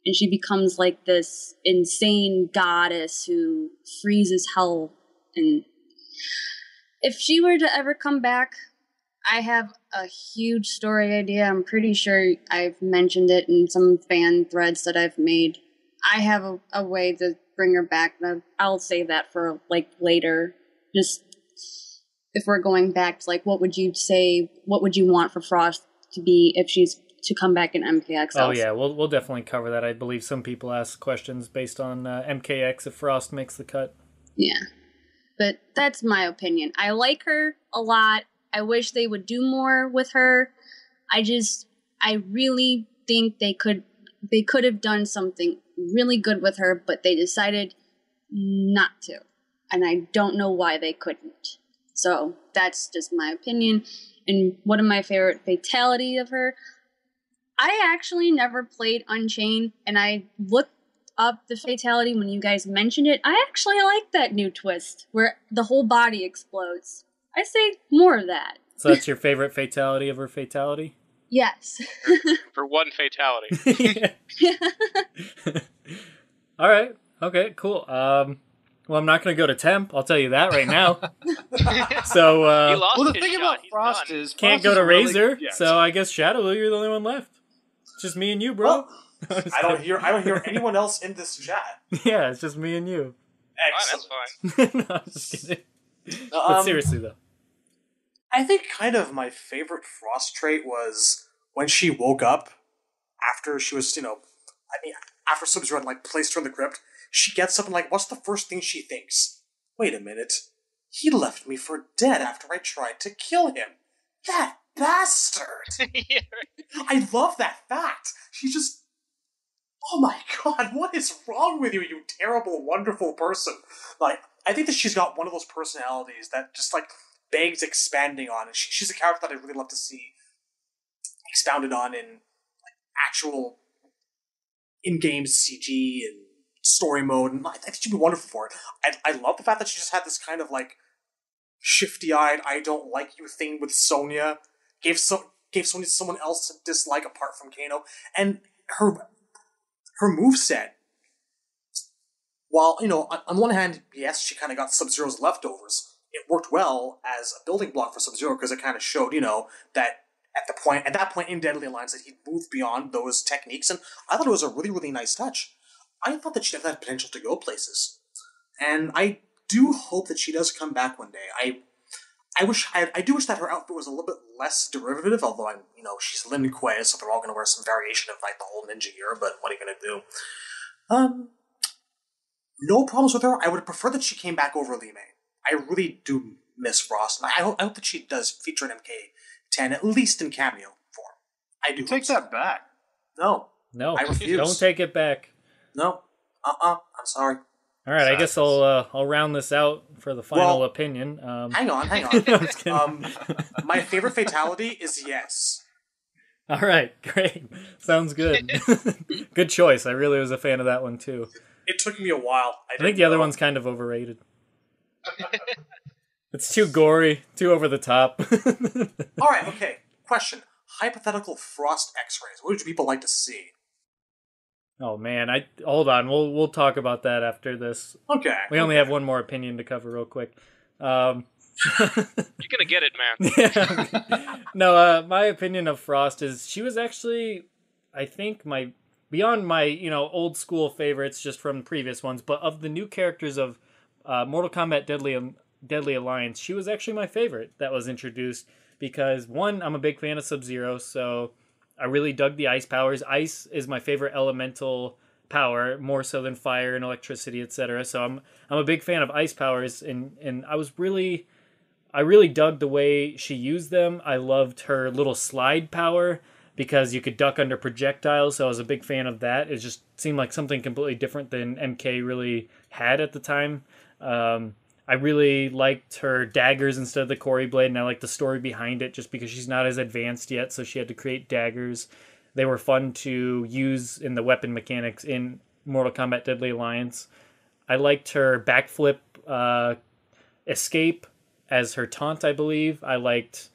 and she becomes like this insane goddess who freezes hell. And if she were to ever come back, I have a huge story idea. I'm pretty sure I've mentioned it in some fan threads that I've made. I have a way to bring her back. I'll save that for like later. Just if we're going back to like, what would you say? What would you want for Frost to be if she's to come back in MKX? Oh yeah, we'll definitely cover that. I believe some people ask questions based on MKX if Frost makes the cut. Yeah, but that's my opinion. I like her a lot. I wish they would do more with her. I really think they could have done something really good with her, but they decided not to. And I don't know why they couldn't. So that's just my opinion. And one of my favorite fatality of her, I actually never played Unchained, and I looked up the fatality when you guys mentioned it. I actually like that new twist where the whole body explodes. I say more of that. So that's your favorite fatality of her fatality? Yes. For one fatality. All right. Okay, cool. Well, I'm not going to go to Temp. I'll tell you that right now. So, He lost well, the his thing shot. about He's Frost done. is can't Frost go is to a really- Razor. yes. So I guess Shadaloo, you're the only one left. It's just me and you, bro. Well, I don't hear anyone else in this chat. Yeah, it's just me and you. Excellent. Fine, that's fine. No, I'm just kidding. But seriously, though. I think kind of my favorite Frost trait was when she woke up after she was, after Sub-Zero had, placed her in the crypt. She gets up and, what's the first thing she thinks? Wait a minute. He left me for dead after I tried to kill him. That bastard! Yeah, I love that fact. She's just... Oh my god, what is wrong with you, you terrible, wonderful person? I think that she's got one of those personalities that just, begs expanding on. And she's a character that I'd really love to see expounded on in, actual in-game CG and story mode, and I think she'd be wonderful for it. I love the fact that she just had this kind of, shifty-eyed, I don't like you thing with Sonya. Gave Sonya someone else to dislike apart from Kano. And her moveset, while, on one hand, yes, she kind of got Sub-Zero's leftovers, it worked well as a building block for Sub-Zero because it kind of showed, that at that point in Deadly Alliance that he'd moved beyond those techniques, and I thought it was a really, really nice touch. I thought that she'd have that potential to go places. And I do hope that she does come back one day. I do wish that her outfit was a little bit less derivative, although she's Lin Kuei, so they're all going to wear some variation of, the whole ninja gear, but what are you going to do? No problems with her. I would prefer that she came back over Li Mei. I really do miss Frost, and I hope that she does feature in MK10, at least in cameo form. I do. Take that back. No. No, I refuse. Don't take it back. No. I'm sorry. All right, I guess I'll round this out for the final opinion. Hang on. I'm just kidding. My favorite fatality is yes. All right, great. Sounds good. Good choice. I really was a fan of that one too. It took me a while. I think the other one's kind of overrated. It's too gory, too over the top. All right, okay. Question: hypothetical Frost X-rays. What would people like to see? Oh man, hold on. We'll talk about that after this. Okay. We only have one more opinion to cover real quick. you're gonna get it, man. Yeah. No, my opinion of Frost is she was actually, I think, beyond my old school favorites just from previous ones, but of the new characters of Mortal Kombat Deadly Alliance, she was actually my favorite that was introduced because one, I'm a big fan of Sub-Zero, so I really dug the ice powers. Ice is my favorite elemental power, more so than fire and electricity, etc. So I'm a big fan of ice powers, and I really dug the way she used them. I loved her little slide power because you could duck under projectiles, so I was a big fan of that. It just seemed like something completely different than MK really had at the time. I really liked her daggers instead of the Corey blade, and I liked the story behind it just because she's not as advanced yet, so she had to create daggers. They were fun to use in the weapon mechanics in Mortal Kombat Deadly Alliance. I liked her backflip escape as her taunt, I believe. I liked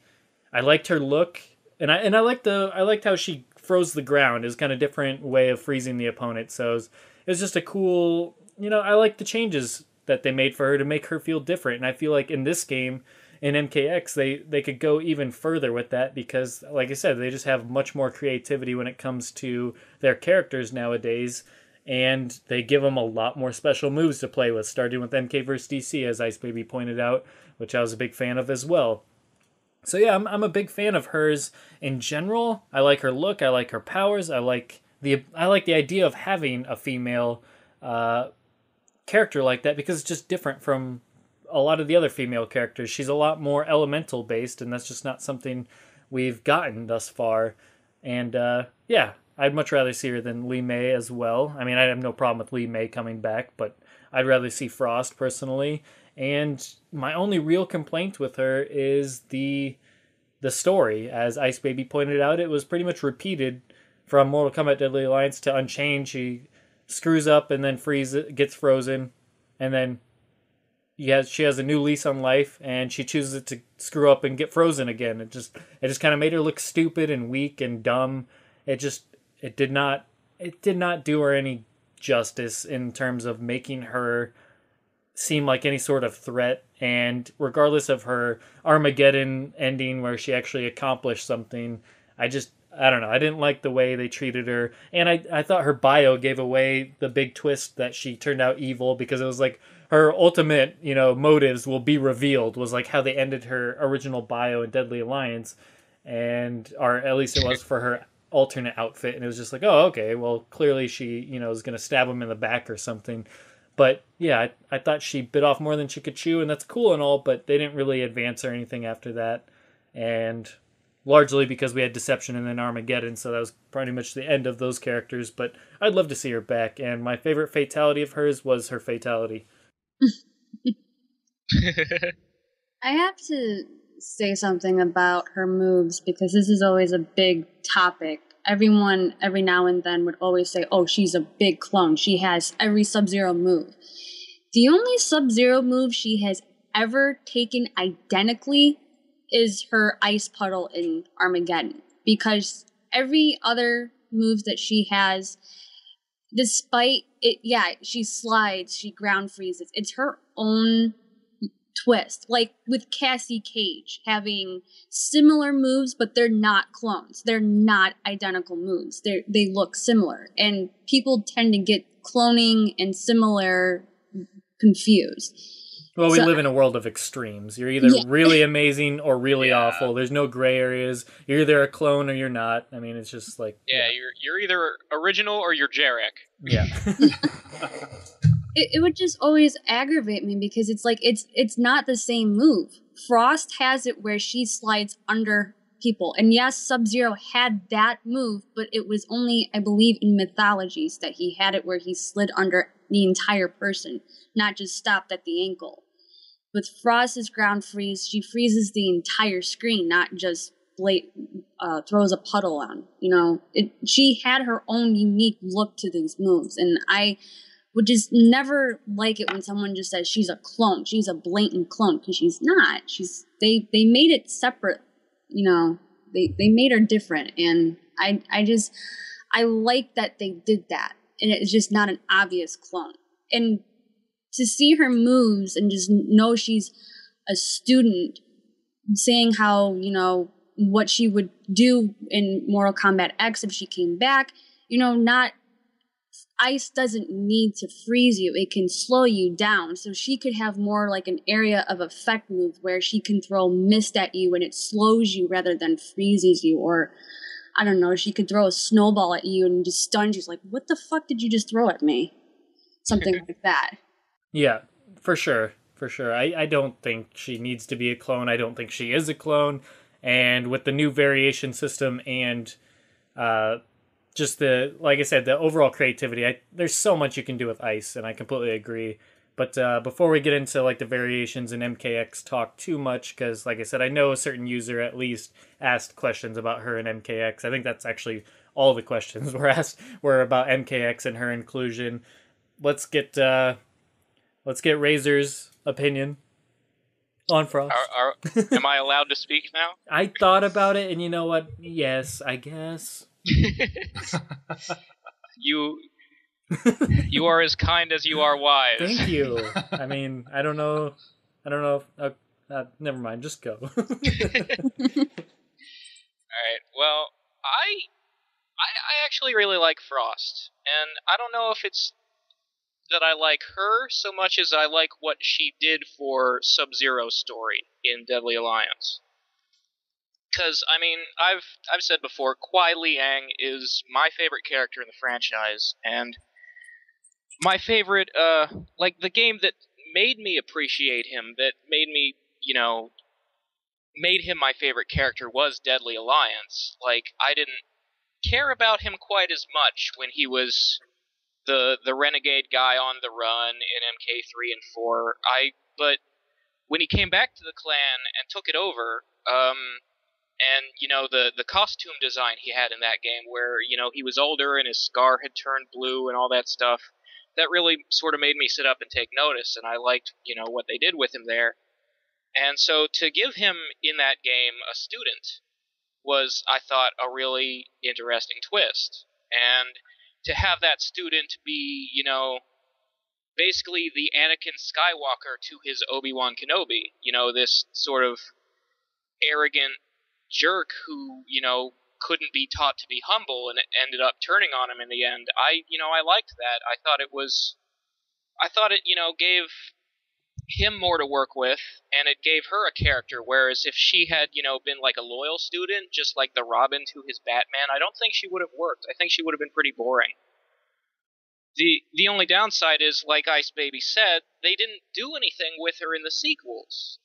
her look, and I liked how she froze the ground. It was kind of different way of freezing the opponent. So it was just a cool, I like the changes that they made for her to make her feel different. And I feel like in this game, in MKX, they could go even further with that because, like I said, they just have much more creativity when it comes to their characters nowadays. And they give them a lot more special moves to play with, starting with MK vs. DC, as Ice Baby pointed out, which I was a big fan of as well. So yeah, I'm a big fan of hers in general. I like her look. I like her powers. I like the idea of having a female character like that because it's just different from a lot of the other female characters. She's a lot more elemental based, and that's just not something we've gotten thus far. And yeah, I'd much rather see her than Lee May as well. I mean, I have no problem with Lee May coming back, but I'd rather see Frost personally. And my only real complaint with her is the story. As Ice Baby pointed out, it was pretty much repeated from Mortal Kombat Deadly Alliance to Unchained. She screws up and then gets frozen, and then she has a new lease on life, and she chooses to screw up and get frozen again. It just kind of made her look stupid and weak and dumb. It did not do her any justice in terms of making her seem like any sort of threat. And regardless of her Armageddon ending where she actually accomplished something, I don't know. I didn't like the way they treated her. And I thought her bio gave away the big twist that she turned out evil, because it was like her ultimate, motives will be revealed, was like how they ended her original bio in Deadly Alliance. Or at least it was for her alternate outfit. And it was just like, oh, okay, well, clearly she, is going to stab him in the back or something. But yeah, I thought she bit off more than she could chew, and that's cool and all, but they didn't really advance or anything after that. And largely because we had Deception and then Armageddon, so that was pretty much the end of those characters. But I'd love to see her back, and my favorite fatality of hers was her fatality. I have to say something about her moves, because this is always a big topic. Everyone, every now and then, would always say, oh, she's a big clone. She has every Sub-Zero move. The only Sub-Zero move she has ever taken identically is her ice puddle in Armageddon. Because every other move that she has, despite it, she slides, she ground freezes. It's her own twist, like with Cassie Cage having similar moves, but they're not clones. They're not identical moves. They look similar, and people tend to get cloning and similar confused. Well, we live in a world of extremes. You're either really amazing or really awful. There's no gray areas. You're either a clone or you're not. I mean, it's just like you're either original or you're Jarek. Yeah. It would just always aggravate me, because it's like it's not the same move. Frost has it where she slides under people, and yes, Sub-Zero had that move, but it was only, I believe, in Mythologies that he had it where he slid under the entire person, not just stopped at the ankle. With Frost's ground freeze, she freezes the entire screen, not just throws a puddle on. She had her own unique look to these moves, and I would just never like it when someone just says she's a clone. She's a blatant clone, because she's not. They made it separate. They made her different, and I like that they did that, and it's just not an obvious clone. And to see her moves and just know she's a student, saying how what she would do in Mortal Kombat X if she came back, not. Ice doesn't need to freeze you. It can slow you down. So she could have more like an area of effect move where she can throw mist at you and it slows you rather than freezes you. Or, I don't know, she could throw a snowball at you and just stuns you. Like, what the fuck did you just throw at me? Something like that. Yeah, for sure. For sure. I don't think she needs to be a clone. I don't think she is a clone. And with the new variation system and Just like I said, the overall creativity. There's so much you can do with ice, and I completely agree. But before we get into like the variations in MKX talk too much, because like I said, I know a certain user at least asked questions about her in MKX. I think that's actually all the questions were asked were about MKX and her inclusion. Let's get Razor's opinion on Frost. Am I allowed to speak now? I thought about it, and you know what? Yes, I guess. You are as kind as you are wise. Thank you. I mean, I don't know. Never mind. Just go. All right. Well, I actually really like Frost, and I don't know if it's that I like her so much as I like what she did for Sub-Zero's story in Deadly Alliance. Because, I mean, I've said before, Kuai Liang is my favorite character in the franchise, and my favorite, like, the game that made me appreciate him, that made me, made him my favorite character was Deadly Alliance. Like, I didn't care about him quite as much when he was the renegade guy on the run in MK3 and 4. But when he came back to the clan and took it over, and, the costume design he had in that game where, he was older and his scar had turned blue and all that stuff, that really sort of made me sit up and take notice, and I liked, what they did with him there. And so to give him in that game a student was, I thought, a really interesting twist. And to have that student be, basically the Anakin Skywalker to his Obi-Wan Kenobi, this sort of arrogant jerk who, couldn't be taught to be humble, and it ended up turning on him in the end. I liked that. I thought it, gave him more to work with, and it gave her a character, whereas if she had, been like a loyal student, just like the Robin to his Batman, I don't think she would have worked. I think she would have been pretty boring. The only downside is, like Ice Baby said, they didn't do anything with her in the sequels.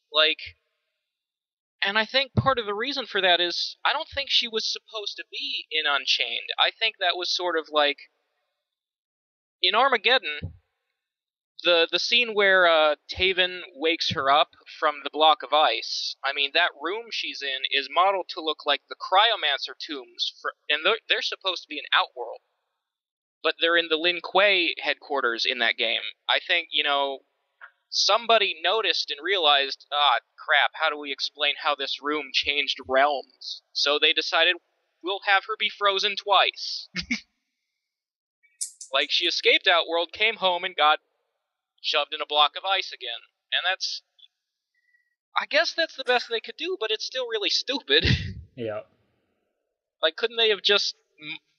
And I think part of the reason for that is, I don't think she was supposed to be in Unchained. I think that was sort of like, in Armageddon, the scene where Taven wakes her up from the block of ice, I mean, that room she's in is modeled to look like the Cryomancer tombs, and they're supposed to be an outworld. But they're in the Lin Kuei headquarters in that game. I think, somebody noticed and realized, crap, how do we explain how this room changed realms? So they decided, we'll have her be frozen twice. Like, she escaped Outworld, came home, and got shoved in a block of ice again. And I guess that's the best they could do, but it's still really stupid. Yeah. Like, couldn't they have just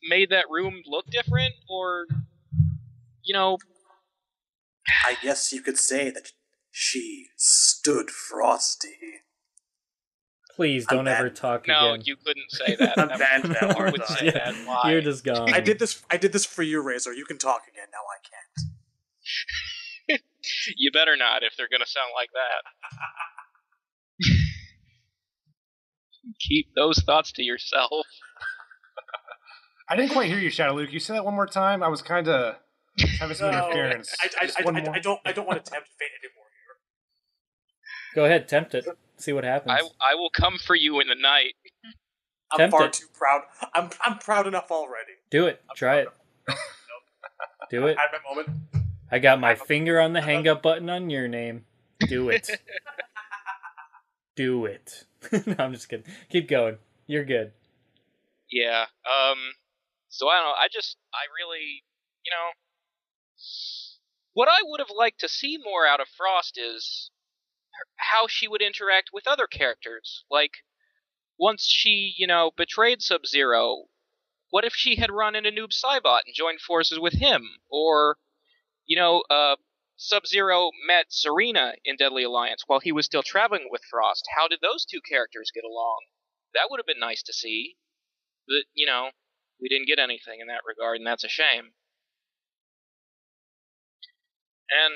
made that room look different? Or, I guess you could say that she stood Frosty. Please don't ever talk again. No, you couldn't say that. I'm banned now, I would say that. Why? You're just gone. I did this for you, Razor. You can talk again. Now I can't. You better not if they're gonna sound like that. Keep those thoughts to yourself. I didn't quite hear you, Shadaloo. Can you say that one more time? I was kind of having some interference. I don't want to tempt fate anymore here. Go ahead, tempt it. See what happens. I will come for you in the night. I'm far too proud. I'm proud enough already. Do it. Try it. Do it. I had my moment. I got my finger on the hang up button on your name. Do it. Do it. No, I'm just kidding. Keep going. You're good. Yeah. So I don't know. I really, what I would have liked to see more out of Frost is how she would interact with other characters. Like, once she, betrayed Sub-Zero, what if she had run into Noob Saibot and joined forces with him? Or, Sub-Zero met Serena in Deadly Alliance while he was still traveling with Frost. How did those two characters get along? That would have been nice to see. But, we didn't get anything in that regard, and that's a shame. And,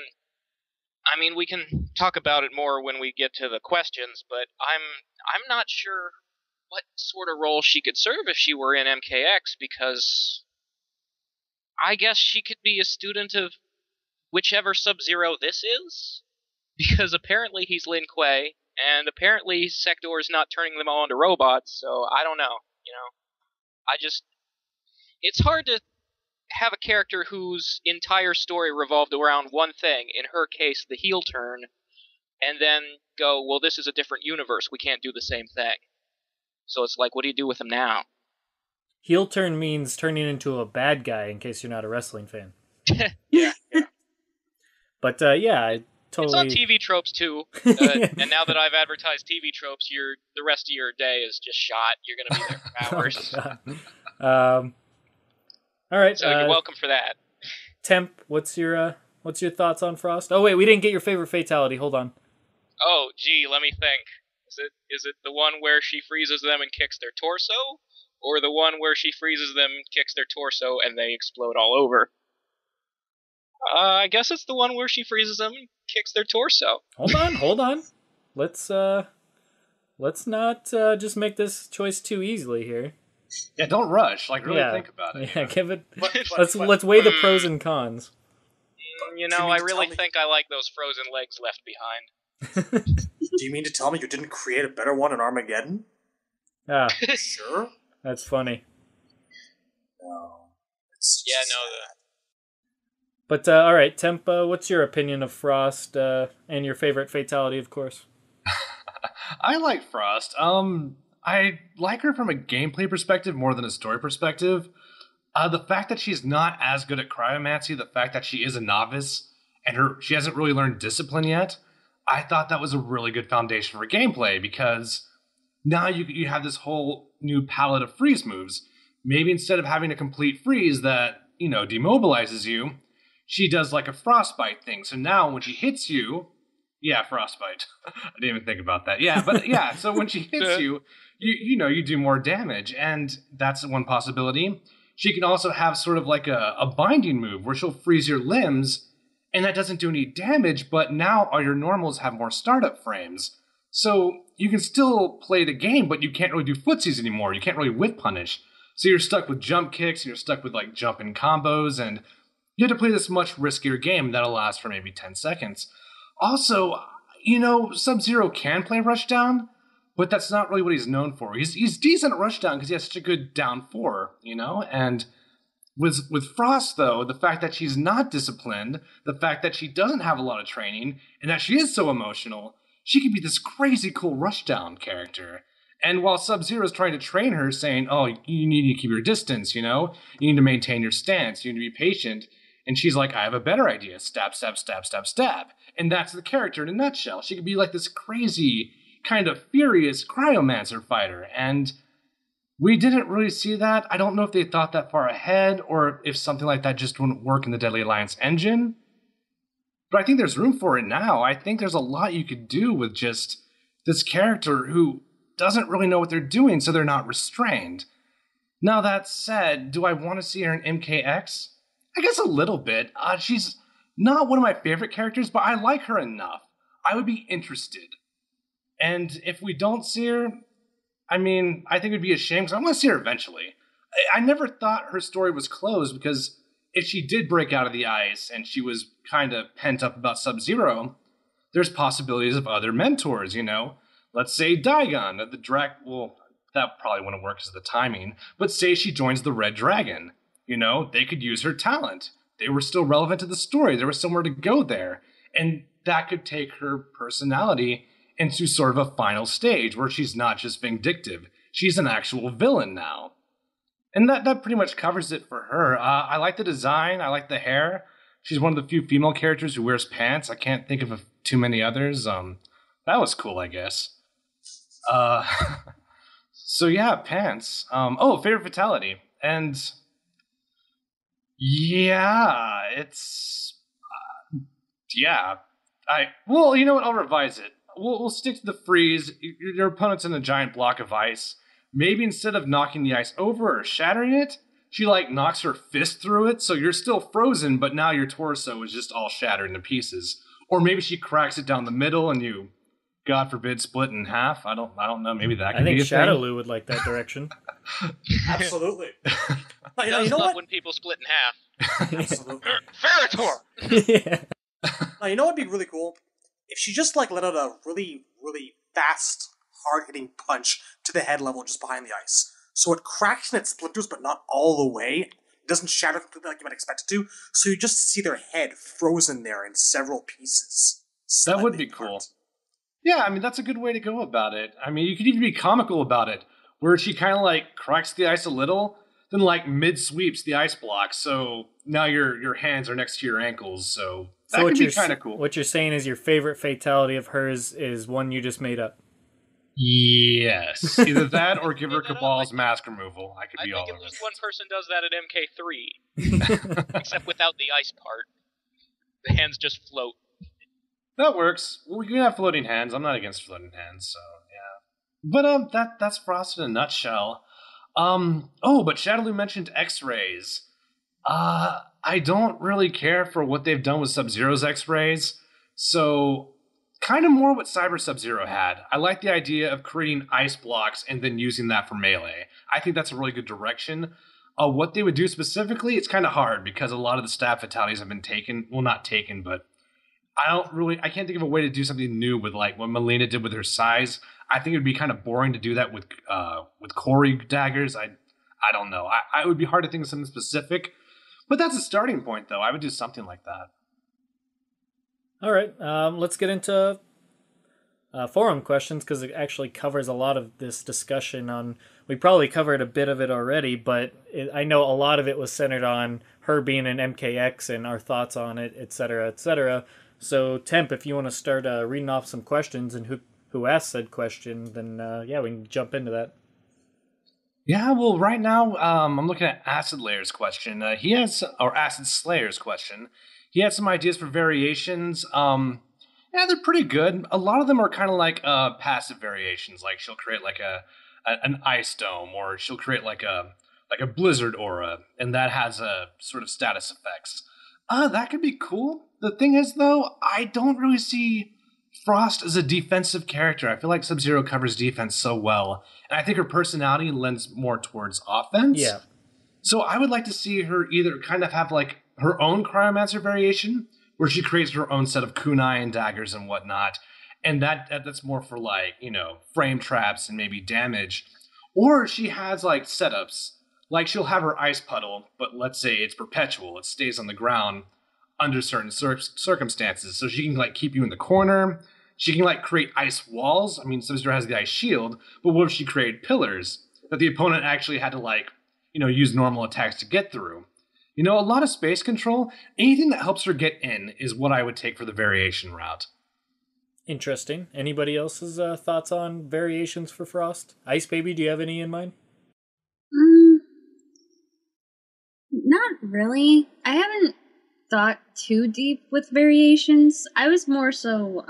I mean, we can talk about it more when we get to the questions, but I'm not sure what sort of role she could serve if she were in MKX, because I guess she could be a student of whichever Sub-Zero this is, because apparently he's Lin Kuei, and apparently Sector's not turning them all into robots, so I don't know, it's hard to have a character whose entire story revolved around one thing, in her case, the heel turn, and then go, well, this is a different universe, we can't do the same thing. So it's like, what do you do with him now? Heel turn means turning into a bad guy, in case you're not a wrestling fan. Yeah. But I totally... It's on TV Tropes too, and now that I've advertised TV Tropes, the rest of your day is just shot. You're going to be there for hours. All right. So you're welcome for that. Temp, what's your thoughts on Frost? Oh wait, we didn't get your favorite fatality. Hold on. Oh, gee, let me think. Is it the one where she freezes them and kicks their torso, or the one where she freezes them, kicks their torso, and they explode all over? I guess it's the one where she freezes them and kicks their torso. Hold on. Let's not just make this choice too easily here. Yeah, don't rush. Really think about it. Yeah, give it. Let's weigh the pros and cons. I really think I like those frozen legs left behind. Do you mean to tell me you didn't create a better one in Armageddon? Ah, sure. That's funny. No. But all right, Temp, what's your opinion of Frost and your favorite fatality, of course? I like Frost. I like her from a gameplay perspective more than a story perspective. The fact that she's not as good at cryomancy, the fact that she is a novice, and she hasn't really learned discipline yet, I thought that was a really good foundation for gameplay, because now you have this whole new palette of freeze moves. Maybe instead of having a complete freeze that, demobilizes you, she does like a frostbite thing. So now when she hits you, yeah, frostbite. I didn't even think about that. Yeah, but yeah, so when she hits you, you do more damage, and that's one possibility. She can also have sort of like a binding move where she'll freeze your limbs, and that doesn't do any damage, but now all your normals have more startup frames. So you can still play the game, but you can't really do footsies anymore. You can't really whip punish. So you're stuck with jump kicks, and you're stuck with like jumping combos, and you have to play this much riskier game that'll last for maybe 10 seconds. Also, Sub-Zero can play Rushdown, but that's not really what he's known for. He's decent at Rushdown because he has such a good down 4, And with Frost, though, the fact that she's not disciplined, the fact that she doesn't have a lot of training, and that she is so emotional, she could be this crazy cool Rushdown character. And while Sub-Zero is trying to train her, saying, oh, you need to keep your distance, you need to maintain your stance, you need to be patient, and she's like, I have a better idea. Stab, stab, stab, stab, stab. And that's the character in a nutshell. She could be like this crazy, kind of furious cryomancer fighter. And we didn't really see that. I don't know if they thought that far ahead, or if something like that just wouldn't work in the Deadly Alliance engine. But I think there's room for it now. I think there's a lot you could do with just this character who doesn't really know what they're doing, so they're not restrained. Now, that said, do I want to see her in MKX? I guess a little bit. She's not one of my favorite characters, but I like her enough. I would be interested. And if we don't see her, I think it'd be a shame, because I want to see her eventually. I never thought her story was closed, because if she did break out of the ice and she was kind of pent up about Sub-Zero, there's possibilities of other mentors, Let's say Daigon, that probably wouldn't work because of the timing, but say she joins the Red Dragon. They could use her talent. They were still relevant to the story. There was somewhere to go there. And that could take her personality into sort of a final stage where she's not just vindictive. She's an actual villain now. And that pretty much covers it for her. I like the design. I like the hair. She's one of the few female characters who wears pants. I can't think of too many others. That was cool, I guess. So yeah, pants. Favorite fatality. And yeah, it's... yeah. You know what? I'll revise it. We'll stick to the freeze. Your opponent's in a giant block of ice. Maybe instead of knocking the ice over or shattering it, she knocks her fist through it, so you're still frozen, but now your torso is just all shattered into pieces. Or maybe she cracks it down the middle and you God forbid, split in half. I don't know. Maybe that could I think be a Shadaloo would like that direction. Absolutely. He You does know love what? when people split in half. Absolutely. Ferritor! Yeah. Now, you know what'd be really cool? If she just like let out a really, really fast, hard-hitting punch to the head level just behind the ice. So it cracks and it splinters, but not all the way. It doesn't shatter completely like you might expect it to. So you just see their head frozen there in several pieces. That would slightly be cool. apart. Yeah, I mean, that's a good way to go about it. I mean, you could even be comical about it, where she kind of like cracks the ice a little, then like mid-sweeps the ice block, so now your hands are next to your ankles, so that So could be kind of cool. What you're saying is your favorite fatality of hers is one you just made up. Yes. Either that or give her Cabal's mask removal. I could I be all think over at least it. one person does that at MK3. Except without the ice part. The hands just float. That works. Well, we can have floating hands. I'm not against floating hands, so yeah. But that's Frost in a nutshell. But Shadaloo mentioned X-rays. I don't really care for what they've done with Sub-Zero's X-rays, so kind of more what Cyber Sub-Zero had. I like the idea of creating ice blocks and then using that for melee. I think that's a really good direction. What they would do specifically, it's kind of hard because a lot of the stab fatalities have been taken. Well, not taken, but I can't think of a way to do something new with like what Melina did with her size. I think it would be kind of boring to do that with Corey daggers. I don't know. I would be hard to think of something specific, but that's a starting point though. I would do something like that. All right, let's get into forum questions because it actually covers a lot of this discussion on. We probably covered a bit of it already, but I know a lot of it was centered on her being an MKX and our thoughts on it, etc., etc. So, Temp, if you want to start reading off some questions and who asked said question, then we can jump into that. Yeah, well, right now I'm looking at Acid Layer's question. Or Acid Slayer's question. He had some ideas for variations. Yeah, they're pretty good. A lot of them are kind of like passive variations. Like she'll create like an ice dome, or she'll create like a blizzard aura, and that has a sort of status effects. That could be cool. The thing is, though, I don't really see Frost as a defensive character. I feel like Sub-Zero covers defense so well, and I think her personality lends more towards offense. Yeah. So I would like to see her either kind of have like her own Cryomancer variation, where she creates her own set of kunai and daggers and whatnot, and that's more for like, frame traps and maybe damage. Or she has like setups, like she'll have her ice puddle, but let's say it's perpetual, it stays on the ground under certain circumstances, so she can like keep you in the corner. She can like create ice walls. I mean, Sub-Zero has the ice shield, but what if she created pillars that the opponent actually had to like, use normal attacks to get through? A lot of space control. Anything that helps her get in is what I would take for the variation route. Interesting. Anybody else's thoughts on variations for Frost? Ice Baby, do you have any in mind? Not really. I haven't thought too deep with variations. I was more so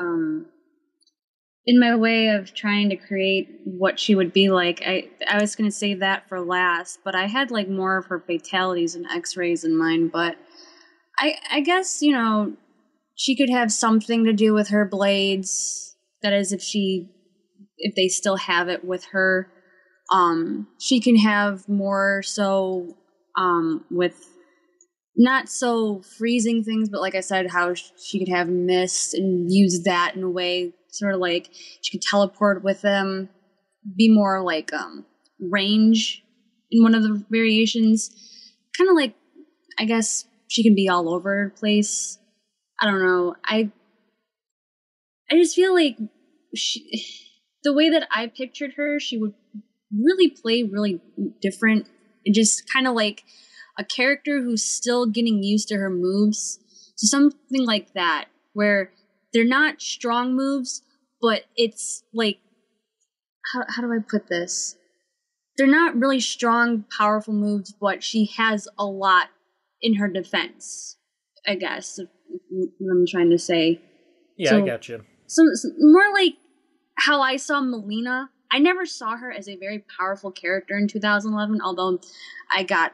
in my way of trying to create what she would be like. I was going to save that for last, but I had like more of her fatalities and X-rays in mind. But I guess she could have something to do with her blades. That is, if they still have it with her, she can have more so with not so freezing things, but like I said, how she could have mist and use that in a way, sort of like she could teleport with them, be more like range in one of the variations. Kind of like, I guess she can be all over the place. I don't know. I just feel like the way that I pictured her, she would really play really different and just kind of like a character who's still getting used to her moves. So something like that, where they're not strong moves, but it's like, how do I put this? They're not really strong, powerful moves, but she has a lot in her defense, I guess, what I'm trying to say. Yeah, so, I got you. So more like how I saw Melina. I never saw her as a very powerful character in 2011, although I got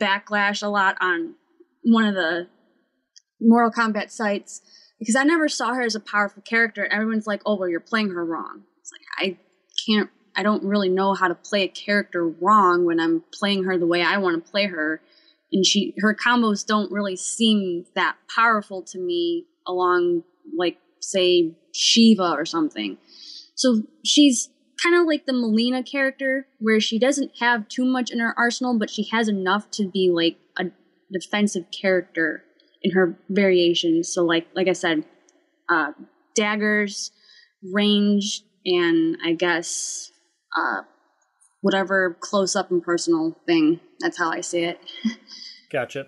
backlash a lot on one of the Mortal Kombat sites because I never saw her as a powerful character. Everyone's like, oh, well, you're playing her wrong. It's like, I don't really know how to play a character wrong when I'm playing her the way I want to play her. And her combos don't really seem that powerful to me along, like, say, Shiva or something. So she's kind of like the Melina character, where she doesn't have too much in her arsenal, but she has enough to be like a defensive character in her variations. So like I said, daggers, range, and I guess whatever close up and personal thing. That's how I see it. Gotcha.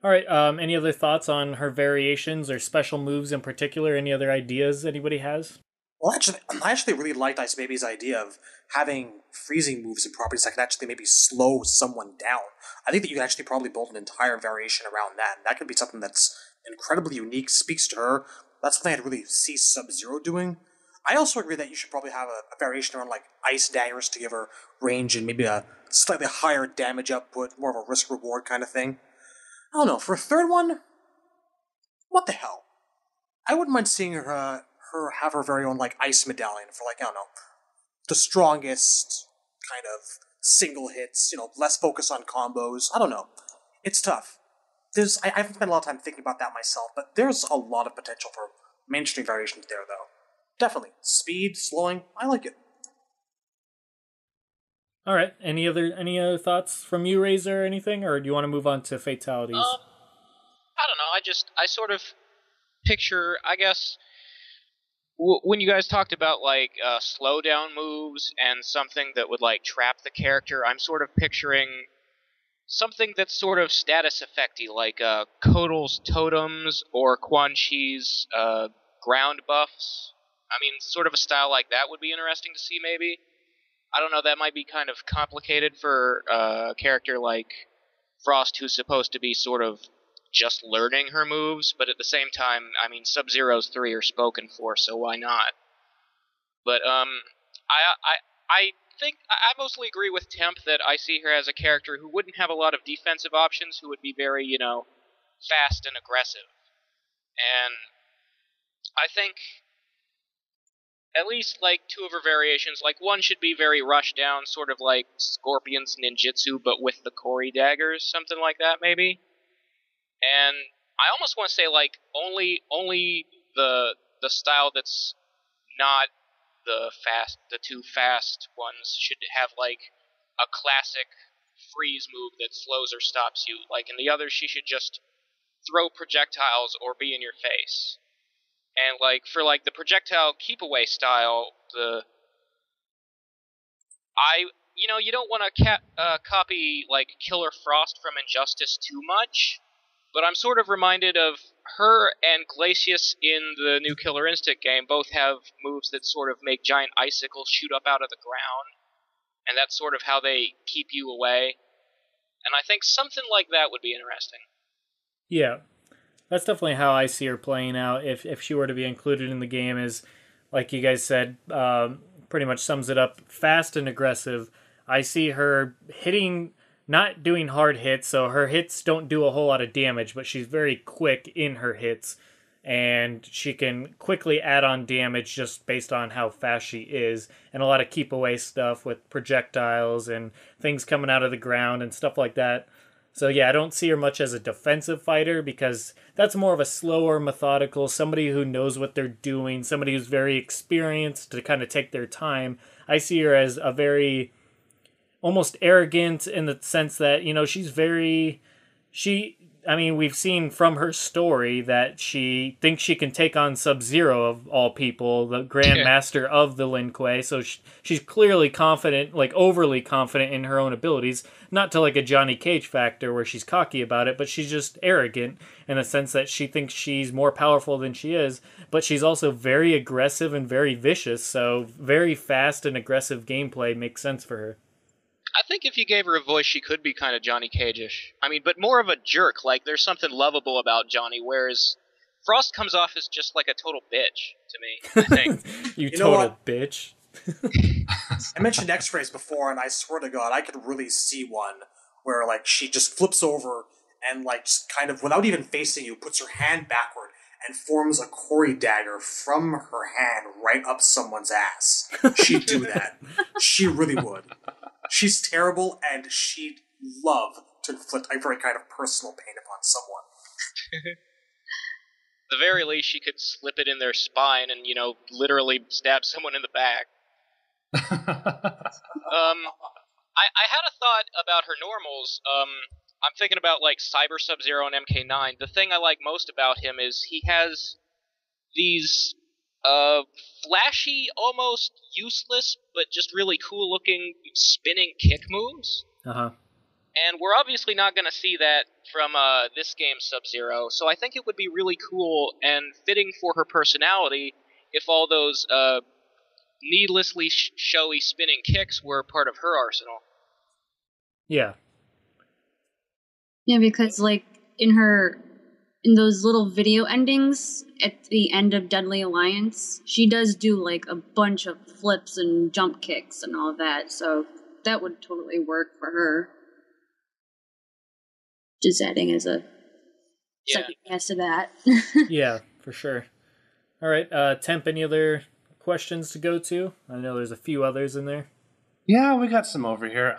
All right. Any other thoughts on her variations or special moves in particular? Any other ideas anybody has? Well, actually, I actually really liked Ice Baby's idea of having freezing moves and properties that can actually maybe slow someone down. I think that you can actually probably build an entire variation around that, and that could be something that's incredibly unique, speaks to her. That's something I'd really see Sub-Zero doing. I also agree that you should probably have a variation around, like, Ice Daggers to give her range and maybe a slightly higher damage output, more of a risk-reward kind of thing. I don't know, for a third one, what the hell? I wouldn't mind seeing her have her very own, like, ice medallion for, like, I don't know, the strongest kind of single hits, less focus on combos. I don't know. It's tough. I haven't spent a lot of time thinking about that myself, but there's a lot of potential for mainstream variations there, though. Definitely. Speed, slowing, I like it. All right. Any other thoughts from you, Razor, or anything? Or do you want to move on to fatalities? I don't know. I sort of picture, I guess, when you guys talked about, like, slowdown moves and something that would, like, trap the character, I'm sort of picturing something that's sort of status effecty, like Kotal's totems or Quan Chi's ground buffs. I mean, sort of a style like that would be interesting to see, maybe. I don't know, that might be kind of complicated for a character like Frost, who's supposed to be sort of just learning her moves, but at the same time, I mean, Sub-Zero's 3 are spoken for, so why not? But, I think, I mostly agree with Temp that I see her as a character who wouldn't have a lot of defensive options, who would be very, fast and aggressive. And I think at least, like, 2 of her variations, like, one should be very rushed down, sort of like Scorpion's ninjutsu, but with the Kori daggers, something like that, maybe. And I almost want to say, like, only the style that's not the 2 fast ones should have, like, a classic freeze move that slows or stops you. Like, in the others, she should just throw projectiles or be in your face. And, like, for, like, the projectile keep-away style, you don't want to copy, like, Killer Frost from Injustice too much, but I'm sort of reminded of her and Glacius in the new Killer Instinct game both have moves that sort of make giant icicles shoot up out of the ground, and that's sort of how they keep you away. And I think something like that would be interesting. Yeah. That's definitely how I see her playing out if she were to be included in the game, is, like you guys said, pretty much sums it up, fast and aggressive. I see her not doing hard hits, so her hits don't do a whole lot of damage, but she's very quick in her hits, and she can quickly add on damage just based on how fast she is, and a lot of keep away stuff with projectiles and things coming out of the ground and stuff like that. So yeah, I don't see her much as a defensive fighter, because that's more of a slower, methodical, somebody who knows what they're doing, somebody who's very experienced to kind of take their time. I see her as a very almost arrogant, in the sense that, we've seen from her story that she thinks she can take on Sub-Zero, of all people, the Grand Master of the Lin Kuei, so she's clearly confident, like overly confident in her own abilities, not to like a Johnny Cage factor where she's cocky about it, but she's just arrogant in the sense that she thinks she's more powerful than she is, but she's also very aggressive and very vicious, so very fast and aggressive gameplay makes sense for her. I think if you gave her a voice, she could be kind of Johnny Cage-ish. I mean, but more of a jerk. Like, there's something lovable about Johnny, whereas Frost comes off as just like a total bitch to me, I think. you total bitch. I mentioned X-rays before, and I swear to God, I could really see one where, like, she just flips over and, like, just kind of, without even facing you, puts her hand backward and forms a Kori dagger from her hand right up someone's ass. She'd do that. She really would. She's terrible, and she'd love to inflict a very kind of personal pain upon someone. At the very least, she could slip it in their spine and, literally stab someone in the back. I had a thought about her normals. I'm thinking about, like, Cyber Sub-Zero and MK9. The thing I like most about him is he has these flashy, almost useless, but just really cool-looking spinning kick moves. Uh-huh. And we're obviously not going to see that from this game's Sub-Zero, so I think it would be really cool and fitting for her personality if all those needlessly showy spinning kicks were part of her arsenal. Yeah. Yeah, because, like, in those little video endings at the end of Deadly Alliance, she does do, like, a bunch of flips and jump kicks and all of that, so that would totally work for her. Just adding as a second guess to that. Yeah, for sure. All right, Temp, any other questions to go to? I know there's a few others in there. Yeah, we got some over here.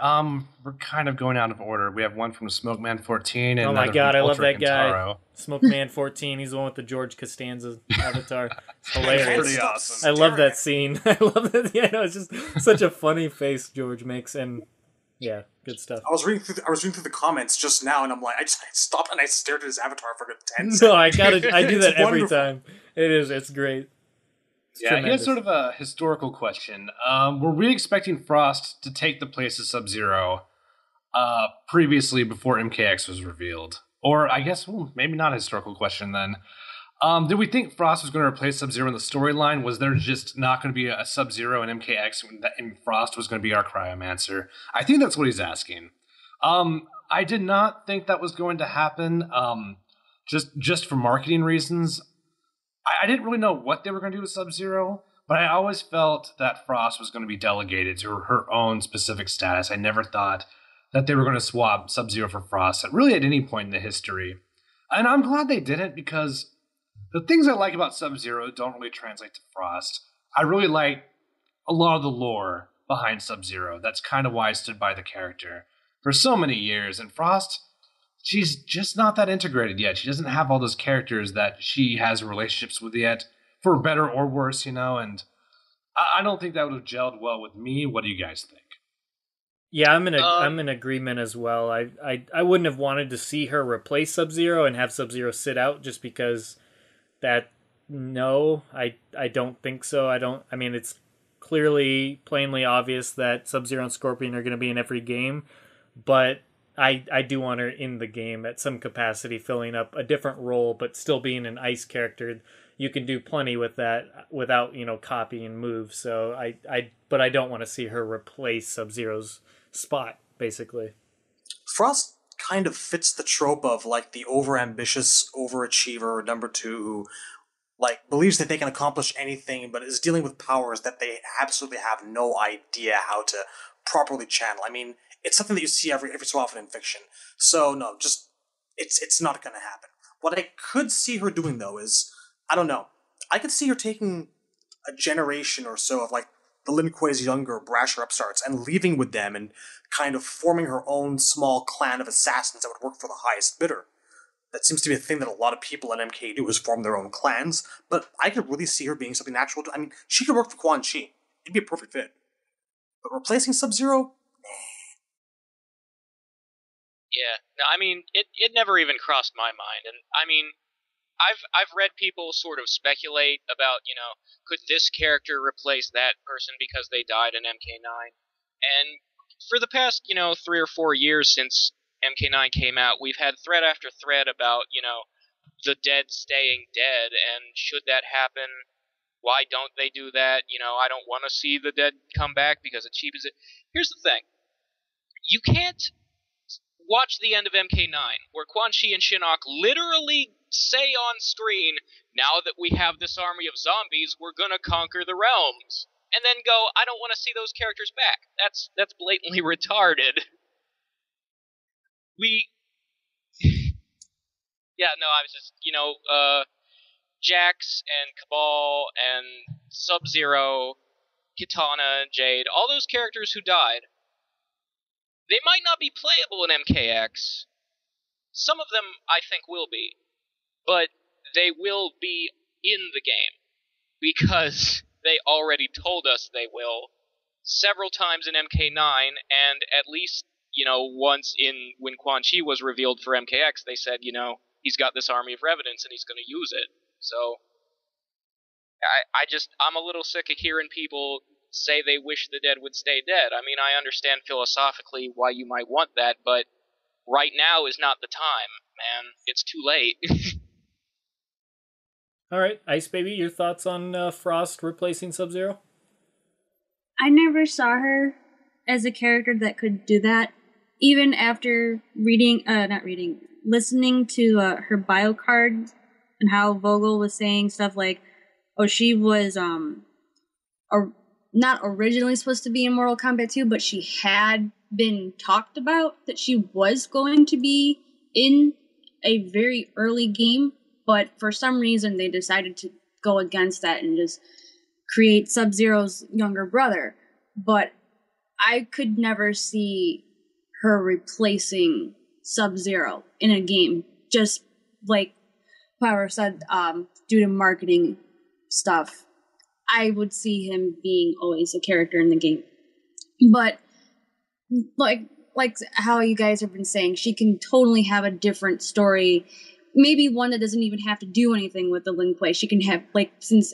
We're kind of going out of order. We have one from Smokeman14 and oh my another god, from I love that Ultra guy. Smokeman14, he's the one with the George Costanza avatar. It's hilarious. Pretty awesome. I love that scene. I love that. Yeah, no, it's just such a funny face George makes, and yeah, good stuff. I was reading through the comments just now, and I'm like, I stopped and I stared at his avatar for a good 10 seconds. No, I do that every wonderful. time. It's great. It's Yeah, tremendous. here's sort of a historical question. Were we expecting Frost to take the place of Sub-Zero previously before MKX was revealed? Or I guess, maybe not a historical question then. Did we think Frost was going to replace Sub-Zero in the storyline? Was there just not going to be a Sub-Zero in MKX and Frost was going to be our Cryomancer? I think that's what he's asking. I did not think that was going to happen just for marketing reasons. I didn't really know what they were going to do with Sub-Zero, but I always felt that Frost was going to be delegated to her own specific status. I never thought that they were going to swap Sub-Zero for Frost, really at any point in the history. And I'm glad they didn't, because the things I like about Sub-Zero don't really translate to Frost. I really like a lot of the lore behind Sub-Zero. That's kind of why I stood by the character for so many years. And Frost, she's just not that integrated yet. She doesn't have all those characters that she has relationships with yet, for better or worse, and I don't think that would have gelled well with me. What do you guys think? Yeah, I'm in agreement as well. I wouldn't have wanted to see her replace Sub-Zero and have Sub-Zero sit out just because I don't think so. I mean, it's plainly obvious that Sub-Zero and Scorpion are going to be in every game, but I do want her in the game at some capacity, filling up a different role, but still being an ice character. You can do plenty with that without, copying moves. So but I don't want to see her replace Sub-Zero's spot, basically. Frost kind of fits the trope of, like, the overambitious overachiever number 2 who, like, believes that they can accomplish anything, but is dealing with powers that they absolutely have no idea how to properly channel. I mean, it's something that you see every so often in fiction. So no, just it's not going to happen. What I could see her doing though is, I don't know, I could see her taking a generation or so of, like, the Lin Kuei's younger, brasher upstarts and leaving with them and kind of forming her own small clan of assassins that would work for the highest bidder. That seems to be a thing that a lot of people in MK do, is form their own clans, but I could really see her being something natural. I mean, she could work for Quan Chi. It'd be a perfect fit. But replacing Sub-Zero? Yeah, no, I mean, it never even crossed my mind, and I mean, I've read people sort of speculate about, could this character replace that person because they died in MK9, and for the past, 3 or 4 years since MK9 came out, we've had thread after thread about, the dead staying dead, and should that happen, why don't they do that? I don't want to see the dead come back because it cheapens it. Here's the thing. You can't watch the end of MK9, where Quan Chi and Shinnok literally say on screen, now that we have this army of zombies, we're gonna conquer the realms. And then go, I don't want to see those characters back. That's blatantly retarded. Yeah, no, I was just, Jax and Cabal and Sub-Zero, Kitana and Jade, all those characters who died, they might not be playable in MKX. Some of them, I think, will be. But they will be in the game. Because they already told us they will. Several times in MK9, and at least, once when Quan Chi was revealed for MKX, they said, he's got this army of Revenants and he's going to use it. So, I'm a little sick of hearing people say they wish the dead would stay dead. I mean, I understand philosophically why you might want that, but right now is not the time, man. It's too late. All right, Ice Baby, your thoughts on Frost replacing Sub-Zero? I never saw her as a character that could do that. Even after listening to her bio card and how Vogel was saying stuff like, oh, she was not originally supposed to be in Mortal Kombat 2, but she had been talked about that she was going to be in a very early game, but for some reason they decided to go against that and just create Sub-Zero's younger brother. But I could never see her replacing Sub-Zero in a game, just like Power said, due to marketing stuff. I would see him being always a character in the game. But like how you guys have been saying, she can totally have a different story. Maybe one that doesn't even have to do anything with the Link play. She can have, since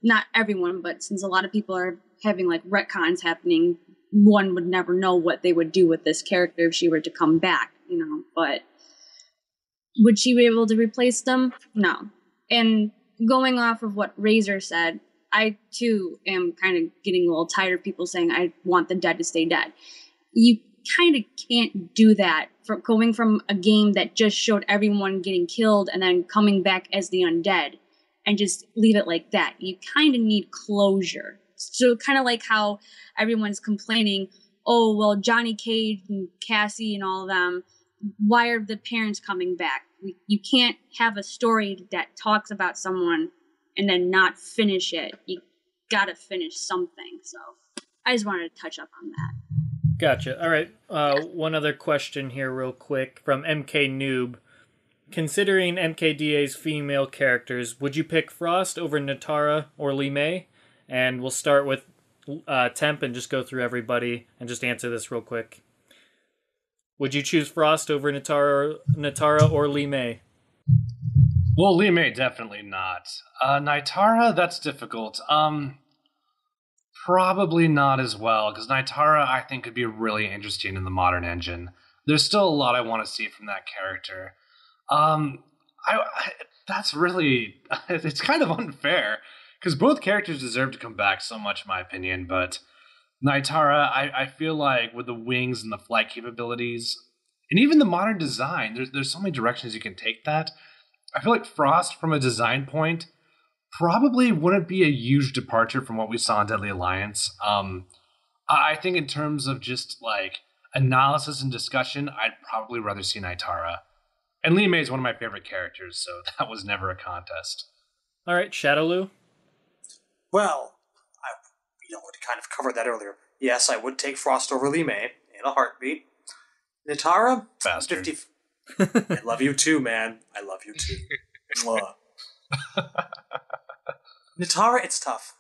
not everyone, but since a lot of people are having retcons happening, one would never know what they would do with this character if she were to come back, but would she be able to replace them? No. And going off of what Razor said, I too am kind of getting a little tired of people saying I want the dead to stay dead. You kind of can't do that going from a game that just showed everyone getting killed and then coming back as the undead and just leave it like that. You kind of need closure. So kind of like how everyone's complaining, oh, well, Johnny Cage and Cassie and all of them, why are the parents coming back? You can't have a story that talks about someone and then not finish it. You gotta finish something. So I just wanted to touch up on that. Gotcha. All right. One other question here real quick from MK Noob. Considering MKDA's female characters, would you pick Frost over Natara or Li Mei? And we'll start with Temp and just go through everybody and just answer this real quick. Would you choose Frost over Natara or Li Mei? Well, Li Mei, definitely not. Nitara, that's difficult. Probably not as well, because Nitara, I think, could be really interesting in the modern engine. There's still a lot I want to see from that character. That's really... It's kind of unfair, because both characters deserve to come back so much, in my opinion, but Nitara, I feel like with the wings and the flight capabilities, and even the modern design, there's so many directions you can take that. I feel like Frost, from a design point, probably wouldn't be a huge departure from what we saw in Deadly Alliance. I think in terms of just analysis and discussion, I'd probably rather see Nitara. And Li Mei is one of my favorite characters, so that was never a contest. All right, Shadaloo? Well, we kind of covered that earlier. Yes, I would take Frost over Li Mei in a heartbeat. Natara? Bastard. I love you too, man. I love you too. Mwah. Natara, it's tough.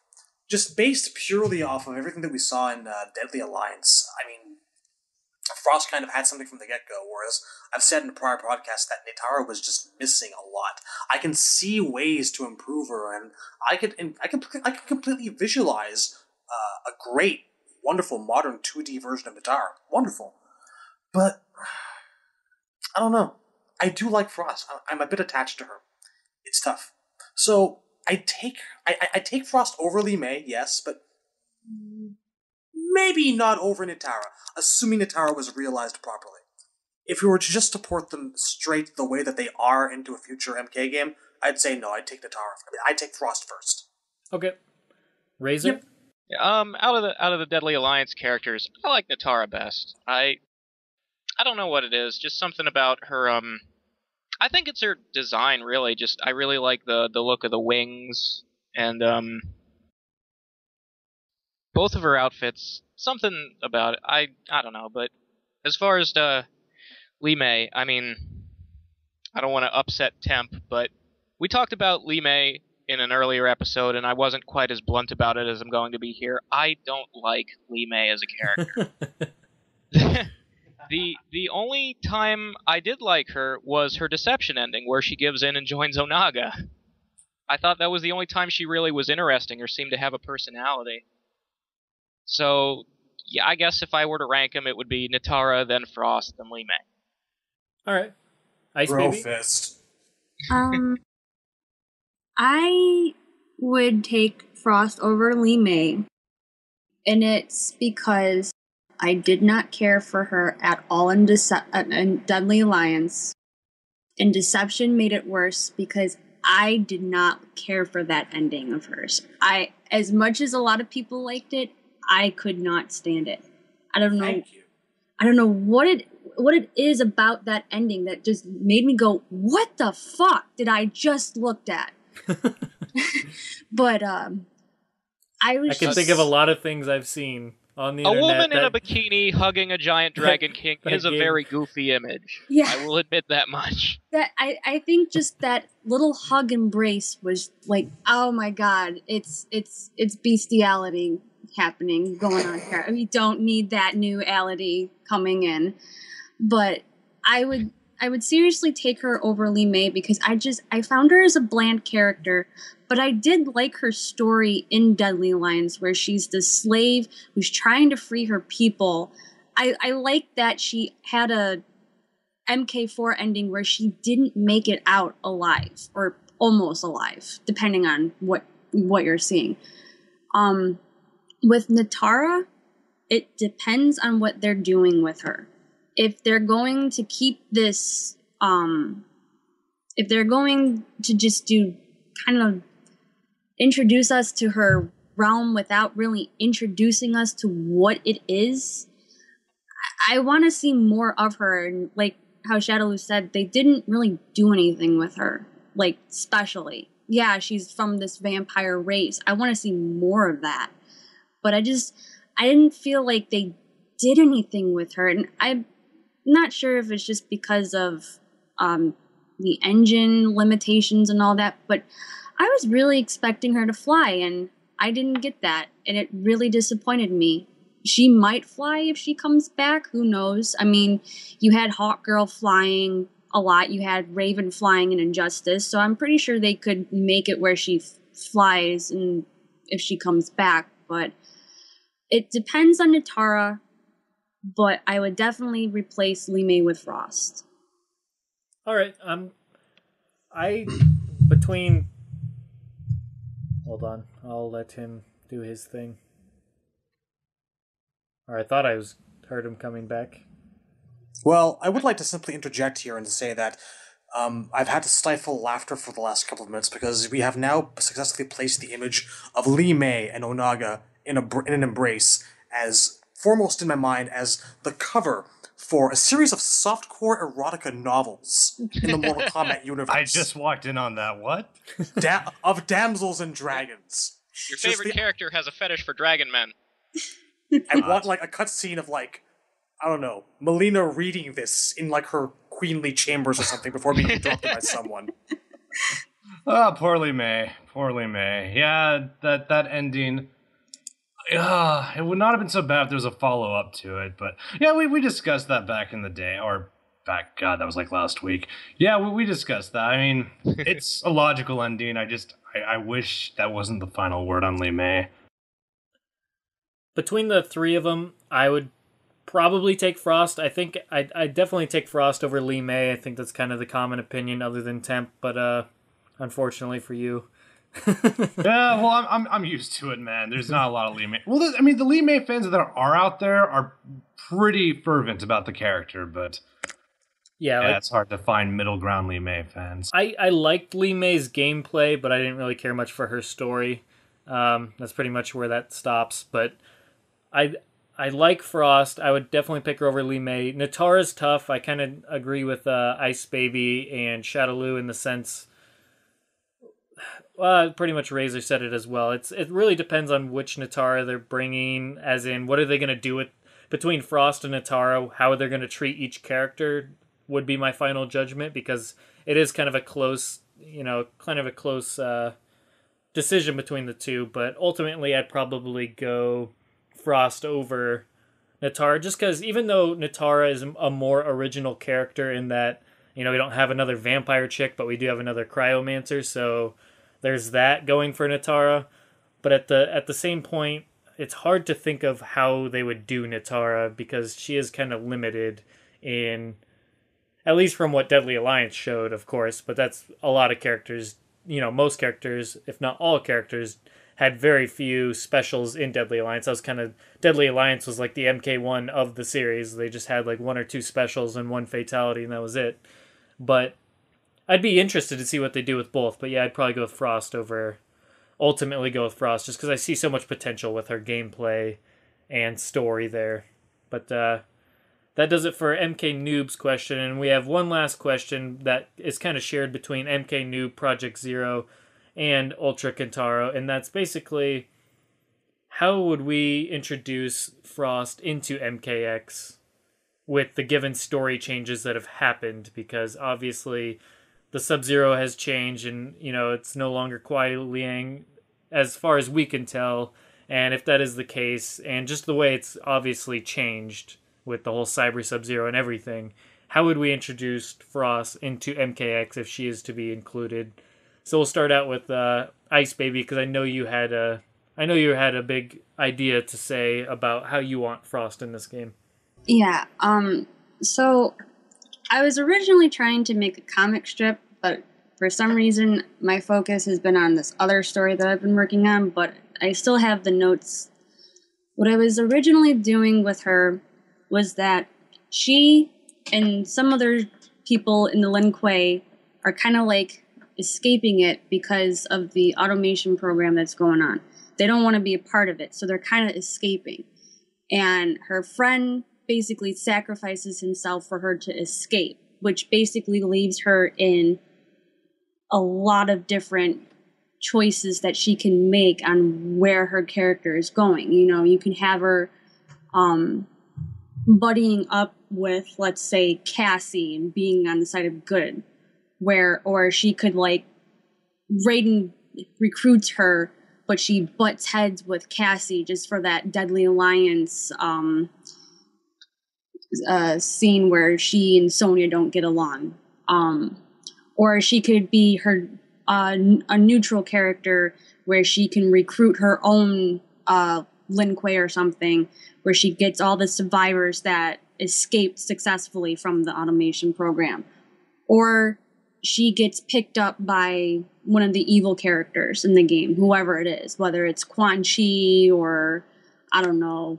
Just based purely off of everything that we saw in Deadly Alliance, I mean, Frost kind of had something from the get-go, whereas I've said in a prior podcast that Natara was just missing a lot. I can see ways to improve her, and I can completely visualize a great, wonderful, modern 2D version of Natara. Wonderful. But I don't know. I do like Frost. I'm a bit attached to her. It's tough. So I take Frost over Li Mei, yes, but maybe not over Natara, assuming Natara was realized properly. If we were to just support them straight the way that they are into a future MK game, I'd say no, I'd take Natara. I'd take Frost first. Okay. Razor? Yep. Out of the Deadly Alliance characters, I like Natara best. I don't know what it is, just something about her I think it's her design, really. Just I really like the look of the wings and both of her outfits. Something about it. I don't know, but as far as Lee May, I mean, I don't want to upset Temp, but we talked about Lee May in an earlier episode, and I wasn't quite as blunt about it as I'm going to be here. I don't like Lee May as a character. The only time I did like her was her Deception ending, where she gives in and joins Onaga. I thought that was the only time she really was interesting or seemed to have a personality. So, yeah, I guess if I were to rank them, it would be Natara, then Frost, then Lee May. All right. Ice Bro Baby? fist. I would take Frost over Lee May, and it's because I did not care for her at all in Deadly Alliance, and Deception made it worse because I did not care for that ending of hers. As much as a lot of people liked it, I could not stand it. I don't know. Thank you. I don't know what it is about that ending that just made me go, "What the fuck did I just looked at?" But I can think of a lot of things I've seen on the A internet. woman in a bikini hugging a giant Dragon King is a very goofy image. Yeah. I will admit that much. That I think just that little hug embrace was like, oh my god, it's bestiality happening going on here. We don't need that new ality coming in. But I would seriously take her over Lee May because I found her as a bland character, but I did like her story in Deadly Alliance where she's the slave who's trying to free her people. I like that she had a MK4 ending where she didn't make it out alive or almost alive, depending on what you're seeing. With Natara, it depends on what they're doing with her. If they're going to keep this, if they're going to just do kind of introduce us to her realm without really introducing us to what it is, I want to see more of her. And like how Shadaloo said, they didn't really do anything with her, like specially. Yeah, she's from this vampire race. I want to see more of that. But I didn't feel like they did anything with her. And I'm not sure if it's just because of the engine limitations and all that, but I was really expecting her to fly, and I didn't get that, and it really disappointed me. She might fly if she comes back, who knows? I mean, you had Hawkgirl flying a lot, you had Raven flying in Injustice, so I'm pretty sure they could make it where she flies and if she comes back, but it depends on Natara, but I would definitely replace Lee May with Frost. All right. Hold on. I'll let him do his thing. Or I thought I heard him coming back. Well, I would like to simply interject here and to say that I've had to stifle laughter for the last couple of minutes because we have now successfully placed the image of Lee May and Onaga in an embrace as foremost in my mind as the cover for a series of softcore erotica novels in the Mortal Kombat universe. I just walked in on that. What? Of damsels and dragons. Your favorite character has a fetish for dragon men. I want like a cutscene of like, I don't know, Melina reading this in like her queenly chambers or something before being interrupted by someone. Oh, poorly May. Poorly May. Yeah, that ending. It would not have been so bad if there was a follow-up to it, but yeah, we discussed that back in the day, or back, God, that was like last week. Yeah, we discussed that. I mean, it's a logical ending. I wish that wasn't the final word on Lee May. Between the three of them, I would probably take Frost. I think I'd definitely take Frost over Lee May. I think that's kind of the common opinion other than Temp, but unfortunately for you. Yeah, well, I'm used to it, man. There's not a lot of Lee May. Well, I mean, the Lee May fans that are out there are pretty fervent about the character, but yeah, it's hard to find middle ground Lee May fans. I liked Lee May's gameplay, but I didn't really care much for her story. That's pretty much where that stops. But I I like Frost. I would definitely pick her over Lee May. Natara's tough. I kind of agree with Ice Baby and Shadaloo in the sense. Pretty much Razor said it as well. It really depends on which Natara they're bringing. As in, what are they going to do with between Frost and Natara? How they're going to treat each character would be my final judgment, because it is kind of a close, decision between the two. But ultimately, I'd probably go Frost over Natara, just because even though Natara is a more original character in that, we don't have another vampire chick, but we do have another cryomancer, so there's that going for Natara. But at the same point, it's hard to think of how they would do Natara, because she is kind of limited in, at least from what Deadly Alliance showed, of course, but that's a lot of characters, most characters, if not all characters, had very few specials in Deadly Alliance. Deadly Alliance was like the MK1 of the series. They just had like one or two specials and one fatality, and that was it. But I'd be interested to see what they do with both. But yeah, I'd probably ultimately go with Frost, just because I see so much potential with her gameplay and story there. But that does it for MK Noob's question, and we have one last question that is kind of shared between MK Noob, Project Zero, and Ultra Kentaro, and that's basically, how would we introduce Frost into MKX with the given story changes that have happened? Because obviously the Sub-Zero has changed, and it's no longer Kuai Liang as far as we can tell. And if that is the case, and just the way it's obviously changed with the whole Cyber Sub-Zero and everything, how would we introduce Frost into MKX if she is to be included? So we'll start out with Ice Baby, because I know you had a big idea to say about how you want Frost in this game. Yeah. So I was originally trying to make a comic strip, but for some reason my focus has been on this other story that I've been working on, but I still have the notes. What I was originally doing with her was that she and some other people in the Lin Kuei are kind of like escaping it because of the automation program that's going on. They don't want to be a part of it, so they're kind of escaping. And her friend basically sacrifices himself for her to escape, which basically leaves her in a lot of different choices that she can make on where her character is going. You can have her buddying up with, let's say, Cassie and being on the side of good, or she could, like, Raiden recruits her, but she butts heads with Cassie just for that Deadly Alliance scene where she and Sonya don't get along. Or she could be a neutral character where she can recruit her own Lin Kuei or something, where she gets all the survivors that escaped successfully from the automation program. Or she gets picked up by one of the evil characters in the game, whoever it is, whether it's Quan Chi or, I don't know,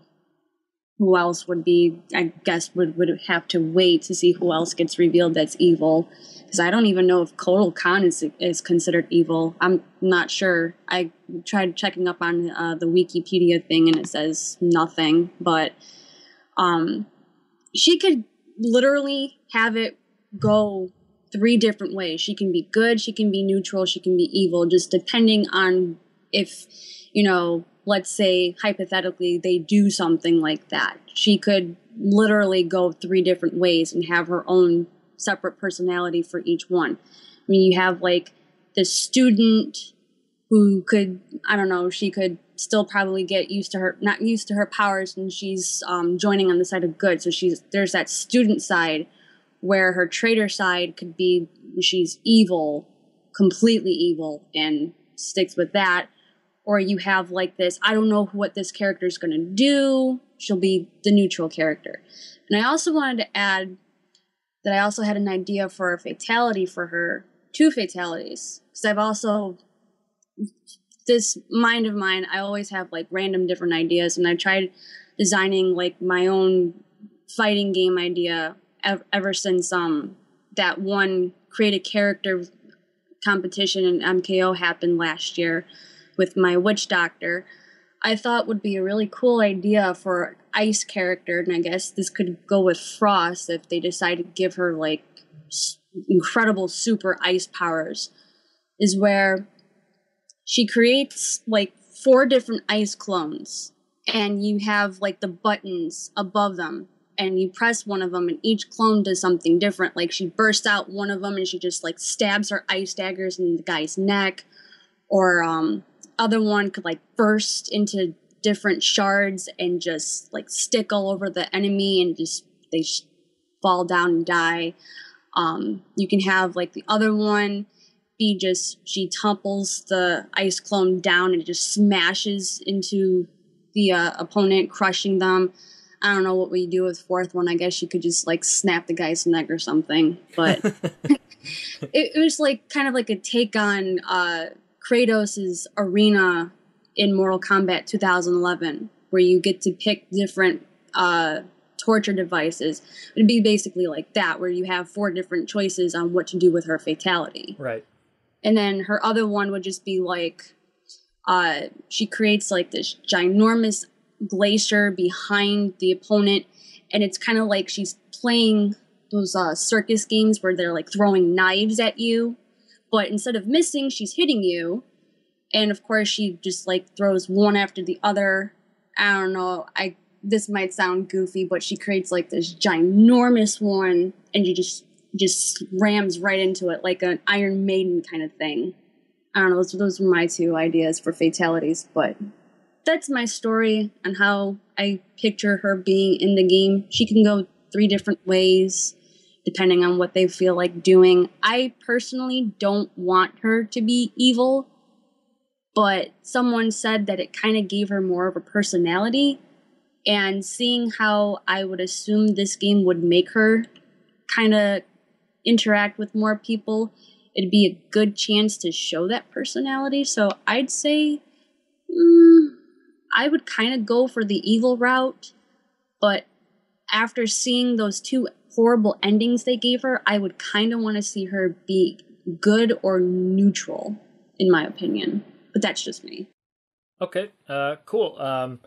who else would be, I guess would have to wait to see who else gets revealed that's evil. Because I don't even know if Kotal Khan is considered evil. I'm not sure. I tried checking up on the Wikipedia thing and it says nothing. But she could literally have it go 3 different ways. She can be good, she can be neutral, she can be evil, just depending on if, let's say, hypothetically, they do something like that. She could literally go 3 different ways and have her own separate personality for each one. I mean, you have, like, the student who could, I don't know, she could still probably get not used to her powers, and she's joining on the side of good. So there's that student side, where her traitor side could be she's evil, completely evil, and sticks with that. Or you have like this, I don't know what this character is going to do. She'll be the neutral character. And I also wanted to add that I also had an idea for a fatality for her, 2 fatalities. Because I've also, this mind of mine, I always have like random different ideas, and I tried designing like my own fighting game idea ever since that one create a character competition in MKO happened last year with my witch doctor. I thought would be a really cool idea for an ice character, and I guess this could go with Frost if they decide to give her like incredible super ice powers, is where she creates like 4 different ice clones, and you have like the buttons above them, and you press one of them, and each clone does something different. Like she bursts out one of them, and she just like stabs her ice daggers in the guy's neck, or other one could like burst into different shards and just like stick all over the enemy, and just they fall down and die. You can have like the other one be just, she topples the ice clone down and just smashes into the opponent, crushing them. I don't know what we do with 4th one. I guess you could just like snap the guy's neck or something. But it was like kind of like a take on Kratos' arena in Mortal Kombat 2011, where you get to pick different torture devices. It'd be basically like that, where you have 4 different choices on what to do with her fatality. Right. And then her other one would just be like, she creates like this ginormous glacier behind the opponent, and it's kind of like she's playing those circus games where they're like throwing knives at you, but instead of missing, she's hitting you. And of course, she just like throws one after the other. I don't know. This might sound goofy, but she creates like this ginormous one, and you just rams right into it like an Iron Maiden kind of thing. I don't know. Those were my 2 ideas for fatalities, but that's my story on how I picture her being in the game. She can go 3 different ways depending on what they feel like doing. I personally don't want her to be evil, but someone said that it kind of gave her more of a personality, and seeing how I would assume this game would make her kind of interact with more people, it'd be a good chance to show that personality. So I'd say I would kind of go for the evil route, but after seeing those 2 horrible endings they gave her, I would kind of want to see her be good or neutral, in my opinion. But that's just me. Okay, cool.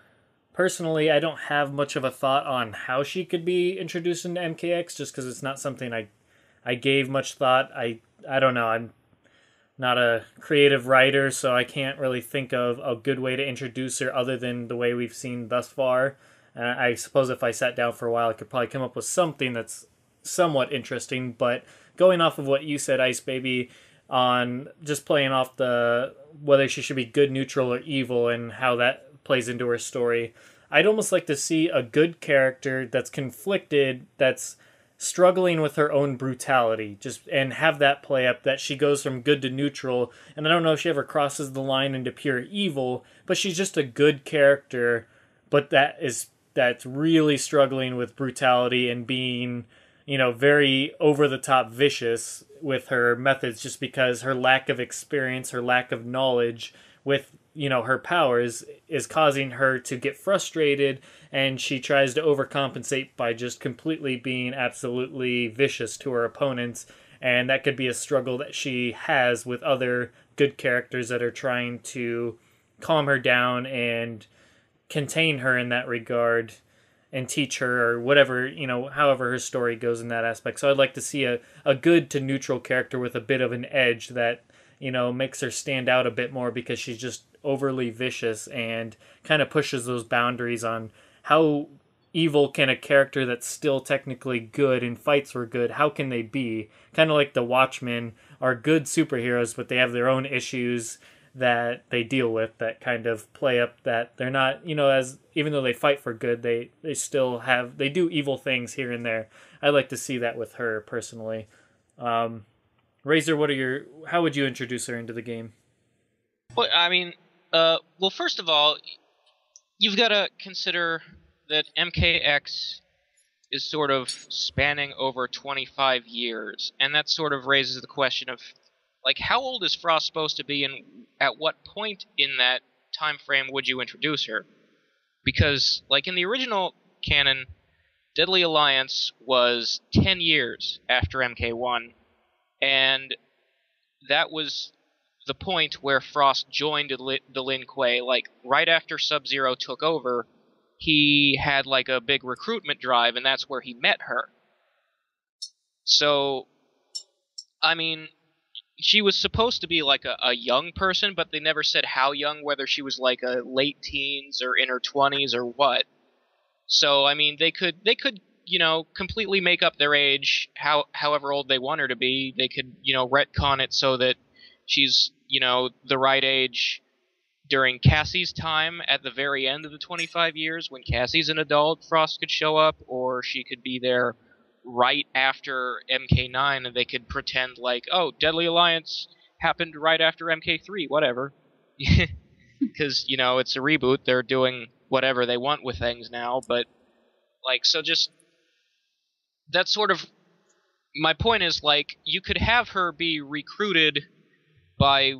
Personally, I don't have much of a thought on how she could be introduced into MKX, just because it's not something I gave much thought. I don't know. I'm not a creative writer, so I can't really think of a good way to introduce her other than the way we've seen thus far. I suppose if I sat down for a while, I could probably come up with something that's somewhat interesting. But going off of what you said, Ice Baby, on just playing off the whether she should be good, neutral, or evil, and how that plays into her story, I'd almost like to see a good character that's conflicted, that's struggling with her own brutality, and have that play up, that she goes from good to neutral. And I don't know if she ever crosses the line into pure evil, but she's just a good character, but that's really struggling with brutality and being, very over the top vicious with her methods, just because her lack of experience, her lack of knowledge with her powers is causing her to get frustrated, and she tries to overcompensate by just completely being absolutely vicious to her opponents. And that could be a struggle that she has with other good characters that are trying to calm her down and contain her in that regard and teach her, or whatever, however her story goes in that aspect. So I'd like to see a good to neutral character with a bit of an edge that makes her stand out a bit more, because she's just overly vicious and kind of pushes those boundaries on how evil can a character that's still technically good and fights for good, how can they be? Kind of like the Watchmen are good superheroes, but they have their own issues that they deal with that kind of play up that they're not, as even though they fight for good, they still they do evil things here and there. I like to see that with her personally. Razor, how would you introduce her into the game? Well, I mean, first of all, you've got to consider that MKX is sort of spanning over 25 years, and that sort of raises the question of, like, how old is Frost supposed to be, and at what point in that time frame would you introduce her? Because, like, in the original canon, Deadly Alliance was 10 years after MK1, and that was the point where Frost joined the Lin Kuei, like right after Sub-Zero took over, he had like a big recruitment drive, and that's where he met her. So, I mean, she was supposed to be like a young person, but they never said how young, whether she was like a late teens or in her 20s or what. So, I mean, they could completely make up their age however old they want her to be. They could, retcon it so that she's, the right age during Cassie's time at the very end of the 25 years. When Cassie's an adult, Frost could show up, or she could be there right after MK9, and they could pretend like, oh, Deadly Alliance happened right after MK3, whatever. Because, it's a reboot. They're doing whatever they want with things now, but, so just... That's sort of... My point is, you could have her be recruited by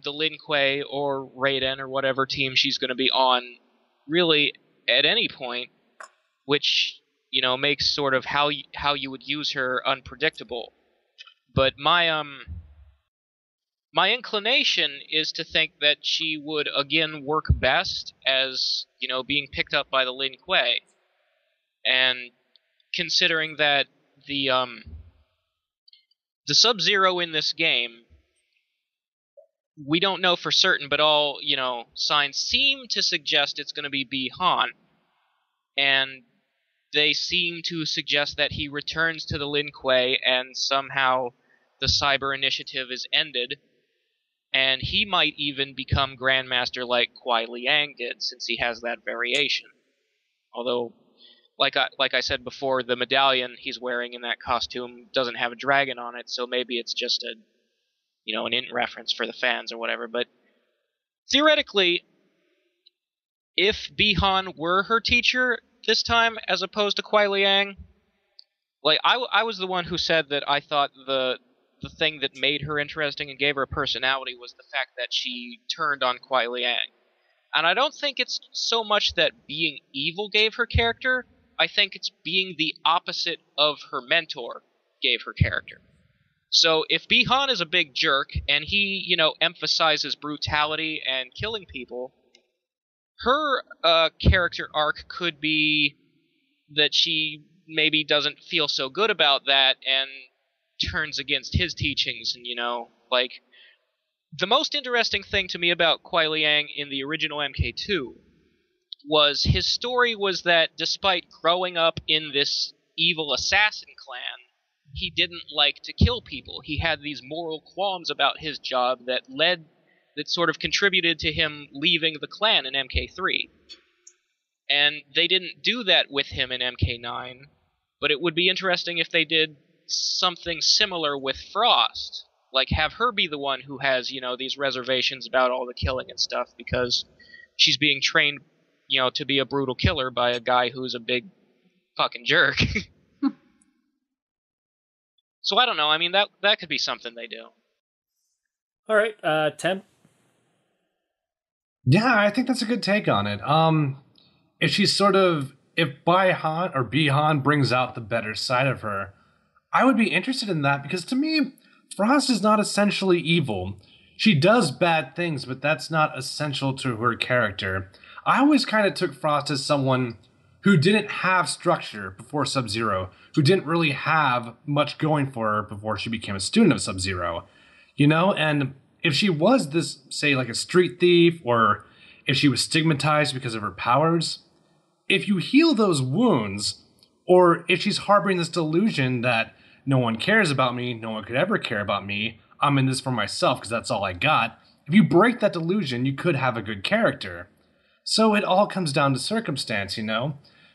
the Lin Kuei or Raiden or whatever team she's going to be on, really, at any point, which... makes sort of how you would use her unpredictable. But my inclination is to think that she would again work best as, being picked up by the Lin Kuei. And considering that the Sub-Zero in this game, we don't know for certain, but all, signs seem to suggest it's going to be Bi-Han. And they seem to suggest that he returns to the Lin Kuei and somehow the Cyber Initiative is ended, and he might even become Grandmaster like Kuai Liang did, since he has that variation. Although, like I said before, the medallion he's wearing in that costume doesn't have a dragon on it, so maybe it's just an int reference for the fans or whatever. But theoretically, if Bi-Han were her teacher this time, as opposed to Kuai Liang, I was the one who said that I thought the thing that made her interesting and gave her a personality was the fact that she turned on Kuai Liang. And I don't think it's so much that being evil gave her character, I think it's being the opposite of her mentor gave her character. So if Bi-Han is a big jerk, and he, emphasizes brutality and killing people, her character arc could be that she maybe doesn't feel so good about that and turns against his teachings. And, the most interesting thing to me about Kuai Liang in the original MK2 was his story was that despite growing up in this evil assassin clan, he didn't like to kill people. He had these moral qualms about his job that sort of contributed to him leaving the clan in MK3. And they didn't do that with him in MK9, but it would be interesting if they did something similar with Frost. Have her be the one who has, these reservations about all the killing and stuff, because she's being trained, to be a brutal killer by a guy who's a big fucking jerk. So I don't know. I mean, that could be something they do. All right, Temp. Yeah, I think that's a good take on it. If Bi-Han brings out the better side of her, I would be interested in that, because to me, Frost is not essentially evil. She does bad things, but that's not essential to her character. I always kind of took Frost as someone who didn't have structure before Sub-Zero, who didn't really have much going for her before she became a student of Sub-Zero. And if she was this, say, like a street thief, or if she was stigmatized because of her powers, if you heal those wounds, or if she's harboring this delusion that no one cares about me, no one could ever care about me, I'm in this for myself because that's all I got, if you break that delusion, you could have a good character. So it all comes down to circumstance,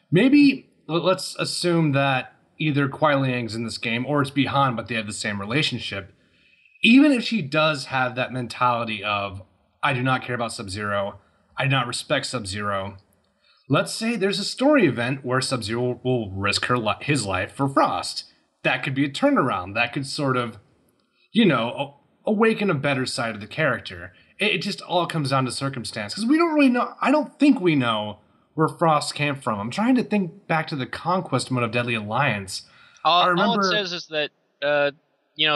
Maybe let's assume that either Kuai Liang's in this game, or it's Bi-Han, but they have the same relationship. Even if she does have that mentality of, I do not care about Sub-Zero, I do not respect Sub-Zero, let's say there's a story event where Sub-Zero will risk his life for Frost. That could be a turnaround. That could sort of, awaken a better side of the character. It just all comes down to circumstance, because we don't really know. I don't think we know where Frost came from. I'm trying to think back to the conquest mode of Deadly Alliance. All it says is that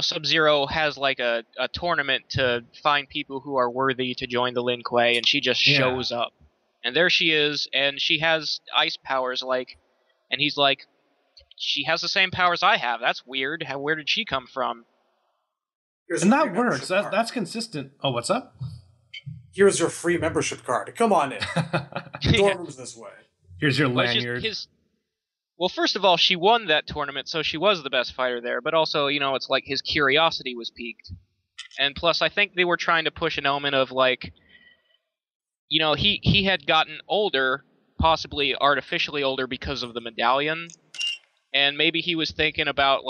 Sub-Zero has like a tournament to find people who are worthy to join the Lin Kuei, and she just shows up. And there she is, and she has ice powers, and he's like, she has the same powers I have. That's weird. Where did she come from? And that works. That's consistent. Oh, what's up? Here's your free membership card. Come on in. Dorm room's this way. Here's your lanyard. Well, first of all, she won that tournament, so she was the best fighter there. But also, it's like his curiosity was piqued. And plus, I think they were trying to push an element of, he had gotten older, possibly artificially older because of the medallion. And maybe he was thinking about,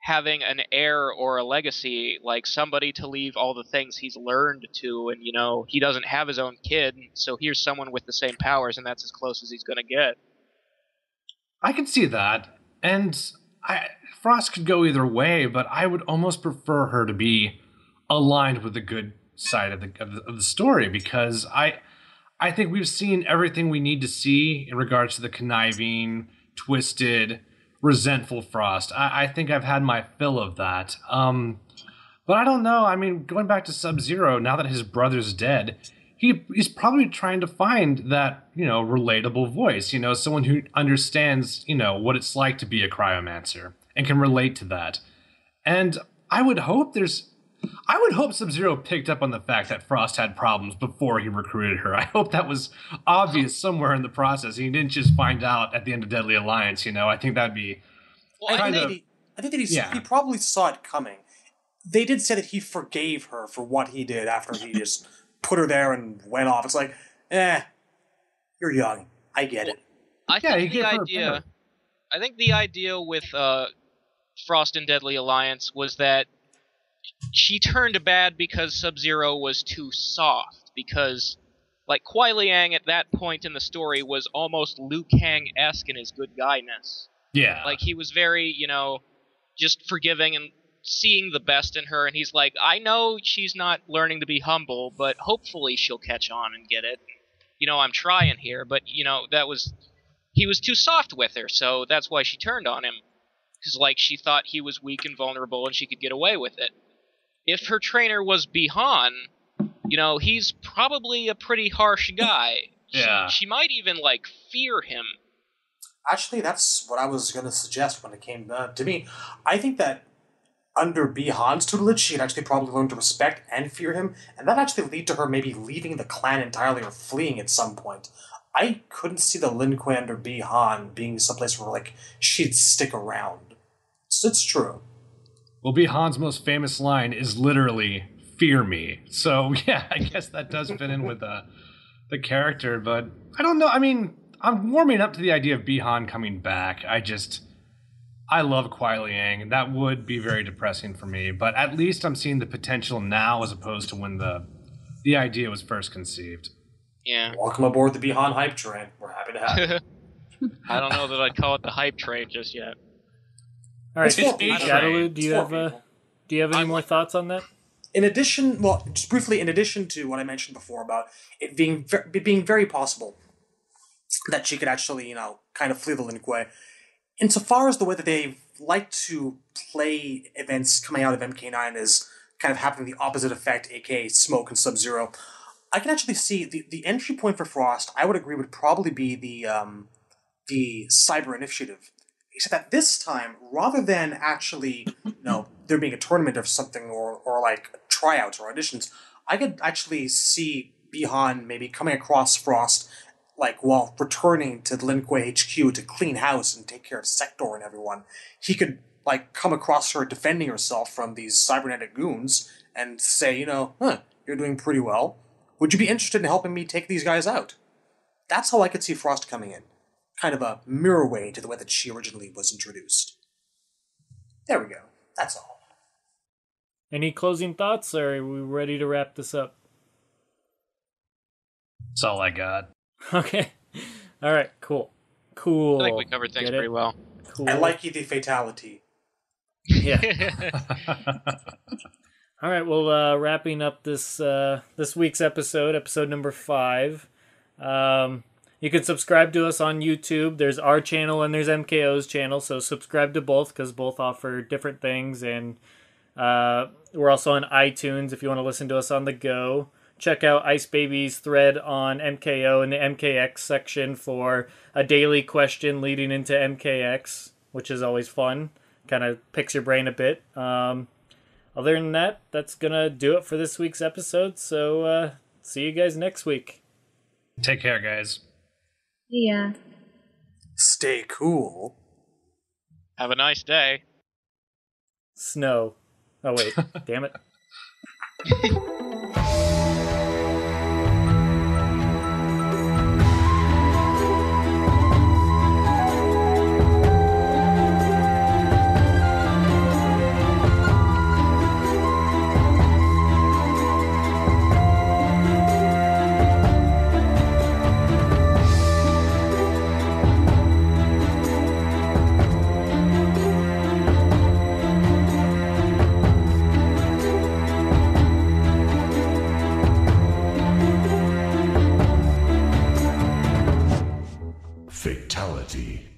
having an heir or a legacy, somebody to leave all the things he's learned to. And, he doesn't have his own kid, so here's someone with the same powers, and that's as close as he's going to get. I can see that, and Frost could go either way, but I would almost prefer her to be aligned with the good side of the story, because I think we've seen everything we need to see in regards to the conniving, twisted, resentful Frost. I think I've had my fill of that. But I don't know. I mean, going back to Sub-Zero, now that his brother's dead, he's probably trying to find that, relatable voice, someone who understands, what it's like to be a cryomancer and can relate to that. And I would hope Sub-Zero picked up on the fact that Frost had problems before he recruited her. I hope that was obvious somewhere in the process. He didn't just find out at the end of Deadly Alliance, I think that'd be I think that he probably saw it coming. They did say that he forgave her for what he did after he just put her there and went off. It's like, you're young. I get it. I think the idea with Frost and Deadly Alliance was that she turned bad because Sub-Zero was too soft. Because, Kuai Liang at that point in the story was almost Liu Kang-esque in his good guyness. Yeah. He was very, just forgiving and seeing the best in her, and he's like, I know she's not learning to be humble, but hopefully she'll catch on and get it. I'm trying here, but, he was too soft with her, so that's why she turned on him. Because, she thought he was weak and vulnerable and she could get away with it. If her trainer was Bihan, he's probably a pretty harsh guy. Yeah. She might even, fear him. Actually, that's what I was going to suggest when it came to me. I think that under Bihan's tutelage, she'd actually probably learn to respect and fear him, and that actually lead to her maybe leaving the clan entirely or fleeing at some point. I couldn't see the Lin Kuei under Bihan being someplace where, she'd stick around. So it's true. Well, Bihan's most famous line is literally, fear me. So, yeah, I guess that does fit in with the character, but I don't know. I mean, I'm warming up to the idea of Bihan coming back. I love Kuai Liang, and that would be very depressing for me, but at least I'm seeing the potential now as opposed to when the idea was first conceived. Yeah. Welcome aboard the Bihan hype train. We're happy to have you. I don't know that I'd call it the hype train just yet. All right, Shadaloo, do you have any more thoughts on that? In addition to what I mentioned before about it being very possible that she could actually, kind of flee the Lin Kuei, insofar as the way that they like to play events coming out of MK9 is kind of having the opposite effect, aka Smoke and Sub-Zero, I can actually see the entry point for Frost, I would agree, would probably be the Cyber Initiative. Except that this time, rather than actually, there being a tournament or something, or tryouts or auditions, I could actually see Bihan maybe coming across Frost, while returning to the Lin Kuei HQ to clean house and take care of Sector and everyone. He could, come across her defending herself from these cybernetic goons and say, you're doing pretty well. Would you be interested in helping me take these guys out? That's how I could see Frost coming in. Kind of a mirror way to the way that she originally was introduced. There we go. That's all. Any closing thoughts, or are we ready to wrap this up? That's all I got. Okay. All right, cool. I think we covered things pretty well. Cool. I like the fatality. Yeah. All right, well, wrapping up this week's episode number 5. You can subscribe to us on YouTube. There's our channel and there's MKO's channel, so subscribe to both because both offer different things. And we're also on iTunes if you want to listen to us on the go. Check out Ice Baby's thread on MKO in the MKX section for a daily question leading into MKX, which is always fun. Kind of picks your brain a bit. Other than that, that's going to do it for this week's episode. So see you guys next week. Take care, guys. Yeah. Stay cool. Have a nice day. Snow. Oh, wait. Damn it. Fatality.